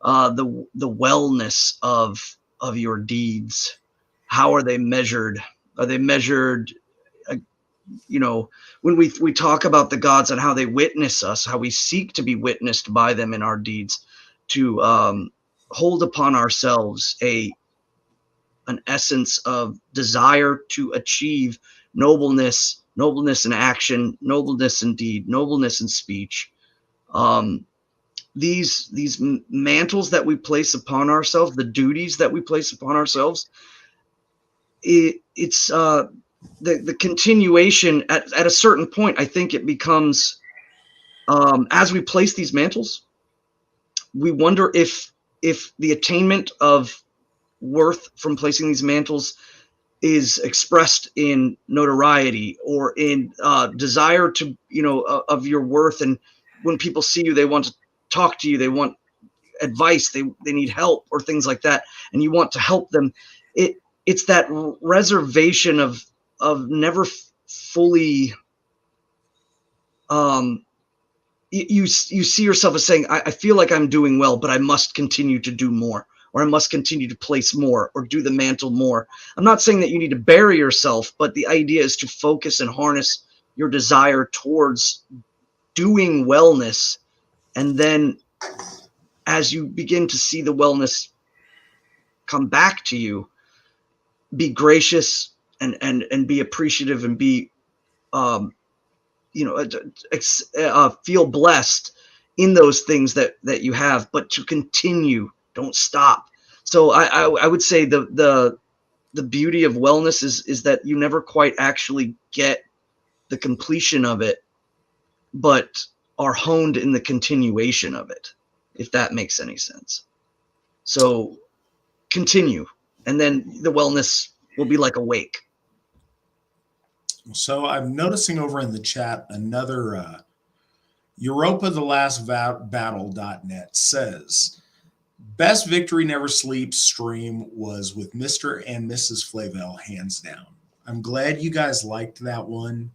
The wellness of your deeds, how are they measured? Are they measured? When we talk about the gods and how they witness us, how we seek to be witnessed by them in our deeds, to hold upon ourselves an essence of desire to achieve nobleness in action, nobleness in deed, nobleness in speech. These mantles that we place upon ourselves, the duties that we place upon ourselves, it's the continuation at a certain point. I think it becomes, as we place these mantles, we wonder if the attainment of worth from placing these mantles is expressed in notoriety or in desire to, of your worth. And when people see you, they want to talk to you, they want advice, they need help or things like that, and you want to help them. It's that reservation of never fully, you see yourself as saying, I feel like I'm doing well, but I must continue to do more, or I must continue to place more or do the mantle more. I'm not saying that you need to bury yourself, but the idea is to focus and harness your desire towards doing wellness. And then as you begin to see the wellness come back to you, be gracious and be appreciative and be, feel blessed in those things that you have, but to continue, don't stop. So I would say the beauty of wellness is that you never quite actually get the completion of it, but are honed in the continuation of it, if that makes any sense. So continue, and then the wellness will be like a wake. So I'm noticing over in the chat another EuropaTheLastBattle.net says, best Victory Never Sleeps stream was with Mr. and Mrs. Flavel, hands down. I'm glad you guys liked that one.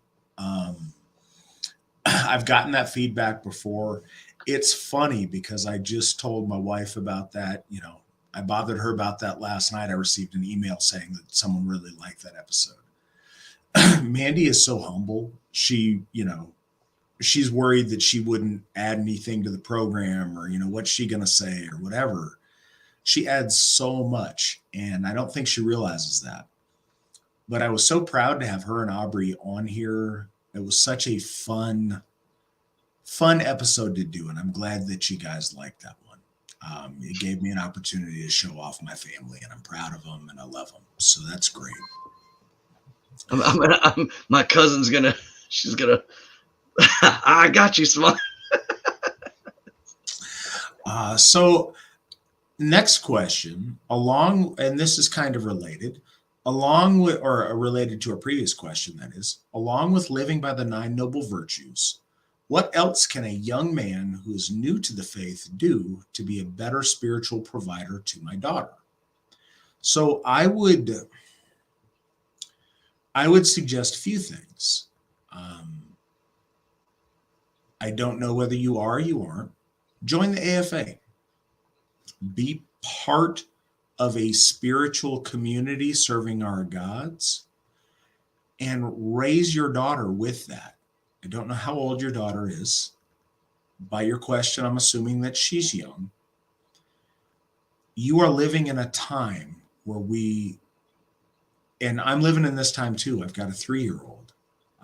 I've gotten that feedback before. It's funny because I just told my wife about that. I bothered her about that last night. I received an email saying that someone really liked that episode. Mandy is so humble. She's worried that she wouldn't add anything to the program, or, what's she going to say or whatever. She adds so much, and I don't think she realizes that. But I was so proud to have her and Aubrey on here. It was such a fun episode to do, and I'm glad that you guys liked that one. It gave me an opportunity to show off my family, and I'm proud of them, and I love them. So that's great. My cousin's she's gonna. I got you, Svan. So next question, and this is kind of related, related to a previous question, that is, along with living by the 9 noble virtues, what else can a young man who is new to the faith do to be a better spiritual provider to my daughter? So I would suggest a few things. I don't know whether you are or you aren't. Join the AFA. Be part of a spiritual community serving our gods, and raise your daughter with that. I don't know how old your daughter is. By your question, I'm assuming that she's young. You are living in a time where and I'm living in this time too. I've got a 3-year-old.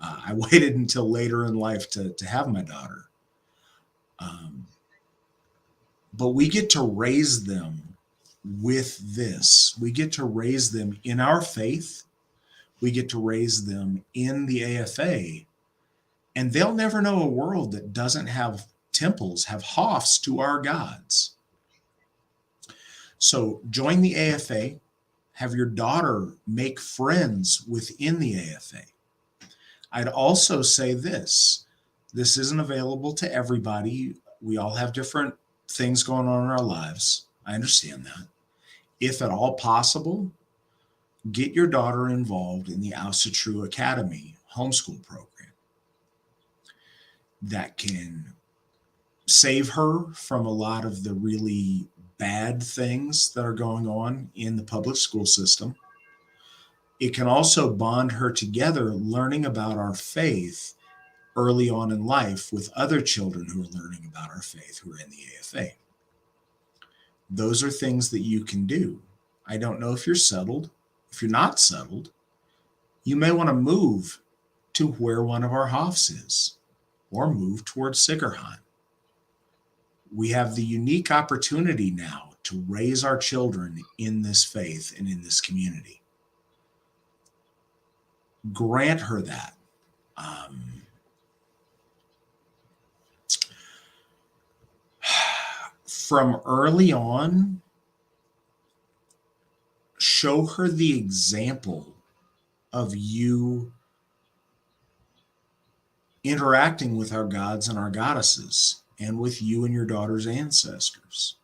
I waited until later in life to have my daughter. But we get to raise them with this. We get to raise them in our faith. We get to raise them in the AFA. And they'll never know a world that doesn't have temples, have hofs to our gods. So join the AFA. Have your daughter make friends within the AFA. I'd also say this isn't available to everybody. We all have different things going on in our lives. I understand that. If at all possible, get your daughter involved in the Asatru Academy homeschool program. That can save her from a lot of the really bad things that are going on in the public school system. It can also bond her together, learning about our faith early on in life with other children who are learning about our faith who are in the AFA. Those are things that you can do. I don't know if you're settled. If you're not settled, you may want to move to where one of our hofs is, or move towards Sigerheim. We have the unique opportunity now to raise our children in this faith and in this community. Grant her that. From early on, show her the example of you interacting with our gods and our goddesses, and with you and your daughter's ancestors.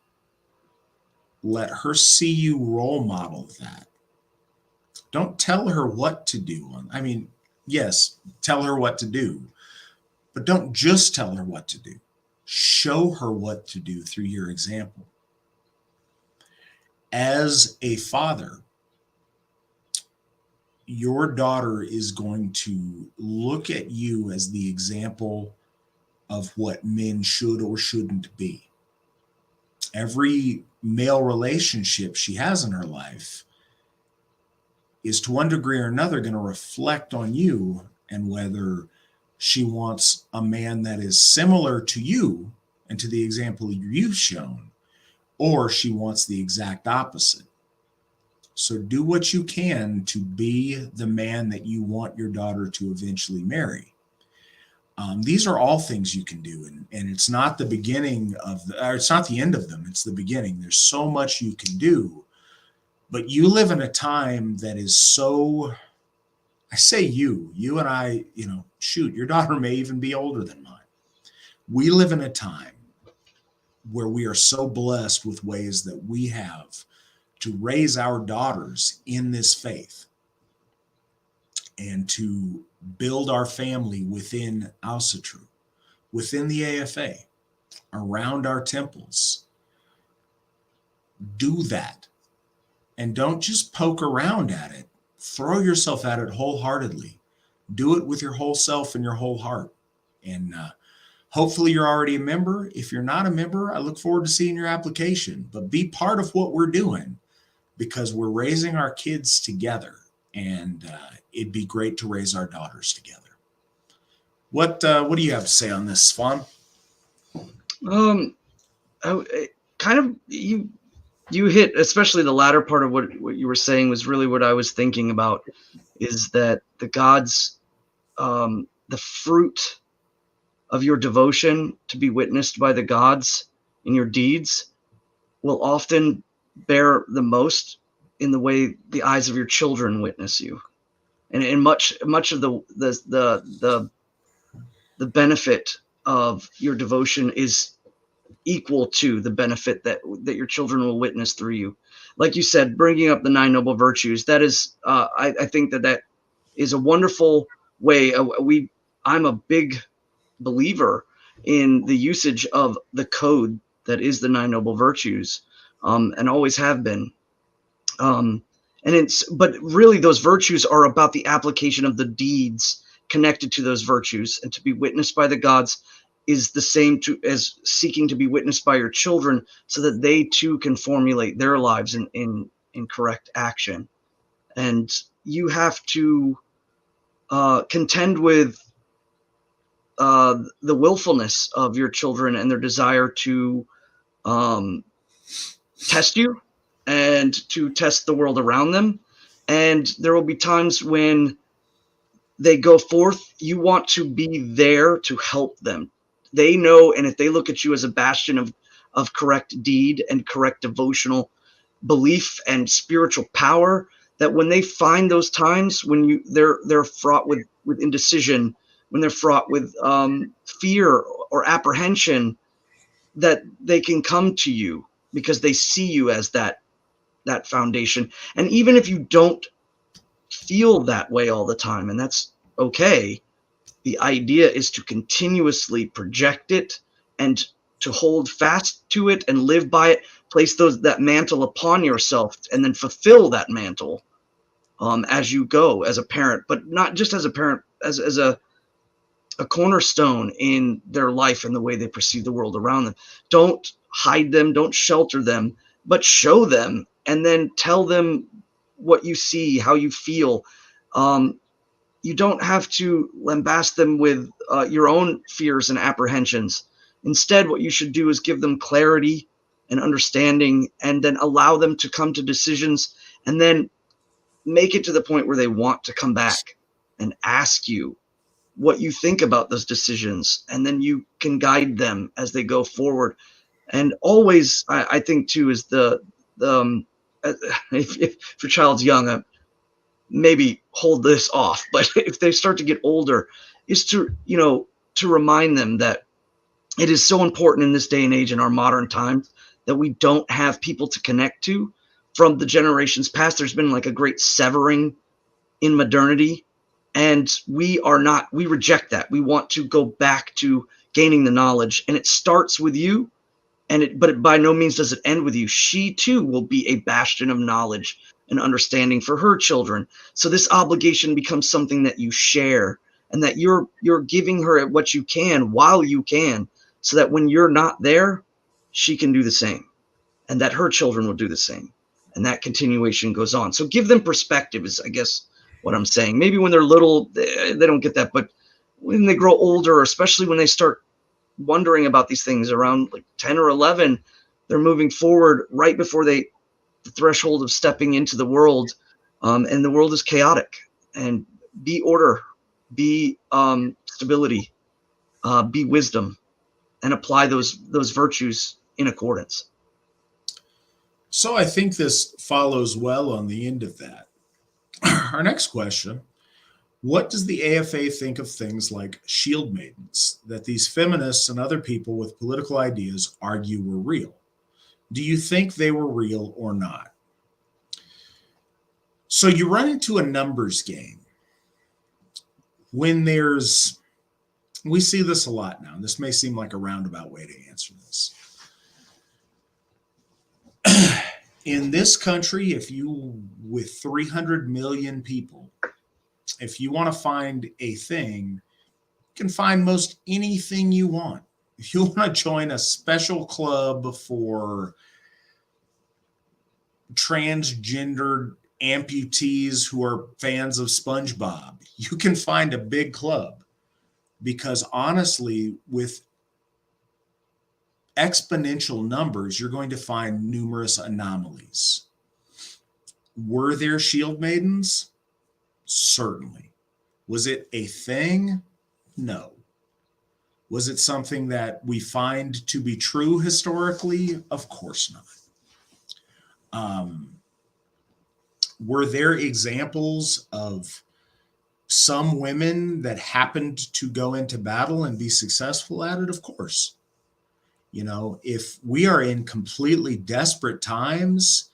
Let her see you role model that. Don't tell her what to do. I mean, yes, tell her what to do, but don't just tell her what to do. Show her what to do through your example. As a father, your daughter is going to look at you as the example of what men should or shouldn't be. Every male relationship she has in her life is, to one degree or another, going to reflect on you, and whether she wants a man that is similar to you and to the example you've shown, or she wants the exact opposite. So do what you can to be the man that you want your daughter to eventually marry. These are all things you can do, and it's not the beginning of it's not the end of them. It's the beginning. There's so much you can do, but you live in a time that is so, I say you and I, shoot, your daughter may even be older than mine. We live in a time where we are so blessed with ways that we have to raise our daughters in this faith and to build our family within Asatru, within the AFA, around our temples. Do that. And don't just poke around at it. Throw yourself at it wholeheartedly. Do it with your whole self and your whole heart. And hopefully you're already a member. If you're not a member, I look forward to seeing your application. But be part of what we're doing, because we're raising our kids together. and it'd be great to raise our daughters together. What do you have to say on this, Svan? Kind of you hit, especially the latter part of what you were saying was really what I was thinking about, is that the gods, the fruit of your devotion to be witnessed by the gods in your deeds will often bear the most in the way the eyes of your children witness you. And much of the benefit of your devotion is equal to the benefit that your children will witness through you. Like you said, bringing up the 9 noble virtues, that is, I think that is a wonderful way. I'm a big believer in the usage of the code that is the 9 noble virtues, and always have been. But really those virtues are about the application of the deeds connected to those virtues, and to be witnessed by the gods is the same as seeking to be witnessed by your children, so that they too can formulate their lives in correct action. And you have to contend with the willfulness of your children and their desire to test you and to test the world around them. And there will be times when they go forth, you want to be there to help them. They know, and if they look at you as a bastion of correct deed and correct devotional belief and spiritual power, that when they find those times when they're fraught with indecision, when they're fraught with fear or apprehension, that they can come to you because they see you as that foundation. And even if you don't feel that way all the time, and that's okay, the idea is to continuously project it and to hold fast to it and live by it, place that mantle upon yourself, and then fulfill that mantle as you go as a parent, but not just as a parent, as a cornerstone in their life and the way they perceive the world around them. Don't hide them, don't shelter them, but show them, and then tell them what you see, how you feel. You don't have to lambast them with your own fears and apprehensions. Instead, what you should do is give them clarity and understanding, and then allow them to come to decisions, and then make it to the point where they want to come back and ask you what you think about those decisions, and then you can guide them as they go forward. And always, I think too, is if your child's young, maybe hold this off, but if they start to get older, is to remind them that it is so important in this day and age, in our modern times, that we don't have people to connect to from the generations past. There's been like a great severing in modernity, and we reject that. We want to go back to gaining the knowledge, and it starts with you, but it by no means does it end with you. She too will be a bastion of knowledge and understanding for her children. So this obligation becomes something that you share, and that you're giving her what you can while you can, so that when you're not there, she can do the same, and that her children will do the same, and that continuation goes on. So give them perspective is, I guess, what I'm saying. Maybe when they're little, they don't get that, but when they grow older, especially when they start wondering about these things around like 10 or 11, they're moving forward right before the threshold of stepping into the world, and the world is chaotic. And be order, be stability, be wisdom, and apply those virtues in accordance. So I think this follows well on the end of that. Our next question: what does the AFA think of things like shield maidens that these feminists and other people with political ideas argue were real? Do you think they were real or not? So you run into a numbers game when we see this a lot now, and this may seem like a roundabout way to answer this. In this country, with 300 million people, if you want to find a thing, you can find most anything you want. If you want to join a special club for transgendered amputees who are fans of SpongeBob. You can find a big club, because honestly, with exponential numbers, you're going to find numerous anomalies. Were there shield maidens? Certainly. Was it a thing? No. Was it something that we find to be true historically? Of course not. Were there examples of some women that happened to go into battle and be successful at it? Of course. You know, if we are in completely desperate times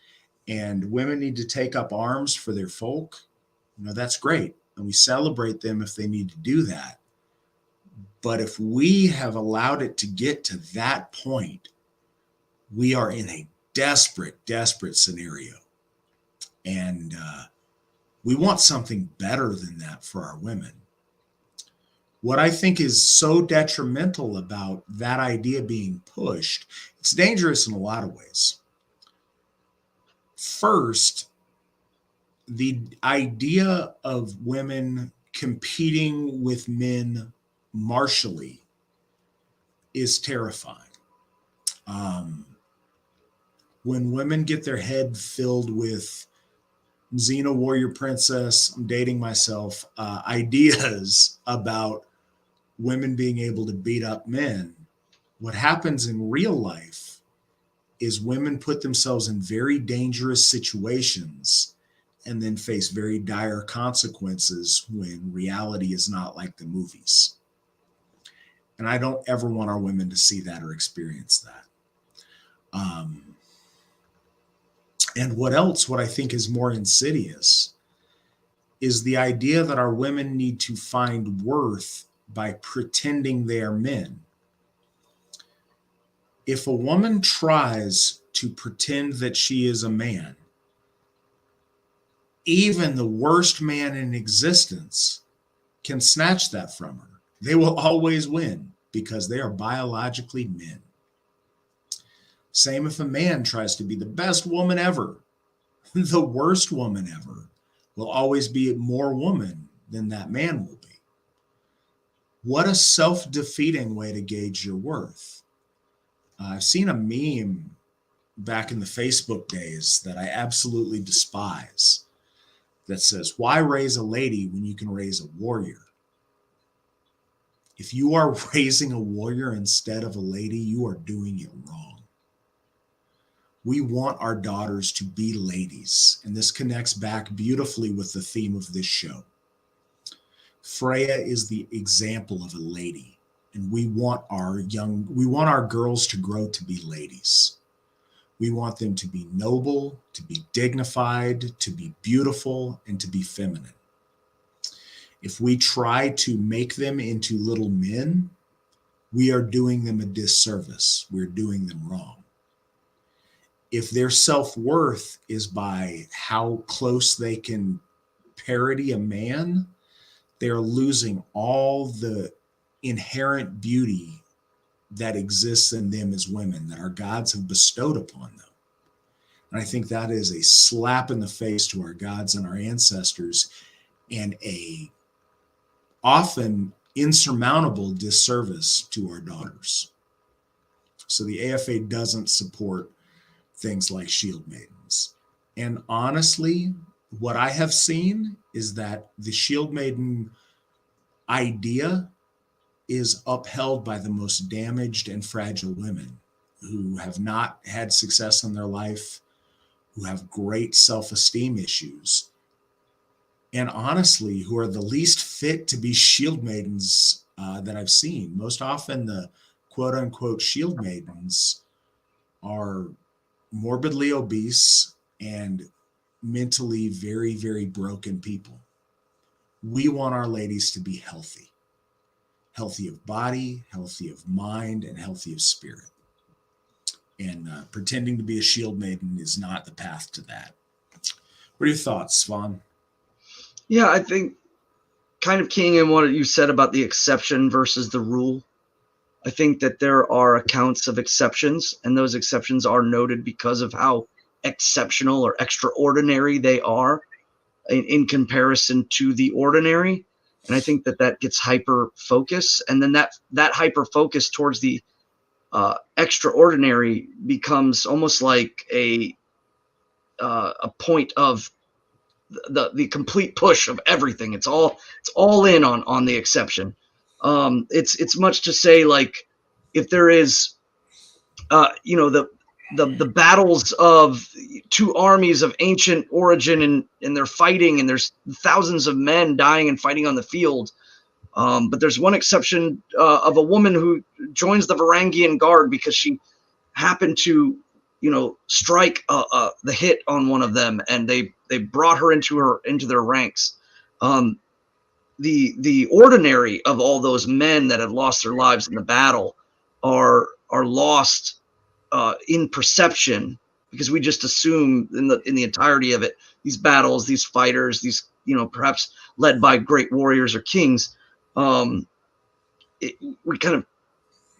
and women need to take up arms for their folk, you know, that's great. And we celebrate them if they need to do that. But if we have allowed it to get to that point, we are in a desperate, desperate scenario. And we want something better than that for our women. What I think is so detrimental about that idea being pushed, it's dangerous in a lot of ways. First, the idea of women competing with men martially is terrifying. When women get their head filled with Xena warrior princess, I'm dating myself, ideas about women being able to beat up men, what happens in real life is women put themselves in very dangerous situations and then face very dire consequences when reality is not like the movies. And I don't ever want our women to see that or experience that. And what I think is more insidious is the idea that our women need to find worth by pretending they are men. If a woman tries to pretend that she is a man, even the worst man in existence can snatch that from her. They will always win because they are biologically men. Same if a man tries to be the best woman ever. The worst woman ever will always be more woman than that man will be. What a self-defeating way to gauge your worth. I've seen a meme back in the Facebook days that I absolutely despise that says, why raise a lady when you can raise a warrior? If you are raising a warrior instead of a lady, you are doing it wrong. We want our daughters to be ladies, and this connects back beautifully with the theme of this show. Freya is the example of a lady, and we want our girls to grow to be ladies. We want them to be noble, to be dignified, to be beautiful, and to be feminine. If we try to make them into little men, we are doing them a disservice. We're doing them wrong. If their self-worth is by how close they can parody a man, they're losing all the inherent beauty that exists in them as women, that our gods have bestowed upon them. And I think that is a slap in the face to our gods and our ancestors, and a often insurmountable disservice to our daughters. So the AFA doesn't support things like shield maidens. And honestly, what I have seen is that the shield maiden idea is upheld by the most damaged and fragile women who have not had success in their life, who have great self-esteem issues, and honestly, who are the least fit to be shield maidens that I've seen. Most often the quote-unquote shield maidens are morbidly obese and mentally very, very broken people. We want our ladies to be healthy of body, healthy of mind, and healthy of spirit. And pretending to be a shield maiden is not the path to that. What are your thoughts, Svan? Yeah, I think kind of keying in what you said about the exception versus the rule. I think that there are accounts of exceptions, and those exceptions are noted because of how exceptional or extraordinary they are in comparison to the ordinary. And I think that gets hyper focus, and then that hyper focus towards the extraordinary becomes almost like a point of the complete push of everything. It's all in on the exception. It's much to say, like, if there is the battles of two armies of ancient origin, and they're fighting, and there's thousands of men dying and fighting on the field. But there's one exception of a woman who joins the Varangian Guard because she happened to, strike the hit on one of them, and they brought her into their ranks. The ordinary of all those men that have lost their lives in the battle are lost in perception, because we just assume in the entirety of it, these battles, these fighters, these perhaps led by great warriors or kings, we kind of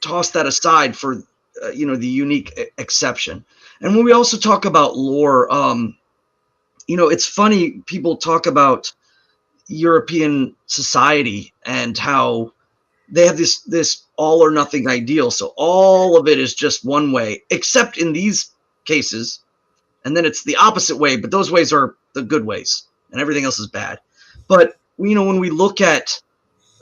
toss that aside for the unique exception. And when we also talk about lore, it's funny, people talk about European society and how they have this all or nothing ideal. So all of it is just one way, except in these cases. And then it's the opposite way, but those ways are the good ways and everything else is bad. But, when we look at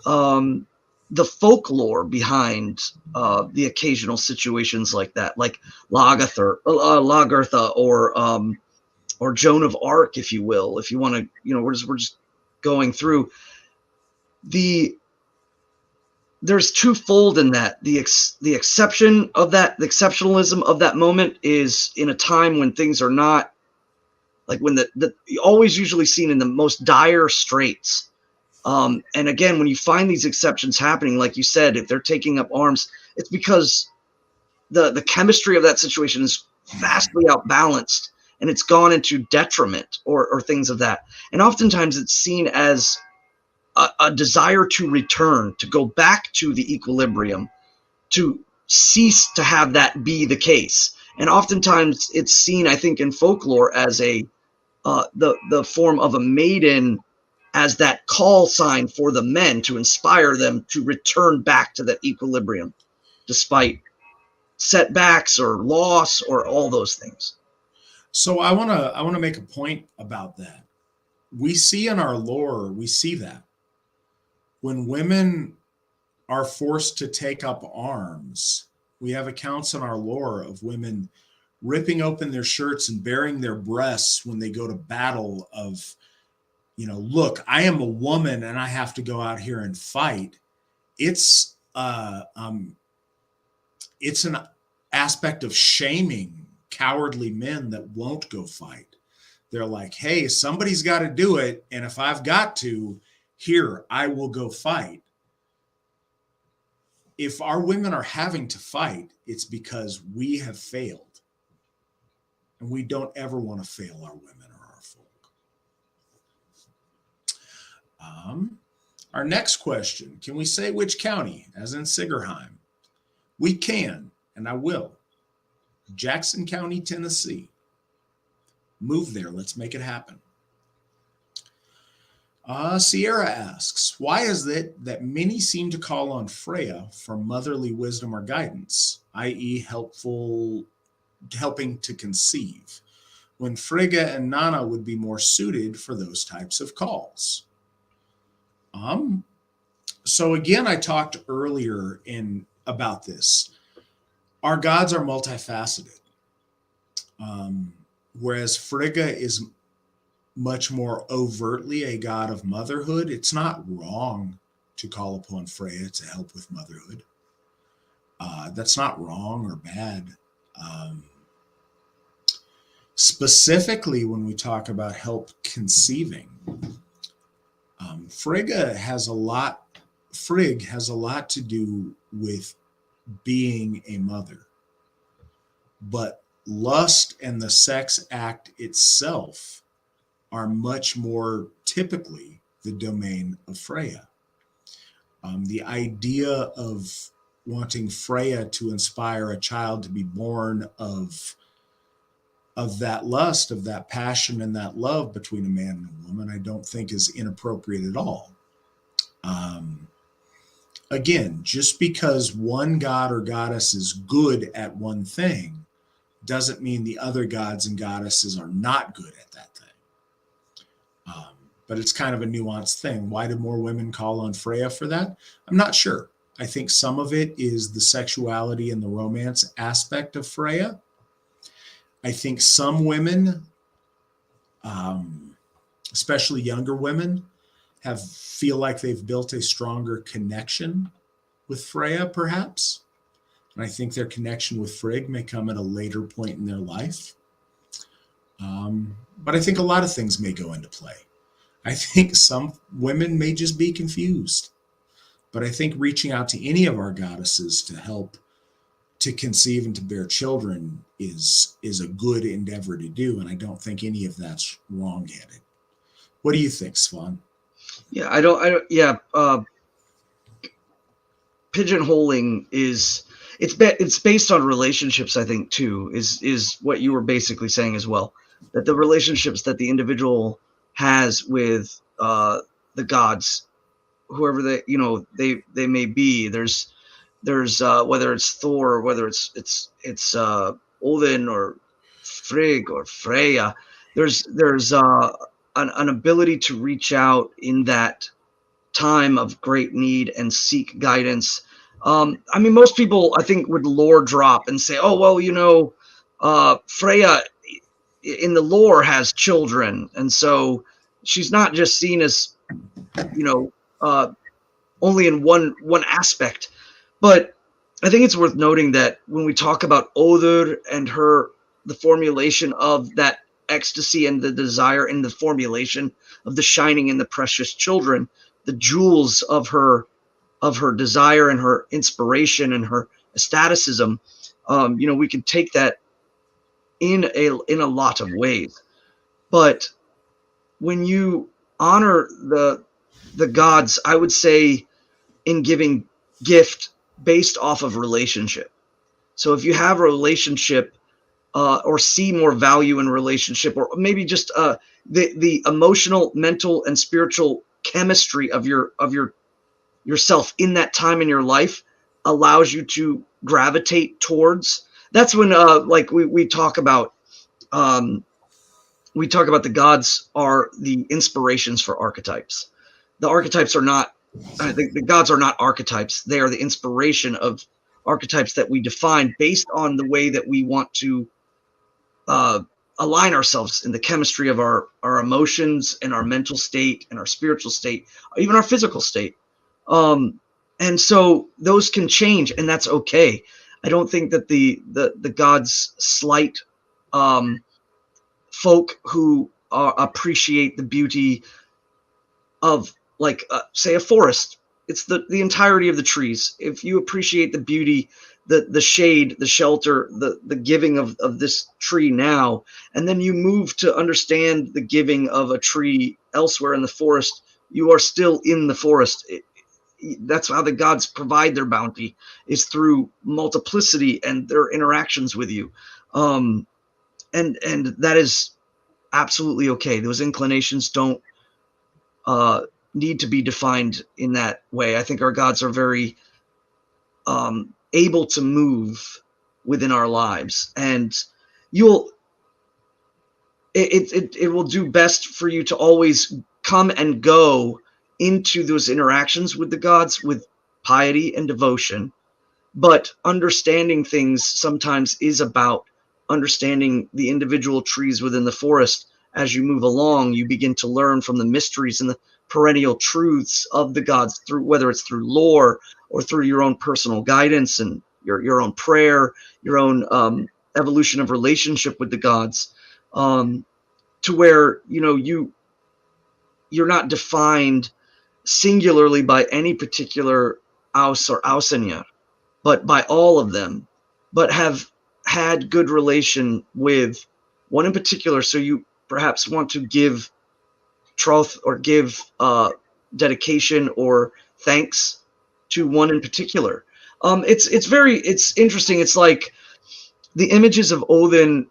the folklore behind the occasional situations like that, like Lagertha or Joan of Arc, if you will, if you want to, we're just going through there's twofold in that. The exception of that, the exceptionalism of that moment is in a time when things are not, like, when always usually seen in the most dire straits. And again, when you find these exceptions happening, like you said, if they're taking up arms, it's because the chemistry of that situation is vastly outbalanced, and it's gone into detriment or things of that. And oftentimes it's seen as a desire to return, to go back to the equilibrium, to cease to have that be the case. And oftentimes it's seen, I think, in folklore as the form of a maiden, as that call sign for the men to inspire them to return back to that equilibrium, despite setbacks or loss or all those things. So I want to make a point about that. We see in our lore, we see that when women are forced to take up arms, we have accounts in our lore of women ripping open their shirts and baring their breasts when they go to battle of, look, I am a woman and I have to go out here and fight. It's an aspect of shaming cowardly men that won't go fight. They're like, hey, somebody's got to do it. And if I've got to, here, I will go fight. If our women are having to fight, it's because we have failed. And we don't ever want to fail our women or our folk. Our next question, can we say which county, as in Sigerheim? We can, and I will. Jackson County, Tennessee. Move there. Let's make it happen. Sierra asks, why is it that many seem to call on Freya for motherly wisdom or guidance, i.e. helping to conceive, when Freyja and Nanna would be more suited for those types of calls? So again, I talked earlier about this. Our gods are multifaceted. Whereas Freyja is much more overtly a god of motherhood, it's not wrong to call upon Freya to help with motherhood. That's not wrong or bad. Specifically, when we talk about help conceiving, Frigg has a lot to do with being a mother. But lust and the sex act itself are much more typically the domain of Freya. The idea of wanting Freya to inspire a child to be born of that lust, of that passion and that love between a man and a woman, I don't think is inappropriate at all. Again, just because one god or goddess is good at one thing doesn't mean the other gods and goddesses are not good at that thing. But it's kind of a nuanced thing. Why do more women call on Freya for that? I'm not sure. I think some of it is the sexuality and the romance aspect of Freya. I think some women, especially younger women, feel like they've built a stronger connection with Freya, perhaps. And I think their connection with Frigg may come at a later point in their life. But I think a lot of things may go into play. I think some women may just be confused. But I think reaching out to any of our goddesses to help to conceive and to bear children is a good endeavor to do. And I don't think any of that's wrong-headed. What do you think, Svan? Yeah, pigeonholing it's based on relationships, I think, too, is what you were basically saying as well. That the relationships that the individual has with the gods, whoever they may be. There's whether it's Thor or whether it's Odin or Frigg or Freya. There's an ability to reach out in that time of great need and seek guidance. I mean, most people, I think, would lore drop and say, oh, well, Freya in the lore has children. And so she's not just seen as, only in one aspect. But I think it's worth noting that when we talk about Odur and the formulation of that ecstasy and the desire in the formulation of the shining and the precious children, the jewels of her desire and her inspiration and her ecstaticism, we can take that in a lot of ways. But when you honor the gods, I would say in giving gift based off of relationship. So if you have a relationship or see more value in relationship, or maybe just the emotional, mental, and spiritual chemistry of yourself in that time in your life allows you to gravitate towards. That's when we talk about the gods are the inspirations for archetypes. The archetypes are not, the gods are not archetypes. They are the inspiration of archetypes that we define based on the way that we want to align ourselves in the chemistry of our emotions and our mental state and our spiritual state, even our physical state. And so those can change, and that's okay. I don't think that the gods slight folk who appreciate the beauty of, say, a forest. It's the entirety of the trees. If you appreciate the beauty, the shade, the shelter, the giving of this tree now, and then you move to understand the giving of a tree elsewhere in the forest, you are still in the forest. That's how the gods provide their bounty, is through multiplicity and their interactions with you. And that is absolutely okay. Those inclinations don't need to be defined in that way. I think our gods are very able to move within our lives, and it will do best for you to always come and go into those interactions with the gods with piety and devotion. But understanding things sometimes is about understanding the individual trees within the forest. As you move along, you begin to learn from the mysteries and the perennial truths of the gods, through whether it's through lore or through your own personal guidance and your own prayer, your own evolution of relationship with the gods, to where you're not defined singularly by any particular Aus or Ausenya, but by all of them, but have had good relation with one in particular. So you perhaps want to give troth or give dedication or thanks to one in particular. It's interesting. It's like the images of Odin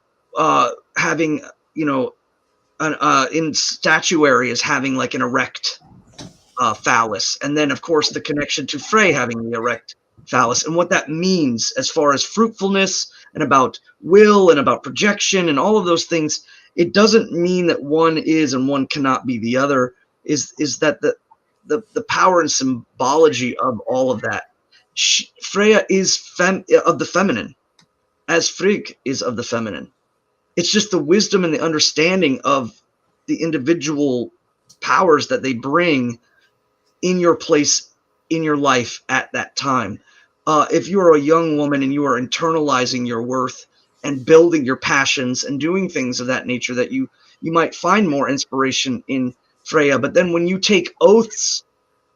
having, in statuary as having like an erect phallus, and then of course the connection to Frey having the erect phallus, and what that means as far as fruitfulness and about will and about projection and all of those things. It doesn't mean that one is and one cannot be the other. Is that the power and symbology of all of that? Freya is of the feminine, as Frigg is of the feminine. It's just the wisdom and the understanding of the individual powers that they bring in your place in your life at that time. If you are a young woman and you are internalizing your worth and building your passions and doing things of that nature, that you might find more inspiration in Freya. But then when you take oaths,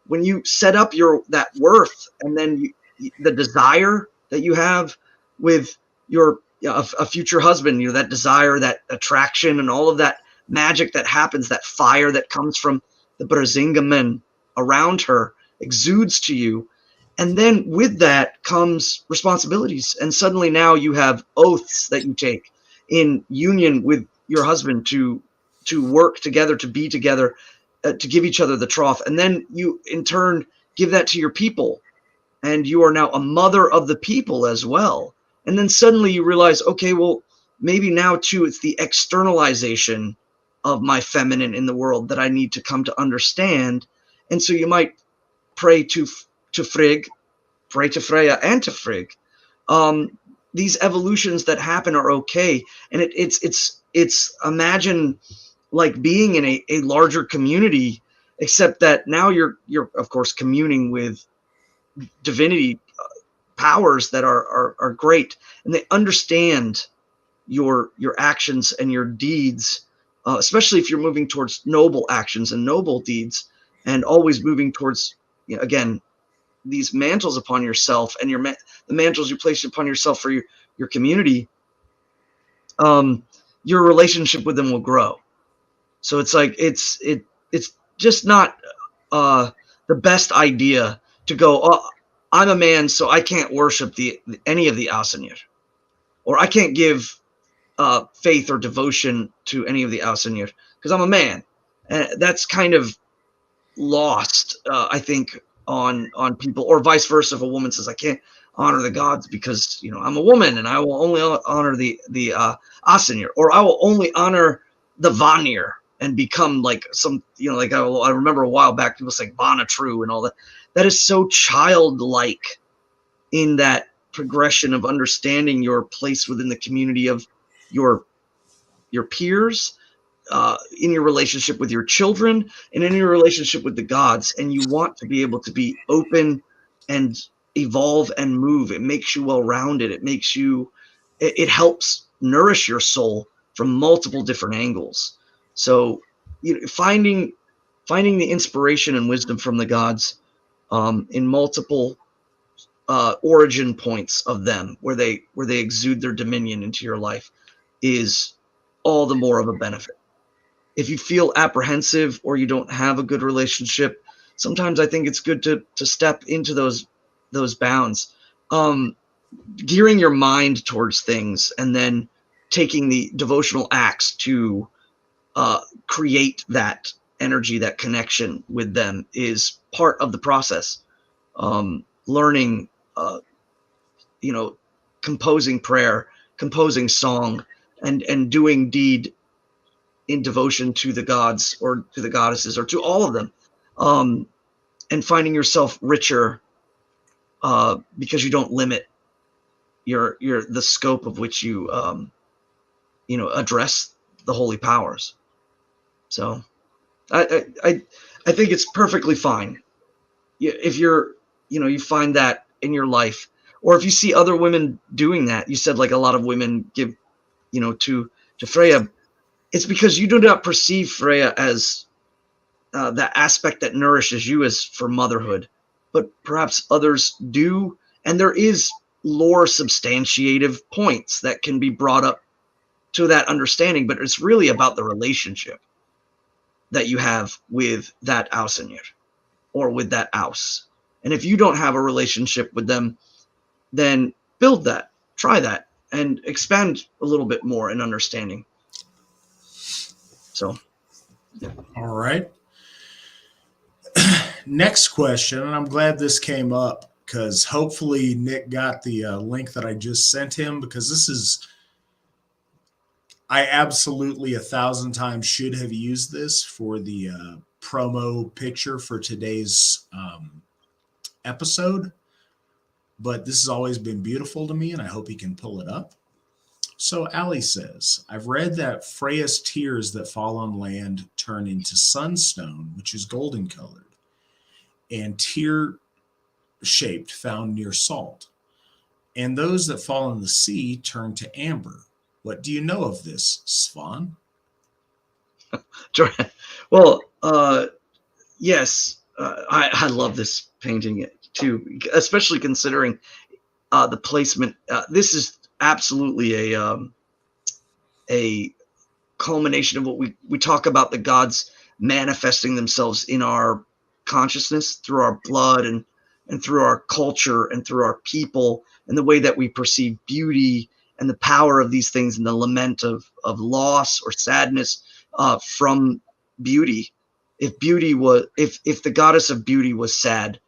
when you set up that worth, and then the desire that you have with your a future husband, that desire, that attraction, and all of that magic that happens, that fire that comes from the Brazinga men around her exudes to you. And then with that comes responsibilities. And suddenly now you have oaths that you take in union with your husband to work together, to be together, to give each other the trough. And then you in turn give that to your people. And you are now a mother of the people as well. And then suddenly you realize, okay, well, maybe now too, it's the externalization of my feminine in the world that I need to come to understand. And so you might pray to Frigg, pray to Freya, and to Frigg. These evolutions that happen are okay. And it's imagine like being in a larger community, except that now you're of course communing with divinity powers that are great, and they understand your actions and your deeds, especially if you're moving towards noble actions and noble deeds, and always moving towards, again, these mantles upon yourself and the mantles you place upon yourself for your community. Your relationship with them will grow. So it's like it's just not the best idea to go, oh, I'm a man, so I can't worship any of the Aesir, or I can't give faith or devotion to any of the Aesir because I'm a man. And that's kind of lost, I think, on people, or vice versa. If a woman says, I can't honor the gods because I'm a woman, and I will only honor the Aesir, or I will only honor the Vanir, and become like some, like I remember a while back people saying Vanatru and all that. That is so childlike in that progression of understanding your place within the community of your peers, in your relationship with your children, and in your relationship with the gods. And you want to be able to be open and evolve and move. It makes you well-rounded. It helps nourish your soul from multiple different angles. So finding the inspiration and wisdom from the gods in multiple origin points of them, where they exude their dominion into your life, is all the more of a benefit. If you feel apprehensive or you don't have a good relationship, sometimes I think it's good to step into those bounds, gearing your mind towards things, and then taking the devotional acts to create that energy, that connection with them, is part of the process. Learning, composing prayer, composing song, and doing deed in devotion to the gods or to the goddesses or to all of them, and finding yourself richer because you don't limit the scope of which you address the holy powers. So I think it's perfectly fine if you find that in your life, or if you see other women doing that. You said like a lot of women give to Freya. It's because you do not perceive Freya as that aspect that nourishes you as for motherhood, but perhaps others do. And there is lore substantiative points that can be brought up to that understanding, but it's really about the relationship that you have with that Aesir or with that Aus. And if you don't have a relationship with them, then build that, try that, and expand a little bit more in understanding. So, All right. Next question, and I'm glad this came up because hopefully Nick got the link that I just sent him, because this is, I absolutely 1,000 times should have used this for the promo picture for today's episode, but this has always been beautiful to me, and I hope he can pull it up. So Ali says, I've read that Freyja's tears that fall on land turn into sunstone, which is golden colored, and tear-shaped found near salt. And those that fall in the sea turn to amber. What do you know of this, Svan? well, yes, I love this painting too, especially considering the placement. This is absolutely a culmination of what we talk about, the gods manifesting themselves in our consciousness through our blood and through our culture and through our people, and the way that we perceive beauty and the power of these things, and the lament of loss or sadness from beauty. If beauty was, if the goddess of beauty was sad,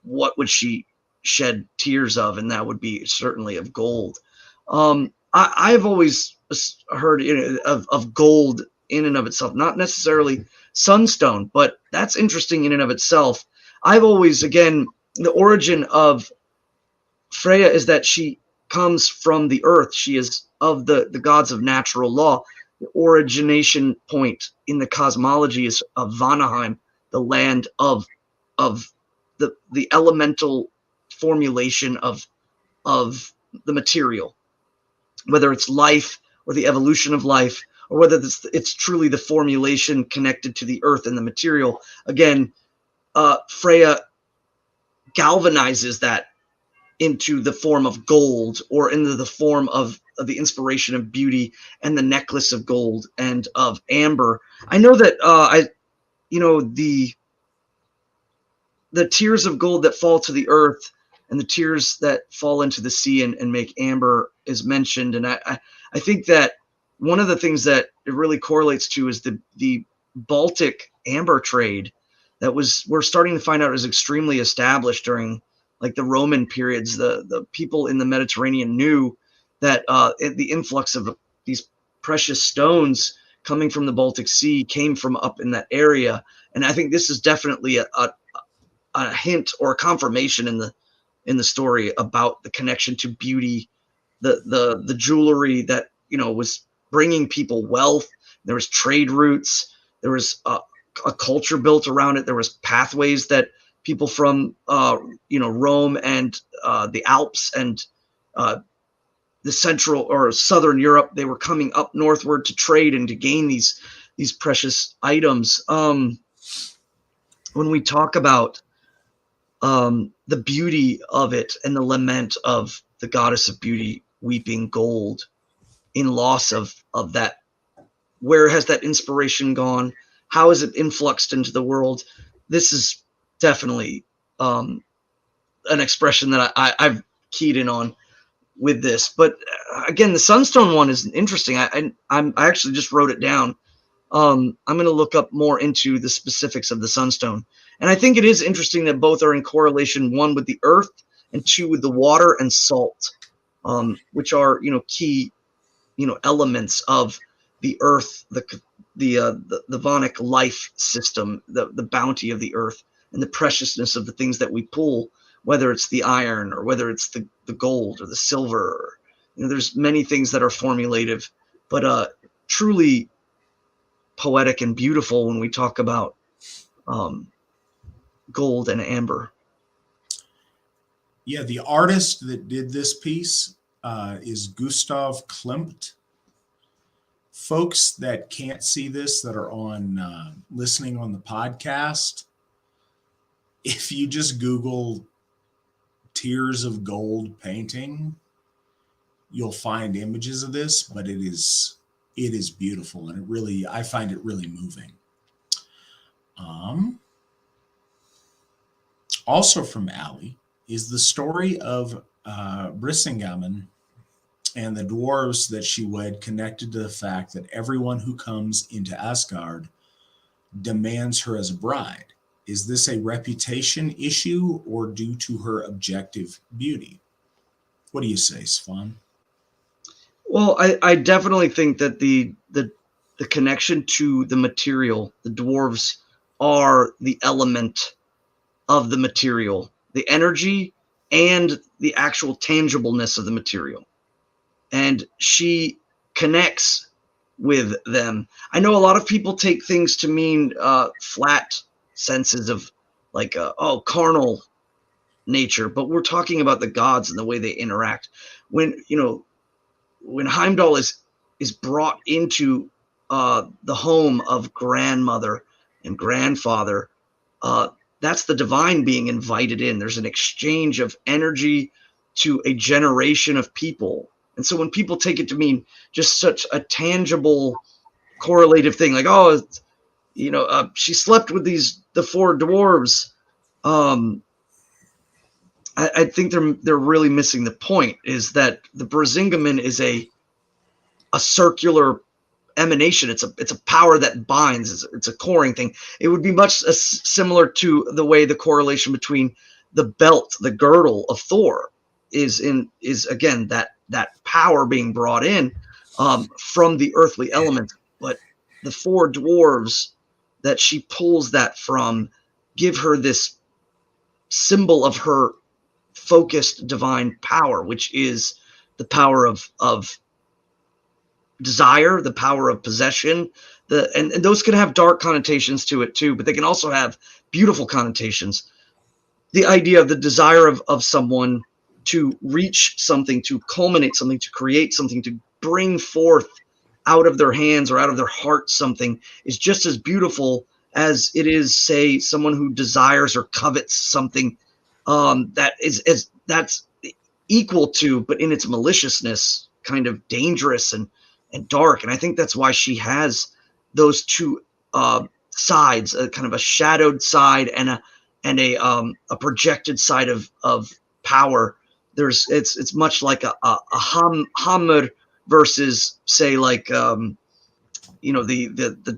what would she shed tears of? And that would be certainly of gold. I've always heard of gold in and of itself, not necessarily sunstone, but that's interesting in and of itself. I've always, again, the origin of Freyja is that she comes from the earth. She is of the gods of natural law. The origination point in the cosmology is of Vanaheim, the land of the elemental formulation of the material, whether it's life or the evolution of life, or whether it's truly the formulation connected to the earth and the material. Again, Freyja galvanizes that into the form of gold, or into the form of the inspiration of beauty and the necklace of gold and of amber. I know that the tears of gold that fall to the earth and the tears that fall into the sea and make amber is mentioned. And I think that one of the things that it really correlates to is the Baltic amber trade that we're starting to find out is extremely established during like the Roman periods. The people in the Mediterranean knew that the influx of these precious stones coming from the Baltic Sea came from up in that area. And I think this is definitely a hint or a confirmation in the story about the connection to beauty, the jewelry that was bringing people wealth. There was trade routes. There was a culture built around it. There was pathways that people from Rome and the Alps and the central or southern Europe, they were coming up northward to trade and to gain these precious items. When we talk about the beauty of it and the lament of the goddess of beauty weeping gold in loss of that, where has that inspiration gone? How has it influxed into the world? This is definitely an expression that I've keyed in on with this. But again, the sunstone one is interesting. I actually just wrote it down. I'm going to look up more into the specifics of the sunstone. And I think it is interesting that both are in correlation, one with the earth and two with the water and salt, which are, key, elements of the earth, the Vonic life system, the bounty of the earth and the preciousness of the things that we pull, whether it's the iron or whether it's the gold or the silver. There's many things that are formulative, but truly poetic and beautiful when we talk about gold and amber. Yeah, the artist that did this piece is Gustav Klimt. Folks that can't see this, that are on listening on the podcast, if you just Google tears of gold painting, you'll find images of this, but it is beautiful, and I find it really moving. Also from Ali is the story of Brisingamen And the dwarves that she wed connected to the fact that everyone who comes into Asgard demands her as a bride. Is this a reputation issue or due to her objective beauty? What do you say, Svan? Well, I definitely think that the connection to the material, the dwarves are the element of the material, the energy and the actual tangibleness of the material. And she connects with them. I know a lot of people take things to mean flat senses of like, carnal nature, but we're talking about the gods and the way they interact. When Heimdall is brought into the home of grandmother and grandfather, that's the divine being invited in. There's an exchange of energy to a generation of people. And so when people take it to mean just such a tangible correlative thing, like, she slept with the four dwarves, I think they're really missing the point. Is that the Brazingamen is a circular emanation. It's a power that binds. It's a coring thing. It would be much similar to the way the correlation between the belt, the girdle of Thor, is again that power being brought in from the earthly elements. But the four dwarves that she pulls that from give her this symbol of her focused divine power, which is the power of desire, the power of possession, and those can have dark connotations to it too, but they can also have beautiful connotations. The idea of the desire of someone to reach something, to culminate something, to create something, to bring forth out of their hands or out of their heart something is just as beautiful as it is, say, someone who desires or covets something that's equal to, but in its maliciousness, kind of dangerous and dark. And I think that's why she has those two sides, a kind of a shadowed side and a projected side of power. It's much like a Hammer versus, say, like the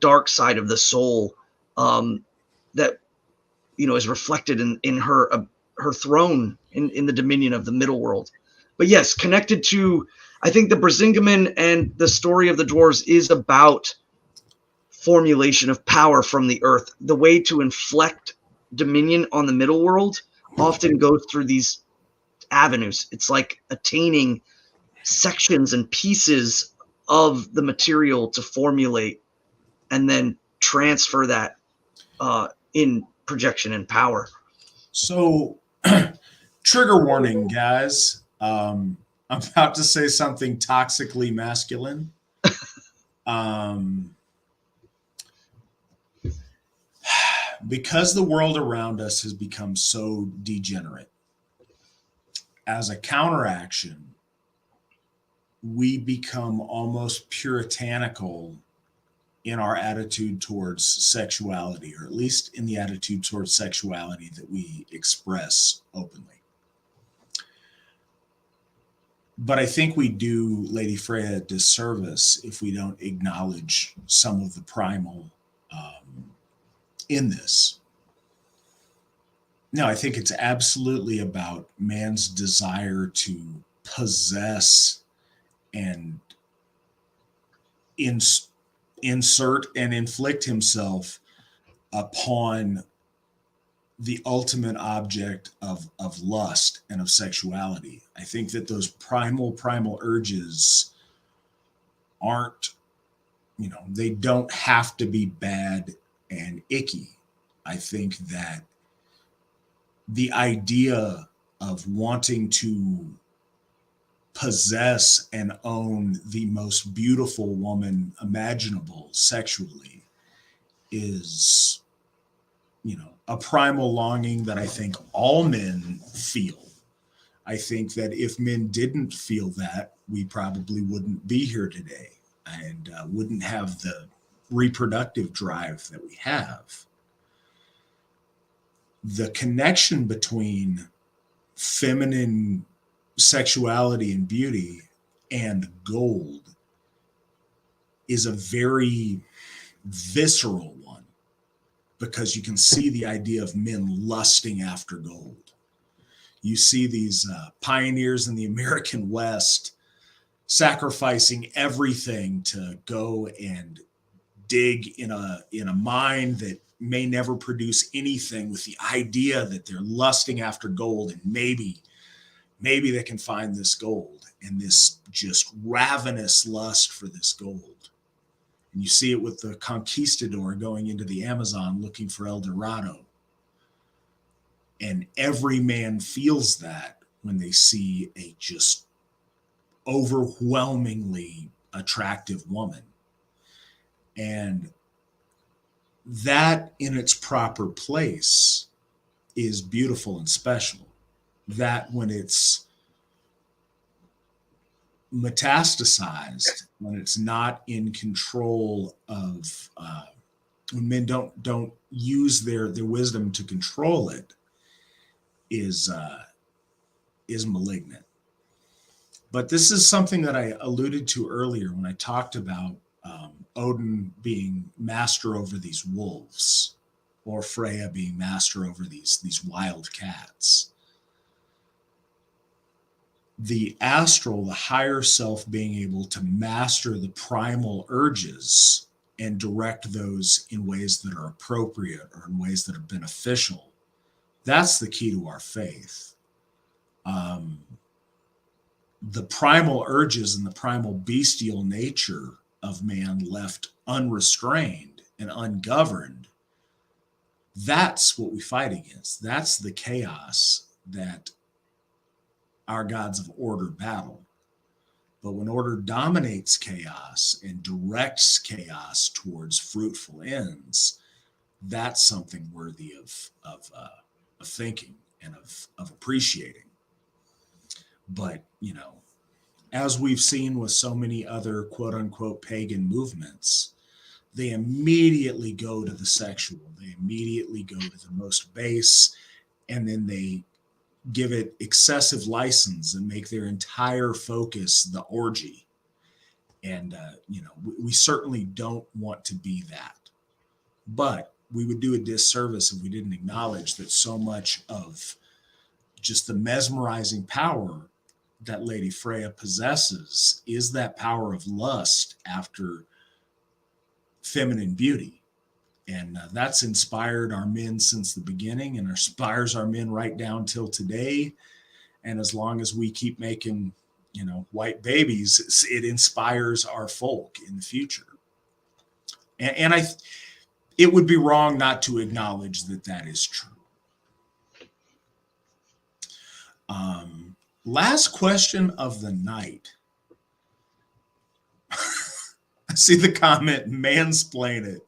dark side of the soul that is reflected in her throne in the dominion of the middle world. But yes, connected to, I think the Brazingamen and the story of the dwarves is about formulation of power from the earth. The way to inflect dominion on the middle world often goes through these avenues. It's like attaining sections and pieces of the material to formulate and then transfer that in projection and power. So, trigger warning, guys. I'm about to say something toxically masculine. Because the world around us has become so degenerate, as a counteraction, we become almost puritanical in our attitude towards sexuality, or at least in the attitude towards sexuality that we express openly. But I think we do Lady Freya a disservice if we don't acknowledge some of the primal in this. No, I think it's absolutely about man's desire to possess and insert and inflict himself upon the ultimate object of lust and of sexuality. I think that those primal urges aren't, they don't have to be bad and icky. I think that the idea of wanting to possess and own the most beautiful woman imaginable sexually is, a primal longing that I think all men feel. I think that if men didn't feel that, we probably wouldn't be here today and wouldn't have the reproductive drive that we have. The connection between feminine sexuality and beauty, and gold is a very visceral one, because you can see the idea of men lusting after gold. You see these pioneers in the American West sacrificing everything to go and dig in a mine that may never produce anything, with the idea that they're lusting after gold, and maybe they can find this gold, and this just ravenous lust for this gold. And you see it with the conquistador going into the Amazon looking for El Dorado. And every man feels that when they see a just overwhelmingly attractive woman. And that in its proper place is beautiful and special. That when it's metastasized, when it's not in control of, when men don't use their wisdom to control it, is malignant. But this is something that I alluded to earlier when I talked about Odin being master over these wolves, or Freyja being master over these wild cats. The astral, the higher self, being able to master the primal urges and direct those in ways that are appropriate or in ways that are beneficial. That's the key to our faith. The primal urges and the primal bestial nature of man left unrestrained and ungoverned, that's what we fight against. That's the chaos that our gods of order battle. But when order dominates chaos and directs chaos towards fruitful ends, that's something worthy of thinking and of appreciating. But, as we've seen with so many other quote unquote pagan movements, they immediately go to the sexual, they immediately go to the most base, and then they give it excessive license and make their entire focus the orgy. And, we certainly don't want to be that. But we would do a disservice if we didn't acknowledge that so much of just the mesmerizing power that Lady Freyja possesses is that power of lust after feminine beauty. And that's inspired our men since the beginning, and inspires our men right down till today. And as long as we keep making, white babies, it inspires our folk in the future. And it would be wrong not to acknowledge that is true. Last question of the night. I see the comment, mansplain it.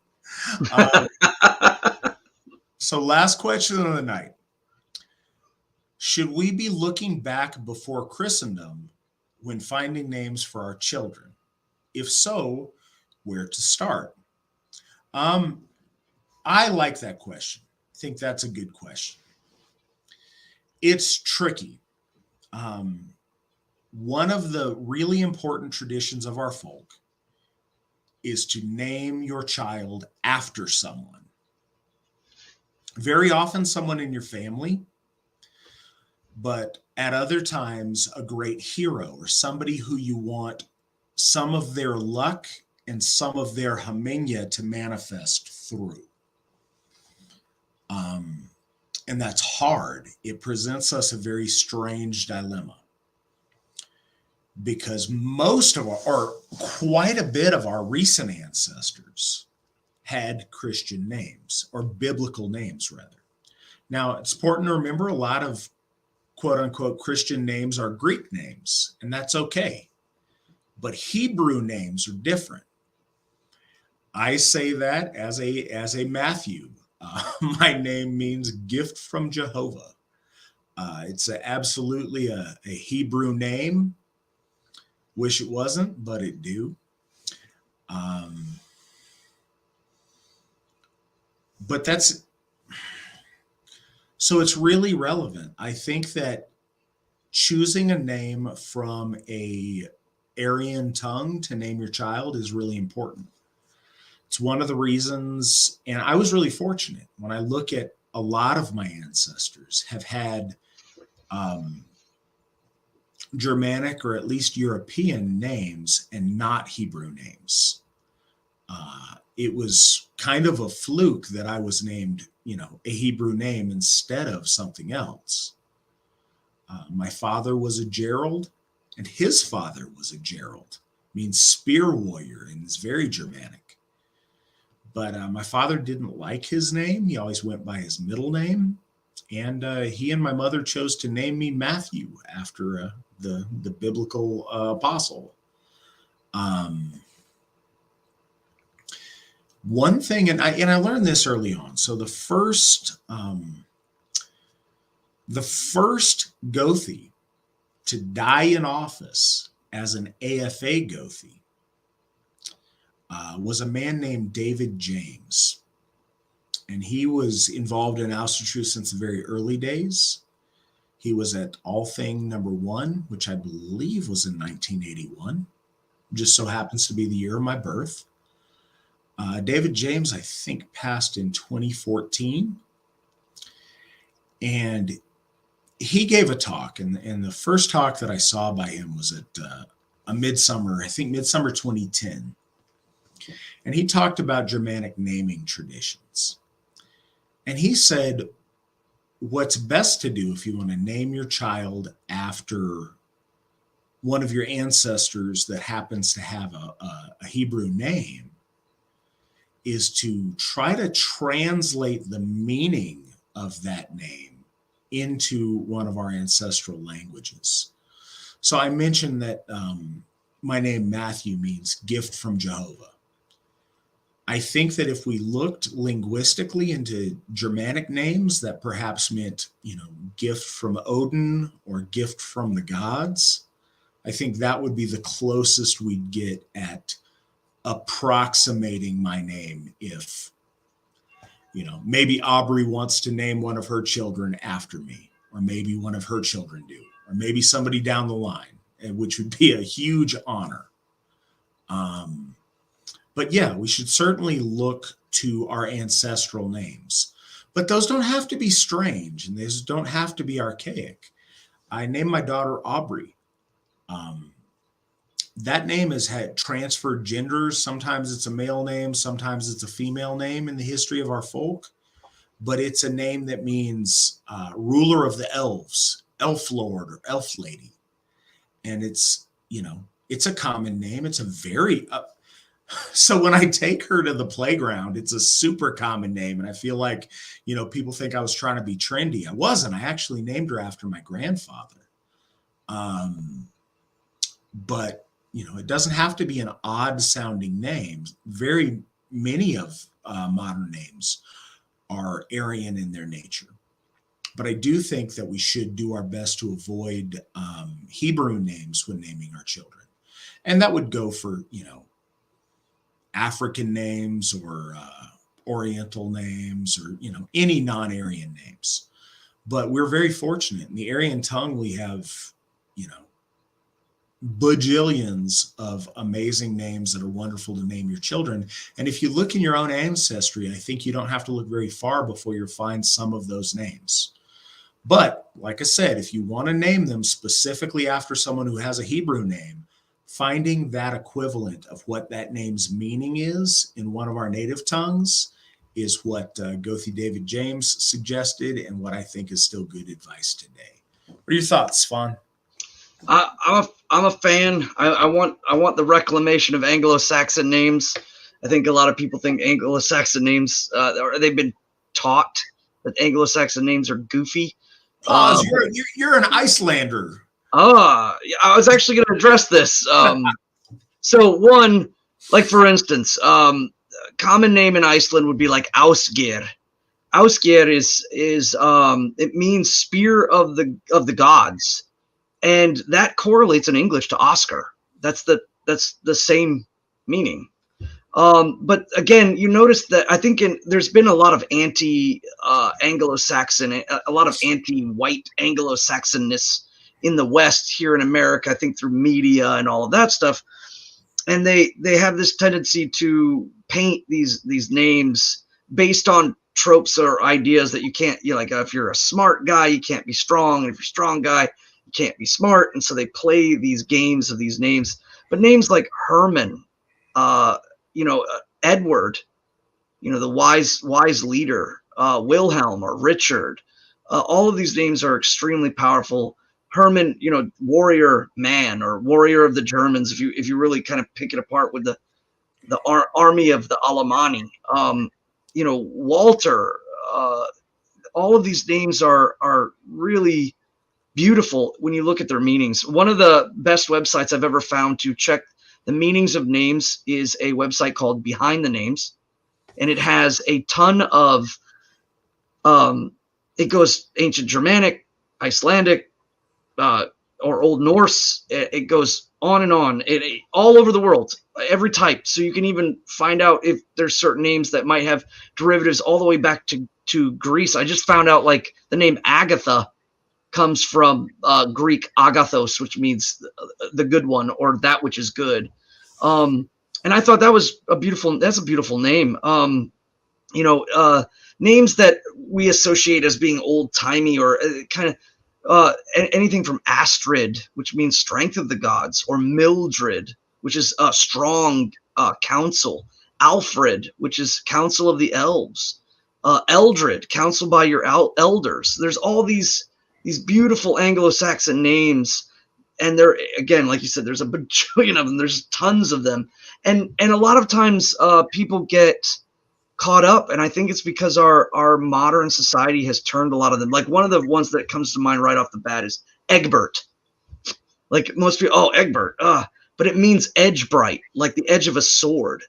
So last question of the night. Should we be looking back before Christendom when finding names for our children? If so, where to start? I like that question. I think that's a good question. It's tricky. One of the really important traditions of our folk is to name your child after someone. Very often someone in your family, but at other times a great hero or somebody who you want some of their luck and some of their Hamenya to manifest through. And that's hard. It presents us a very strange dilemma, because most of or quite a bit of our recent ancestors had Christian names, or biblical names rather. Now, it's important to remember a lot of quote unquote Christian names are Greek names, and that's okay. But Hebrew names are different. I say that as a Matthew. My name means gift from Jehovah. It's absolutely a Hebrew name. Wish it wasn't, but it do. But that's, so it's really relevant. I think that choosing a name from a Aryan tongue to name your child is really important. It's one of the reasons, and I was really fortunate when I look at a lot of my ancestors have had Germanic or at least European names and not Hebrew names. It was kind of a fluke that I was named, a Hebrew name instead of something else. My father was a Gerald, and his father was a Gerald, means spear warrior, and is very Germanic. But my father didn't like his name. He always went by his middle name. And he and my mother chose to name me Matthew after the biblical apostle. One thing, and I learned this early on. So the first Gothi to die in office as an AFA Gothi was a man named David James. And he was involved in Asatru since the very early days. He was at All Thing #1, which I believe was in 1981. Just so happens to be the year of my birth. David James, I think, passed in 2014. And he gave a talk. And the first talk that I saw by him was at a Midsummer 2010. And he talked about Germanic naming traditions. And he said, what's best to do if you want to name your child after one of your ancestors that happens to have a Hebrew name is to try to translate the meaning of that name into one of our ancestral languages. So I mentioned that my name Matthew means gift from Jehovah. I think that if we looked linguistically into Germanic names that perhaps meant, gift from Odin or gift from the gods, I think that would be the closest we'd get at approximating my name if, maybe Aubrey wants to name one of her children after me, or maybe one of her children do, or maybe somebody down the line, which would be a huge honor. But yeah, we should certainly look to our ancestral names. But those don't have to be strange, and those don't have to be archaic. I named my daughter Aubrey. That name has had transferred genders. Sometimes it's a male name, sometimes it's a female name in the history of our folk. But it's a name that means ruler of the elves, elf lord, or elf lady. And it's a common name. It's a very... So when I take her to the playground, it's a super common name. And I feel like, people think I was trying to be trendy. I wasn't. I actually named her after my grandfather. But, it doesn't have to be an odd sounding name. Very many of modern names are Aryan in their nature. But I do think that we should do our best to avoid Hebrew names when naming our children. And that would go for, African names or Oriental names or, any non-Aryan names. But we're very fortunate. In the Aryan tongue, we have, bajillions of amazing names that are wonderful to name your children. And if you look in your own ancestry, I think you don't have to look very far before you'll find some of those names. But like I said, if you want to name them specifically after someone who has a Hebrew name, finding that equivalent of what that name's meaning is in one of our native tongues is what Gothi David James suggested and what I think is still good advice today. What are your thoughts, Svan? I'm a fan. I want the reclamation of Anglo-Saxon names. I think a lot of people think Anglo-Saxon names, or they've been taught that Anglo-Saxon names are goofy. Pause. You're an Icelander. I was actually going to address this. So one, like for instance, common name in Iceland would be like Ausgeir. Ausgeir is it means spear of the gods, and that correlates in English to Oscar. That's the same meaning. But again, you notice that I think there's been a lot of Anglo-Saxon, a lot of anti-white Anglo-Saxonness in the West here in America, I think through media and all of that stuff. And they have this tendency to paint these names based on tropes or ideas that you can't, like if you're a smart guy, you can't be strong. And if you're a strong guy, you can't be smart. And so they play these games of these names. But names like Herman, Edward, the wise leader, Wilhelm or Richard, all of these names are extremely powerful. Herman, warrior man or warrior of the Germans, if you really kind of pick it apart with the army of the Alemanni, Walter, all of these names are really beautiful when you look at their meanings. One of the best websites I've ever found to check the meanings of names is a website called Behind the Names, and it has a ton of it goes ancient Germanic, Icelandic, or Old Norse. It goes on and on. It all over the world, every type. So you can even find out if there's certain names that might have derivatives all the way back to Greece. I just found out like the name Agatha comes from Greek agathos, which means the good one or that which is good. And I thought that's a beautiful name. Names that we associate as being old timey or kind of anything from Astrid, which means strength of the gods, or Mildred, which is strong counsel, Alfred, which is counsel of the elves, Eldred, counsel by your elders. There's all these beautiful Anglo-Saxon names, and they're, again, like you said, there's a bajillion of them. There's tons of them, and a lot of times people get caught up, and I think it's because our modern society has turned a lot of them. Like one of the ones that comes to mind right off the bat is Egbert. Like most people, Egbert, but it means edge bright, like the edge of a sword,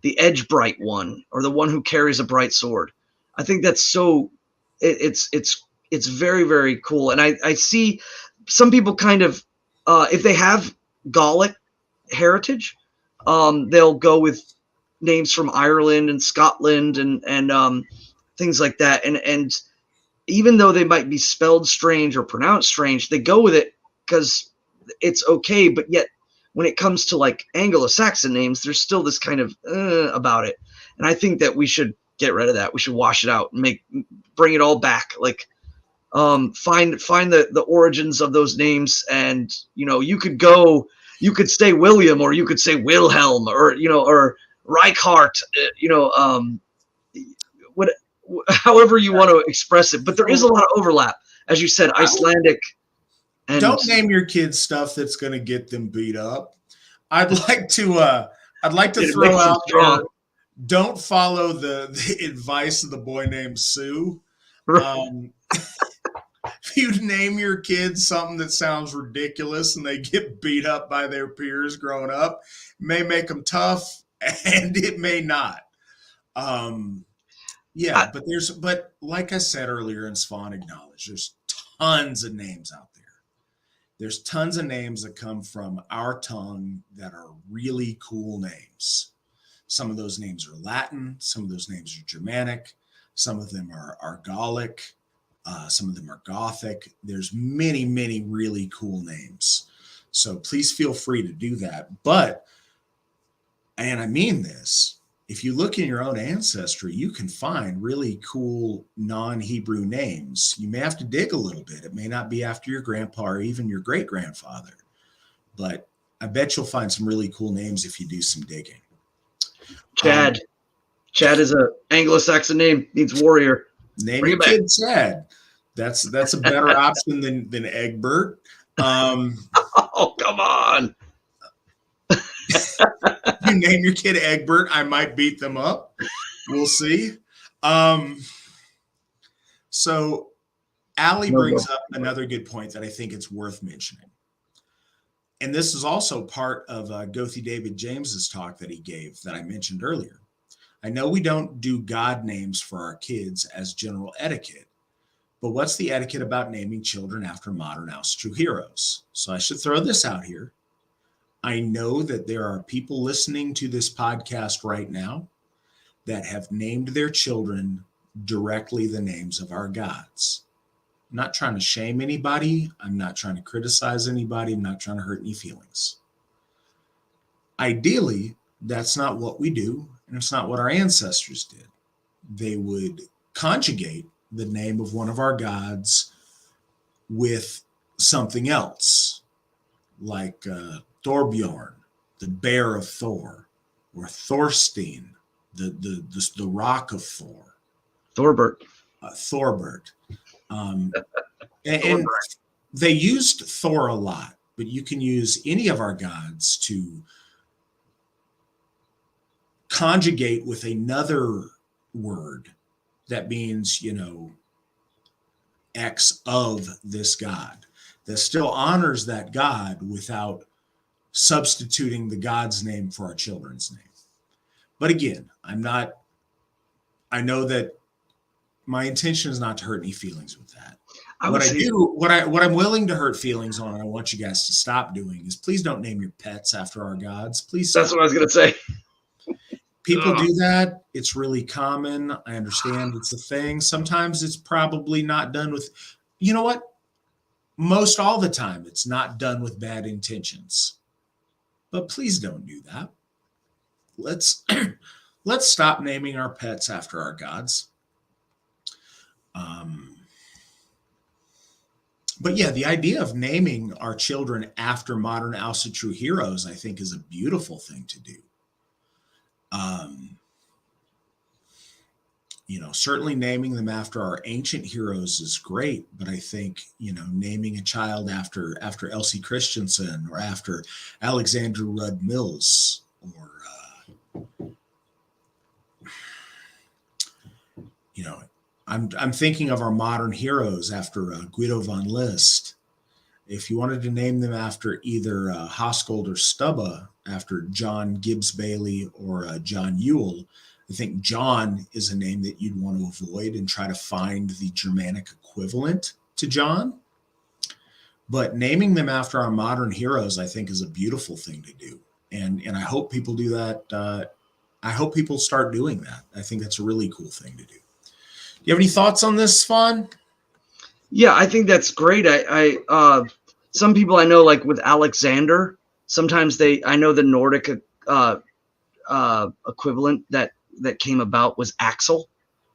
the edge bright one, or the one who carries a bright sword. I think that's so. It's very, very cool, and I see some people kind of if they have Gallic heritage, they'll go with names from Ireland and Scotland and things like that. And even though they might be spelled strange or pronounced strange, they go with it because it's okay. But yet when it comes to like Anglo-Saxon names, there's still this kind of about it. And I think that we should get rid of that. We should wash it out and bring it all back. Like find the origins of those names. And, you could say William, or you could say Wilhelm, or Reichardt, however you want to express it, but there is a lot of overlap, as you said, Icelandic. And don't name your kids stuff that's going to get them beat up. I'd like to throw out there, don't follow the advice of the boy named Sue. If you name your kids something that sounds ridiculous and they get beat up by their peers growing up, it may make them tough, and it may not. But like I said earlier, and Svan acknowledged, there's tons of names out there. There's tons of names that come from our tongue that are really cool names. Some of those names are Latin, some of those names are Germanic, some of them are Gallic, some of them are Gothic. There's many, many really cool names. So please feel free to do that. But, and I mean this, if you look in your own ancestry, you can find really cool non-Hebrew names. You may have to dig a little bit. It may not be after your grandpa or even your great-grandfather, but I bet you'll find some really cool names if you do some digging. Chad. Chad is an Anglo-Saxon name, means warrior. Name your kid Chad. That's a better option than Egbert. Oh, come on. You name your kid Egbert, I might beat them up. We'll see. So Allie brings up another good point that I think it's worth mentioning. And this is also part of Gothi David James's talk that he gave that I mentioned earlier. I know we don't do God names for our kids as general etiquette, but what's the etiquette about naming children after modern Asatru heroes? So I should throw this out here. I know that there are people listening to this podcast right now that have named their children directly the names of our gods. I'm not trying to shame anybody. I'm not trying to criticize anybody. I'm not trying to hurt any feelings. Ideally, that's not what we do, and it's not what our ancestors did. They would conjugate the name of one of our gods with something else, like Thorbjorn, the bear of Thor, or Thorstein, the rock of Thor. Thorbert. Thorbert. And they used Thor a lot, but you can use any of our gods to conjugate with another word that means, X of this god, that still honors that god without substituting the god's name for our children's name. But again, I know that my intention is not to hurt any feelings with that. What I'm willing to hurt feelings on, and I want you guys to stop doing, is please don't name your pets after our gods. Please stop. That's what I was going to say. People do that. It's really common. I understand it's a thing. Sometimes it's probably not done with, you know what? Most all the time, it's not done with bad intentions. But please don't do that. Let's stop naming our pets after our gods. But yeah, the idea of naming our children after modern Asatru heroes, I think, is a beautiful thing to do. Certainly naming them after our ancient heroes is great, but I think, naming a child after Elsie Christensen or after Alexander Rudd Mills or, I'm thinking of our modern heroes after Guido von List. If you wanted to name them after either Hoskold or Stubba, after John Gibbs Bailey or John Ewell, I think John is a name that you'd want to avoid and try to find the Germanic equivalent to John. But naming them after our modern heroes, I think, is a beautiful thing to do. And I hope people do that. I hope people start doing that. I think that's a really cool thing to do. Do you have any thoughts on this, Svan? Yeah, I think that's great. I some people I know, like with Alexander, sometimes I know the Nordic equivalent that came about was Axel.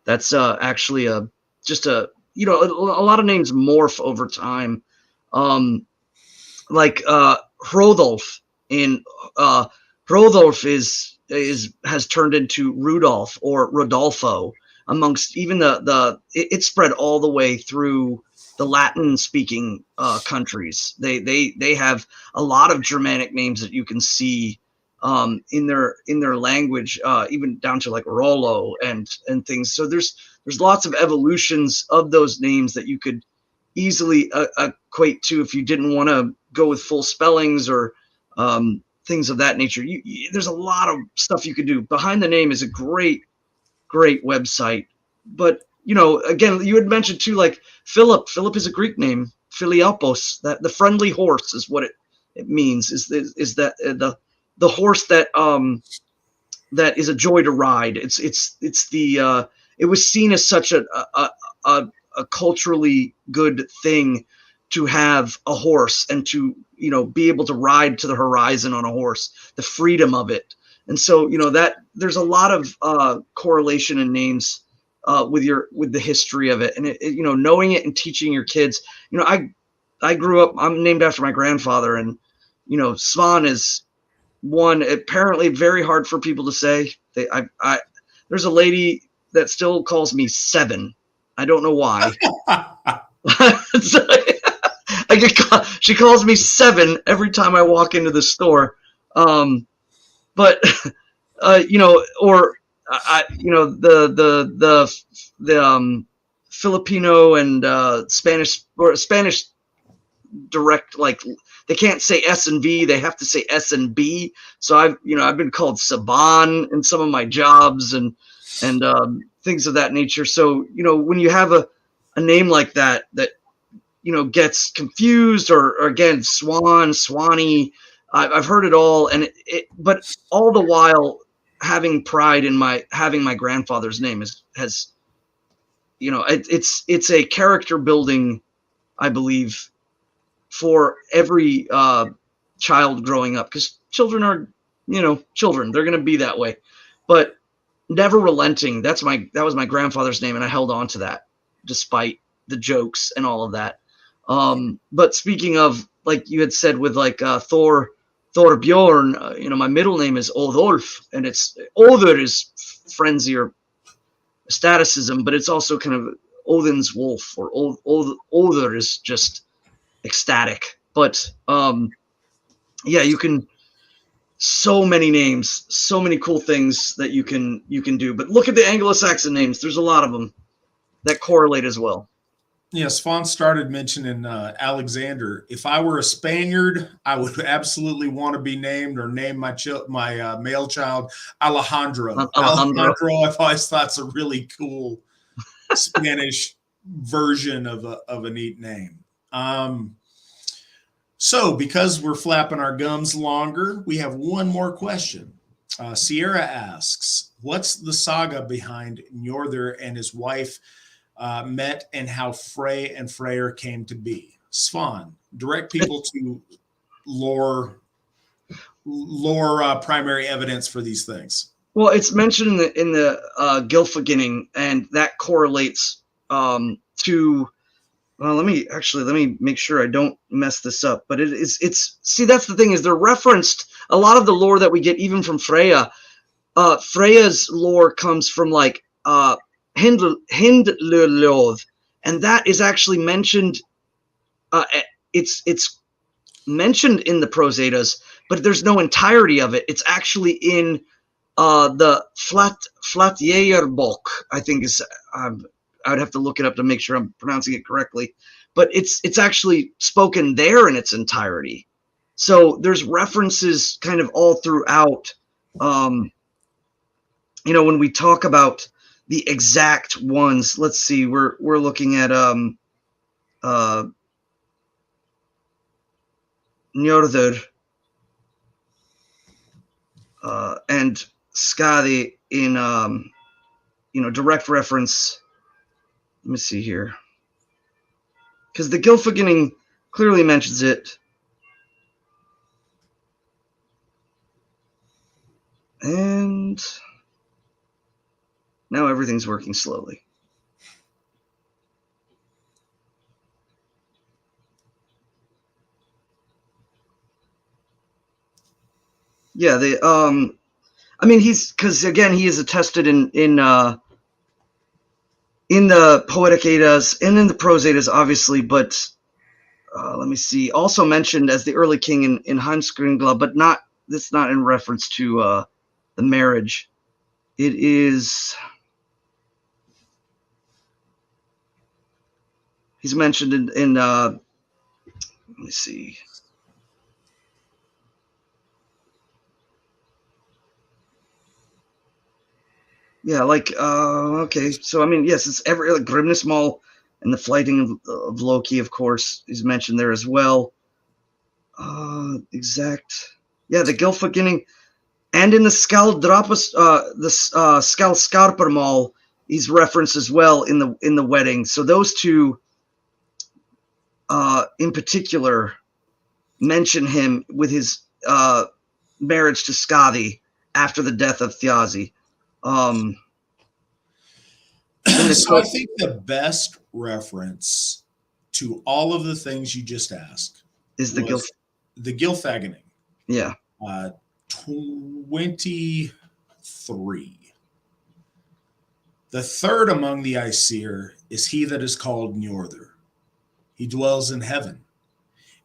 That's actually a lot of names morph over time. Like Hrodolf in Hrodolf has turned into Rudolph or Rodolfo amongst even it spread all the way through the Latin speaking countries. They have a lot of Germanic names that you can see in their language, even down to like Rollo and things. So there's lots of evolutions of those names that you could easily equate to if you didn't want to go with full spellings or things of that nature. There's a lot of stuff you could do. Behind the Name is a great website. But again, you had mentioned too, like Philip is a Greek name, Philippos, that the friendly horse is what it means, is that the horse that is a joy to ride. It was seen as such a culturally good thing to have a horse and to be able to ride to the horizon on a horse, the freedom of it. And so that there's a lot of correlation in names with the history of it, and knowing it and teaching your kids. I grew up, I'm named after my grandfather, and Svan is one apparently very hard for people to say. There's a lady that still calls me Seven. I don't know why. She calls me Seven every time I walk into the store. But the Filipino and Spanish direct, like they can't say S and V, they have to say S and B. So I've been called Saban in some of my jobs and things of that nature. So when you have a name like that gets confused, or again Swan, Swanee, I've heard it all, and but all the while having pride in having my grandfather's name has it's a character building, I believe, for every child growing up, because children are, children. They're going to be that way, but never relenting. That was my grandfather's name, and I held on to that despite the jokes and all of that. But speaking of, like you had said with like Thorbjorn, my middle name is Odolf, and it's Other is frenzy or staticism, but it's also kind of Odin's wolf, or Other is just ecstatic. But yeah, you can, so many names, so many cool things that you can do. But look at the Anglo-Saxon names. There's a lot of them that correlate as well. Yeah, Svan started mentioning Alexander. If I were a Spaniard, I would absolutely want to be named, or name my male child Alejandro. Alejandro, I've always thought it's a really cool Spanish version of a neat name. So because we're flapping our gums longer, we have one more question. Sierra asks, what's the saga behind Njord and his wife met, and how Frey and Freyr came to be? Svan, direct people to lore primary evidence for these things. Well, it's mentioned in the Gylfaginning, and that correlates to. Well, let me make sure I don't mess this up. But it's see, that's the thing, is they're referenced a lot of the lore that we get even from Freyja. Freyja's lore comes from like Hindluljóð, and that is actually mentioned. It's mentioned in the Prose Eddas, but there's no entirety of it. It's actually in the Flateyjarbók, I think is. I'd have to look it up to make sure I'm pronouncing it correctly, but it's actually spoken there in its entirety. So there's references kind of all throughout. When we talk about the exact ones, let's see, we're looking at Njord and Skadi in direct reference. Let me see here, because the Gylfaginning clearly mentions it. And now everything's working slowly. Yeah, because again, he is attested in the Poetic Eddas and in the Prose Eddas, obviously, but let me see. Also mentioned as the early king in Heimskringla, but that's not in reference to the marriage. It is. He's mentioned in let me see. Yeah, like okay. So I mean, yes, it's every like Grimnismal and the flighting of Loki, of course, is mentioned there as well. Exact. Yeah, the Gylfaginning, and in the Skalddrapas, the Skalskarparmal, he's referenced as well in the wedding. So those two, in particular, mention him with his marriage to Skadi after the death of Thiazi. So I think the best reference to all of the things you just asked is the Gylfaginning. Yeah. 23. The third among the Aesir is he that is called Njord. He dwells in heaven,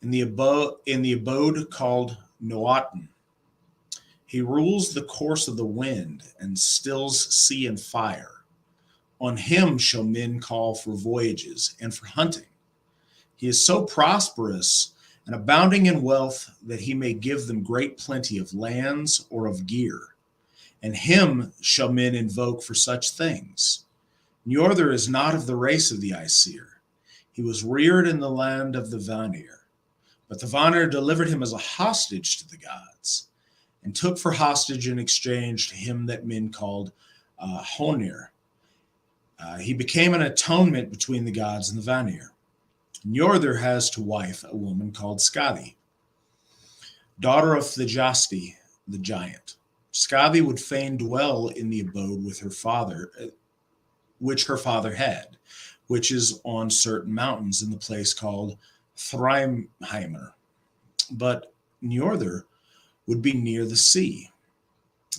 in the abode called Noaten. He rules the course of the wind and stills sea and fire. On him shall men call for voyages and for hunting. He is so prosperous and abounding in wealth that he may give them great plenty of lands or of gear. And him shall men invoke for such things. Njord is not of the race of the Aesir. He was reared in the land of the Vanir. But the Vanir delivered him as a hostage to the gods, and took for hostage in exchange to him that men called Honir. He became an atonement between the gods and the Vanir. Njord has to wife a woman called Skadi, daughter of Thjasti, the giant. Skadi would fain dwell in the abode with her father, which her father had, which is on certain mountains in the place called Thrimheimer. But Njord would be near the sea.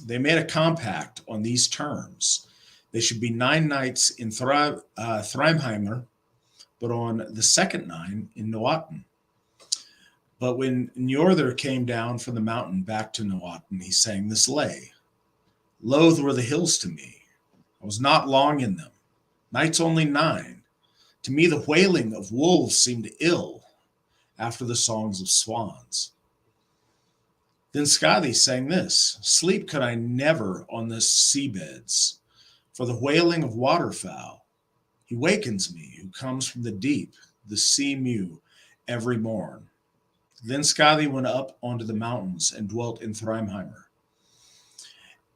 They made a compact on these terms. They should be 9 nights in Thrimheimer, but on the second 9 in Noaten. But when Njord came down from the mountain back to Noaten, he sang this lay. Loath were the hills to me. I was not long in them. Nights only 9. To me the wailing of wolves seemed ill after the songs of swans. Then Skadi sang this. Sleep could I never on the seabeds, for the wailing of waterfowl. He wakens me, who comes from the deep, the sea mew, every morn. Then Skadi went up onto the mountains and dwelt in Thrimheimer.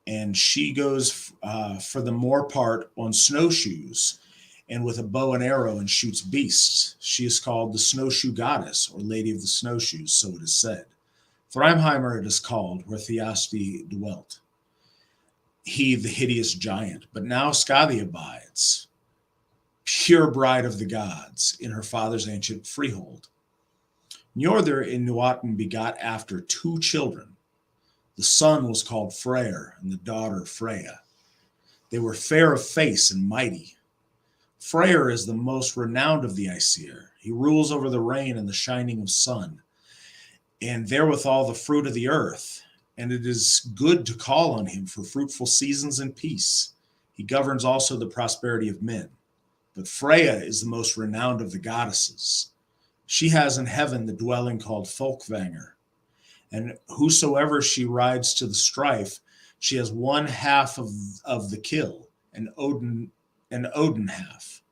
And she goes for the more part on snowshoes and with a bow and arrow and shoots beasts. She is called the snowshoe goddess or lady of the snowshoes, so it is said. Thrimheimer it is called, where Thjasti dwelt. He, the hideous giant, but now Skadi abides, pure bride of the gods, in her father's ancient freehold. Njord in Noaten begot after 2 children. The son was called Freyr, and the daughter Freya. They were fair of face and mighty. Freyr is the most renowned of the Aesir. He rules over the rain and the shining of sun, and therewithal the fruit of the earth. And it is good to call on him for fruitful seasons and peace. He governs also the prosperity of men. But Freya is the most renowned of the goddesses. She has in heaven the dwelling called Folkvangr. And whosoever she rides to the strife, she has 1/2 of the kill, and Odin half.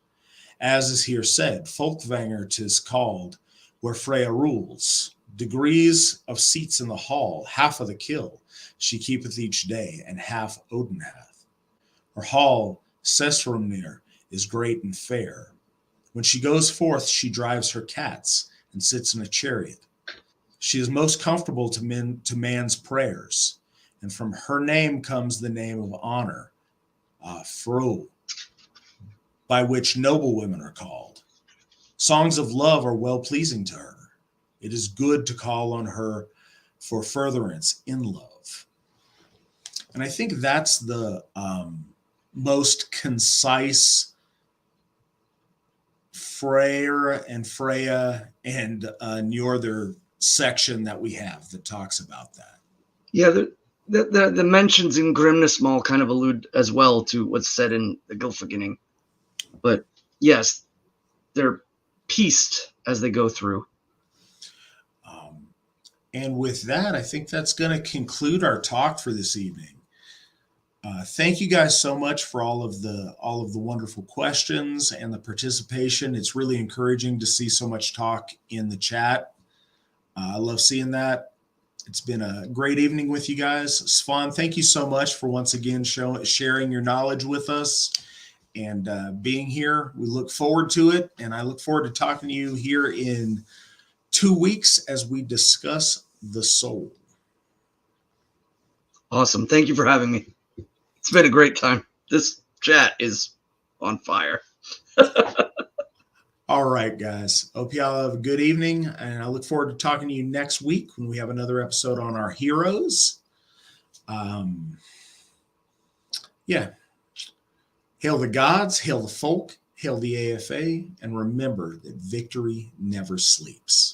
As is here said, Folkvangr 'tis called, where Freya rules. Degrees of seats in the hall, 1/2 of the kill, she keepeth each day, and 1/2 Odin hath. Her hall, Sesrumnir, is great and fair. When she goes forth, she drives her cats and sits in a chariot. She is most comfortable to man's prayers, and from her name comes the name of honor, Fro, by which noble women are called. Songs of love are well pleasing to her. It is good to call on her for furtherance in love. And I think that's the most concise Freyr and Freya and Njord section that we have that talks about that. Yeah, the mentions in Grimnismal kind of allude as well to what's said in the Gylfaginning. But yes, they're pieced as they go through. And with that, I think that's going to conclude our talk for this evening. Thank you guys so much for all of the wonderful questions and the participation. It's really encouraging to see so much talk in the chat. I love seeing that. It's been a great evening with you guys. Svan, thank you so much for once again sharing your knowledge with us and being here. We look forward to it, and I look forward to talking to you here in 2 weeks as we discuss the soul. Awesome. Thank you for having me. It's been a great time. This chat is on fire. All right, guys. Hope y'all have a good evening, and I look forward to talking to you next week when we have another episode on our heroes. Yeah. Hail the gods, hail the folk, hail the AFA, and remember that victory never sleeps.